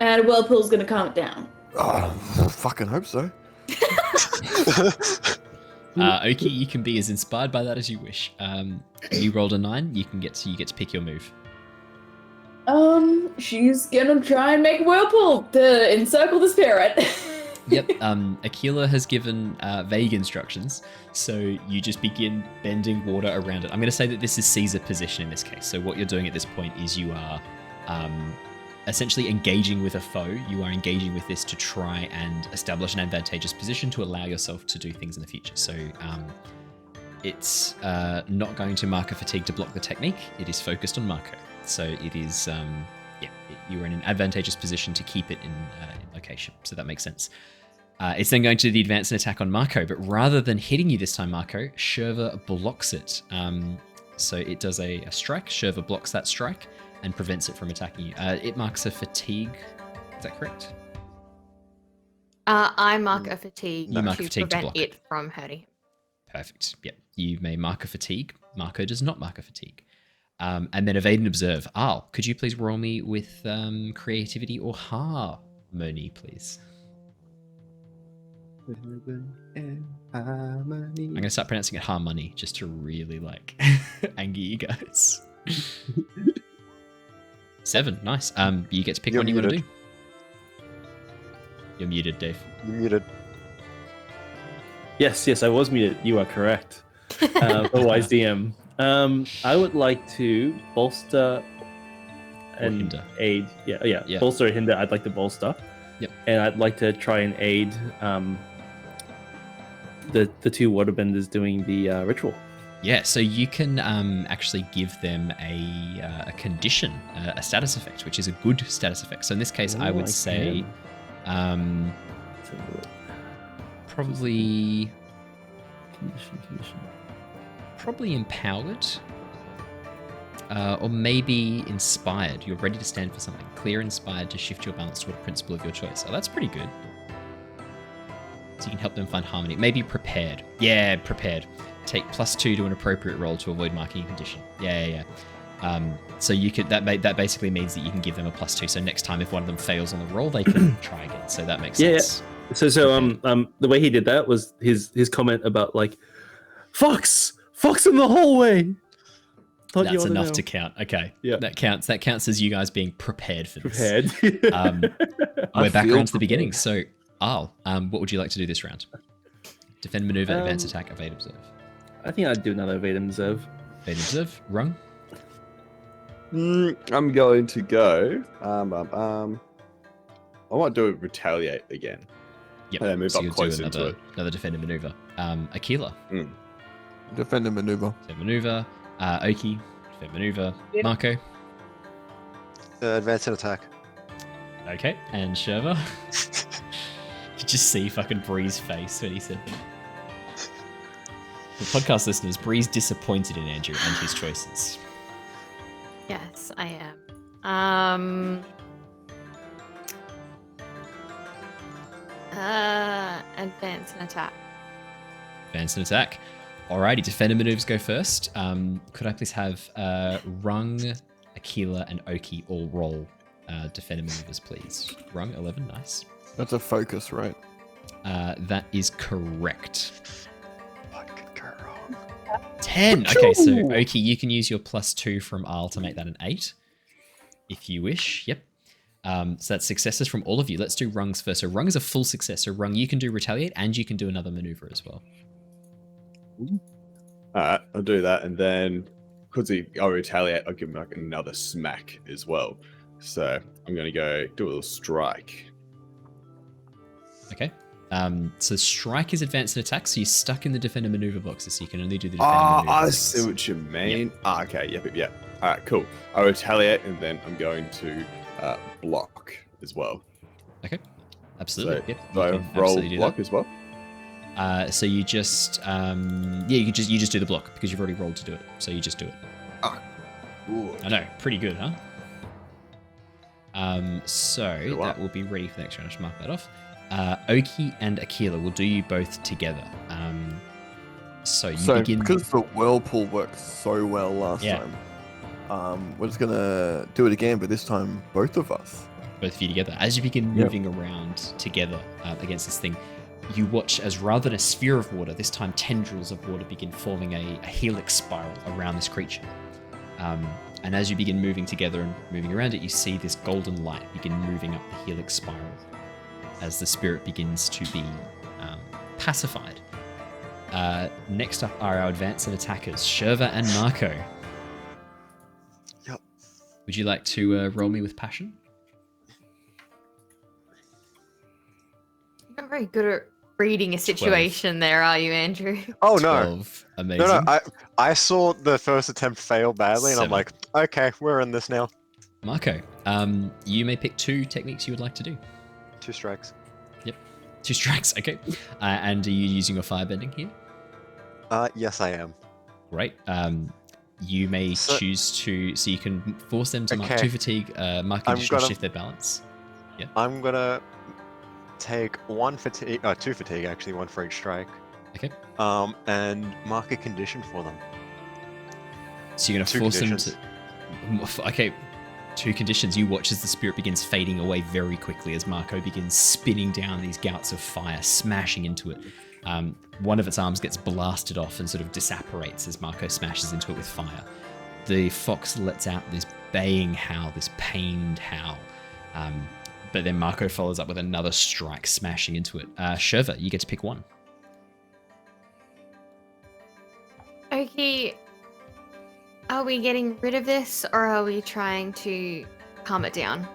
And a whirlpool's gonna calm it down. Oh, fucking hope so. Oki, you can be as inspired by that as you wish. You rolled a 9. You get to pick your move. She's gonna try and make a whirlpool to encircle the spirit. Yep. Aquila has given vague instructions, so you just begin bending water around it. I'm going to say that this is Caesar position in this case. So what you're doing at this point is you are essentially engaging with a foe. You are engaging with this to try and establish an advantageous position to allow yourself to do things in the future. So it's not going to mark a fatigue to block the technique. It is focused on Mako. So it is, you are in an advantageous position to keep it in location. So that makes sense. It's then going to do the advance and attack on Mako, but rather than hitting you this time, Mako, Shurva blocks it. So it does a strike. Shurva blocks that strike and prevents it from attacking you. It marks a fatigue Is that correct? I mark a fatigue You mark to fatigue to prevent block. it from hurting him. Perfect. Yep. You may mark a fatigue. Mako does not mark a fatigue. And then evade and observe. Al, could you please roll me with creativity or harmony, please? I'm going to start pronouncing it harmony just to really anger you guys. 7. Nice. You get to pick You're one you want to do. muted. You're muted, Dave. You're muted. Yes, I was muted. You are correct. A wise DM. I would like to bolster and hinder. aid. Yeah. Bolster or hinder. I'd like to bolster. Yep. And I'd like to try and aid the two waterbenders doing the ritual. Yeah, so you can actually give them a condition, a status effect, which is a good status effect. So in this case, I would say probably empowered, or maybe inspired. You're ready to stand for something. Clear, inspired to shift your balance toward a principle of your choice. Oh, that's pretty good. So you can help them find harmony. Maybe prepared. Yeah, prepared. Take +2 to an appropriate roll to avoid marking a condition. Yeah. So you could that basically means that you can give them a +2. So next time, if one of them fails on the roll, they can try again. So that makes sense. So the way he did that was his comment about Fox in the hallway. That's enough to count. Okay. Yeah. That counts. That counts as you guys being prepared for this. Prepared. We're back around to the beginning. So, Al, what would you like to do this round? Defend, maneuver, advance, attack, evade, observe. I think I'd do another evade and observe. Evade, observe. Rung. I'm going to go. I might do it retaliate again. Yep. And move so up you'll close do into it. another defend and maneuver. Akila. Defend and maneuver. Defend, maneuver. Oki. Defend, maneuver. Mako. Advance and attack. Okay. And Shurva. You just see fucking Bree's face when he said that. For podcast listeners, Bree's disappointed in Andrew and his choices. Yes, I am. Advance and attack. Advance and attack. Alrighty, defender maneuvers go first. Could I please have Rung, Akila, and Oki all roll defender maneuvers, please? Rung, 11, nice. That's a focus, right? That is correct. What could go wrong? 10. Okay, so Oki, you can use your +2 from Al to make that an 8, if you wish. Yep. So that's successes from all of you. Let's do Rung's first. So Rung is a full success. So Rung, you can do retaliate and you can do another maneuver as well. Alright, I'll do that, and then because I'll retaliate, I'll give him another smack as well. So I'm gonna go do a little strike. Okay. So strike is advanced and attack, so you're stuck in the defender maneuver boxes, so you can only do the defender maneuver I boxes. see what you mean. Okay, yep. Alright, cool. I'll retaliate, and then I'm going to block as well. Okay. Absolutely. So, Yep. do I you can roll absolutely do block that. as well? So you just you just do the block because you've already rolled to do it. So you just do it. Good. I know, pretty good, huh? So Go that on. will be ready for the next round. I should mark that off. Oki and Akila will do you both together. So you begin. Because the whirlpool worked so well last time, we're just gonna do it again, but this time both of us. Both of you together. As you begin moving around together against this thing, you watch as rather than a sphere of water, this time tendrils of water begin forming a helix spiral around this creature. And as you begin moving together and moving around it, you see this golden light begin moving up the helix spiral as the spirit begins to be pacified. Next up are our advanced and attackers, Shurva and Mako. Yep. Would you like to roll me with passion? You're not very good at reading a situation there, are you, Andrew? Oh no. 12. Amazing. No, I saw the first attempt fail badly, and 7. I'm like, okay, we're in this now. Mako, you may pick 2 techniques you would like to do. 2 strikes. 2 strikes, okay. And are you using your firebending here? Yes, I am. Great. You may So- choose to, so you can force them to mark Okay. 2 fatigue, mark I'm additional gonna- shift their balance. Yeah. I'm gonna take two fatigue actually, one for each strike. Okay. And mark a condition for them. So you're going to force them to... Okay, 2 conditions. You watch as the spirit begins fading away very quickly as Mako begins spinning down these gouts of fire, smashing into it. One of its arms gets blasted off and sort of disapparates as Mako smashes into it with fire. The fox lets out this baying howl, this pained howl. But then Mako follows up with another strike, smashing into it. Shurva, you get to pick one. Okay. Are we getting rid of this, or are we trying to calm it down?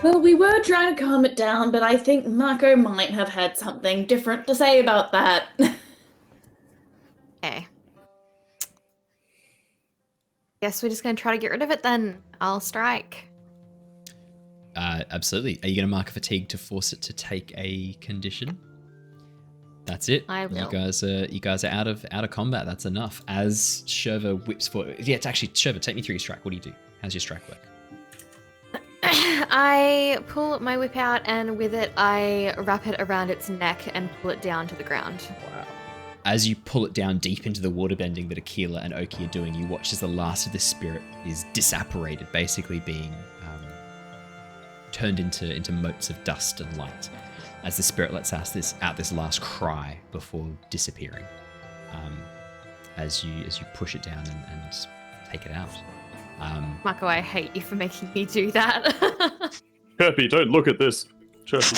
Well, we were trying to calm it down, but I think Mako might have had something different to say about that. Okay. Guess we're just going to try to get rid of it then. I'll strike. Absolutely. Are you going to mark a fatigue to force it to take a condition? That's it. I will. You guys are out of combat. That's enough. As Shurva whips forward. Yeah, it's actually Shurva. Take me through your strike. What do you do? How's your strike work? I pull my whip out, and with it, I wrap it around its neck and pull it down to the ground. Wow. As you pull it down deep into the water bending that Aquila and Oki are doing, you watch as the last of this spirit is disapparated, basically being turned into motes of dust and light, as the spirit lets out this last cry before disappearing. As you push it down and take it out. Mako, I hate you for making me do that. Chirpy, don't look at this. Chirpy.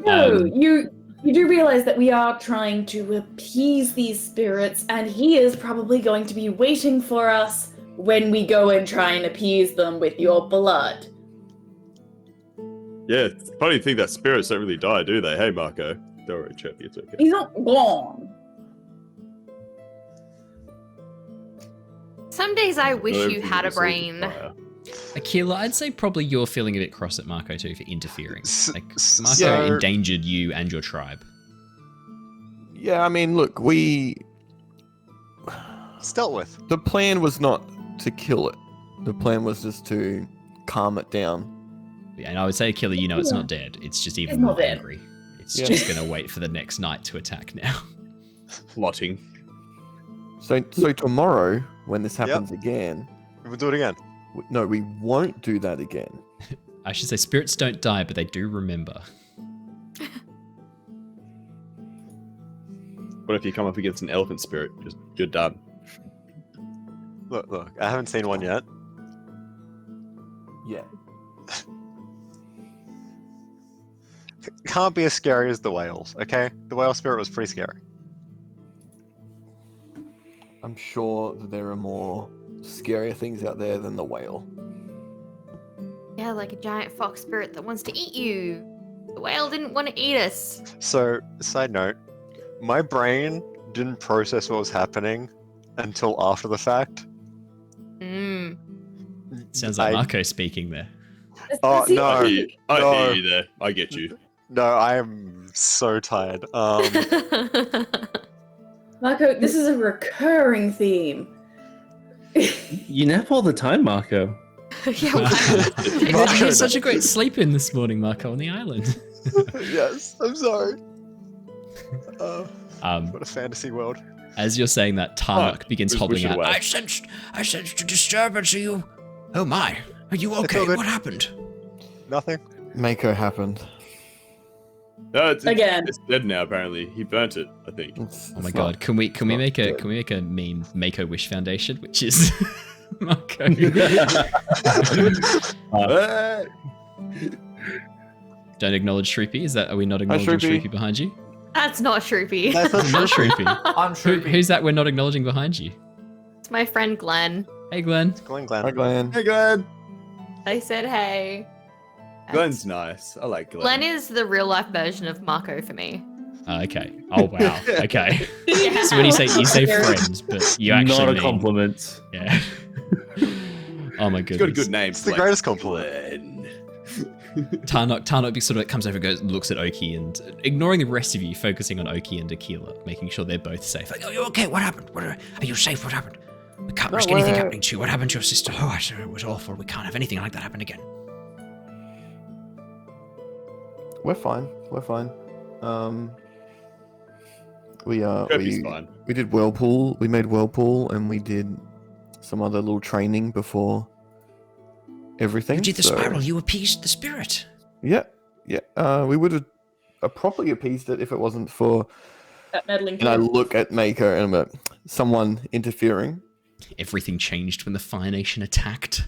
No, you do realize that we are trying to appease these spirits, and he is probably going to be waiting for us when we go and try and appease them with your blood. Yeah, it's funny to think that spirits don't really die, do they? Hey, Mako. Don't worry, Chirpy, it's okay. He's not gone. Some days I wish you had a brain. Aquila, I'd say probably you're feeling a bit cross at Mako too for interfering. Like, Mako so- endangered you and your tribe. Yeah, I mean, look, It's dealt with. the plan was not to kill it. The plan was just to calm it down. Yeah, and I would say, Aquila, you know it's not dead. It's just even It's not more dead. angry. It's Yeah. just going to wait for the next night to attack now. Plotting. So tomorrow, when this happens again, We'll do it again. no, we won't do that again. I should say spirits don't die, but they do remember. What if you come up against an elephant spirit? You're done. Look, I haven't seen one yet. Yeah. Can't be as scary as the whales, okay? The whale spirit was pretty scary. I'm sure that there are more scarier things out there than the whale. Yeah, like a giant fox spirit that wants to eat you. The whale didn't want to eat us. So, side note, my brain didn't process what was happening until after the fact. Sounds like Mako speaking there. Oh, See, no. I hear no. you there. I get you. No, I am so tired. Mako, this is a recurring theme. You nap all the time, Mako. Yeah, Did you get such a great sleep in this morning, Mako, on the island? Yes, I'm sorry. What a fantasy world. As you're saying that, Tarnok begins just hobbling wish it out. away. I sensed a disturbance. Are you? Oh my! Are you okay? all good. What happened? Nothing. Mako happened. No, it's Again. It's dead now. Apparently, he burnt it. I think. Oh my god! Can we make a meme Mako Wish Foundation, which is Mako? Don't acknowledge Shroopy. Are we not acknowledging Shroopy. Shroopy behind you? That's not Shroopy. That's Not Shroopy. I'm sure. Who's that we're not acknowledging behind you? It's my friend Glenn. Hey, Glenn. Glenn. Hi, Glenn. Hey, Glenn. I said hey. Glenn's nice. I like Glenn. Glenn is the real life version of Mako for me. Okay. Oh wow. Okay. Yeah. So when you say friends, but you actually Not a mean- compliment. Yeah. Oh my He's got a goodness. good name. It's the greatest compliment. Tarnok sort of comes over, goes, looks at Oki, and ignoring the rest of you, focusing on Oki and Aquila, making sure they're both safe. Like, are you okay? What happened? Are you safe? What happened? We can't risk anything happening to you. What happened to your sister? Oh, it was awful. We can't have anything like that happen again. We're fine. We're fine. Kirby's fine. We did Whirlpool. We made Whirlpool, and we did some other little training before everything. You did the spiral. You appeased the spirit. Yeah. We would have properly appeased it if it wasn't for. That meddling And I kid. look at Mako and I'm like, someone interfering. Everything changed when the Fire Nation attacked.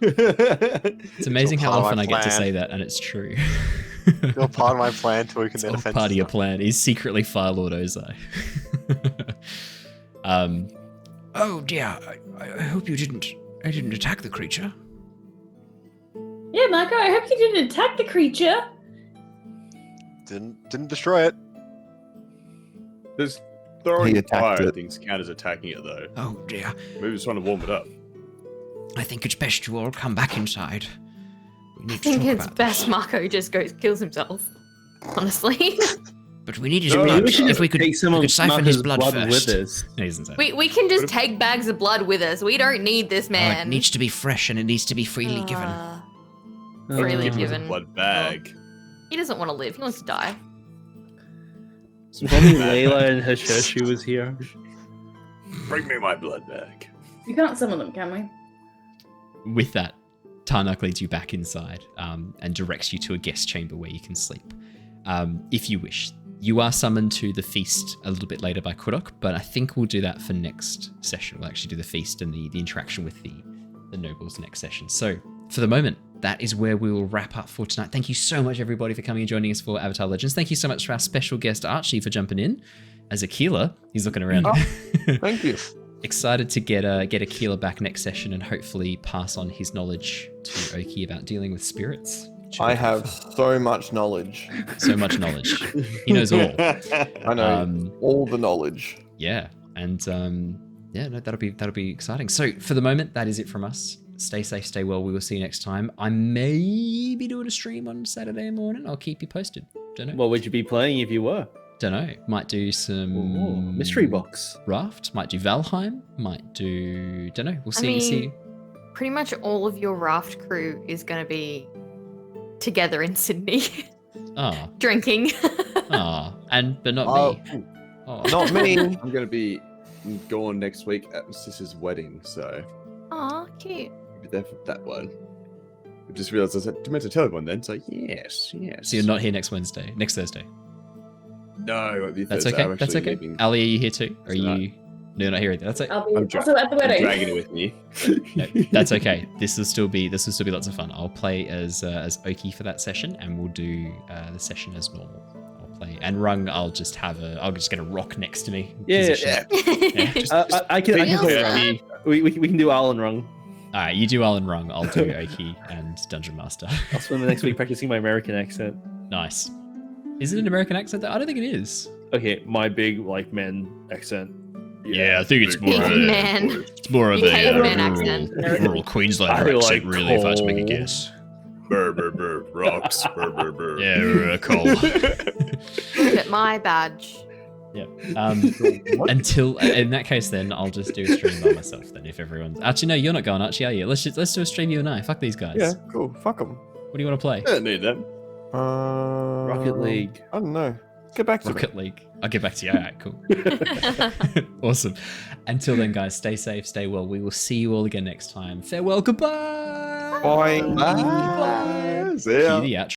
It's amazing how often I get to say that, and it's true. You're part of my plan to weaken It's their all defense. part of your plan. He's secretly Fire Lord Ozai. Oh dear. I hope you didn't. I didn't attack the creature. Yeah, Mako, I hope you didn't attack the creature. Didn't destroy it. There's throwing He attacked fire it. things count as attacking it though. Oh dear. Maybe just trying to warm it up. I think it's best you all come back inside. We need I to think talk it's about best this. Mako just kills himself. Honestly. But we need his No, blood. we should If we could, take some we of could siphon his blood first. with us. No, he doesn't say we can just take bags of blood with us. We don't need this Oh, man. it needs to be fresh and it needs to be freely given. Freely Give him a given. blood bag. He doesn't want to live. He wants to die. If only Layla and Hasheshu was here. Bring me my blood bag. We can't summon them, can we? With that, Tarnak leads you back inside and directs you to a guest chamber where you can sleep. If you wish. You are summoned to the feast a little bit later by Kurok, but I think we'll do that for next session. We'll actually do the feast and the interaction with the nobles next session. So for the moment, that is where we will wrap up for tonight. Thank you so much, everybody, for coming and joining us for Avatar Legends. Thank you so much to our special guest, Archie, for jumping in as Aquila. He's looking around. Oh, thank you. Excited to get Aquila back next session and hopefully pass on his knowledge to Oki about dealing with spirits. I have so much knowledge. So much knowledge. He knows all. I know all the knowledge. Yeah, and yeah, no, that'll be exciting. So for the moment, that is it from us. Stay safe, stay well. We will see you next time. I may be doing a stream on Saturday morning. I'll keep you posted. Don't know. What would you be playing if you were? Don't know. Might do some Ooh, mystery box. Raft. Might do Valheim. Might do. Don't know. We'll see. See. Pretty much all of your raft crew is going to be together in Sydney, Oh, drinking. oh, but not me. Oh, Not me. I'm gonna be going next week at my sister's wedding, so Aw, cute. I'll be there for that one. I just realised I was meant to tell everyone then, so yes. So you're not here next Thursday. No, it won't be That's Thursday. okay. I'm That's actually okay. leaving Ali, are you here too? Or are tonight. you? No, you're not here either. That's okay. I'll be I'm also at the I'm wedding. dragging it with me. No, that's okay. This will still be lots of fun. I'll play as Oki for that session, and we'll do the session as normal. I'll play and Rung. I'll just get a rock next to me. Yeah. Position. I can play Yeah. Rung. We can do Al and Rung. All right, you do Alan Rung. I'll do Oki and Dungeon Master. I'll spend the next week practicing my American accent. Nice. Is it an American accent? I don't think it is. Okay, my big man accent. Yeah, I think it's Big man. It's more of Big a caveman accent. rural Queenslander I accent, like really, if I had to make a coal. guess. Burr, rocks, burr. Yeah, coal. Look at my badge. Yeah. Until in that case, then I'll just do a stream by myself. Then, if everyone's actually no, you're not going, Archie, are you? Let's do a stream you and I. Fuck these guys. Yeah, cool. Fuck them. What do you want to play? I don't need them. Rocket League. I don't know. Get back to me. Rocket League. I'll get back to you. All right, cool. Awesome. Until then, guys, stay safe, stay well. We will see you all again next time. Farewell. Goodbye. Bye. Bye. See ya. Cue the outro.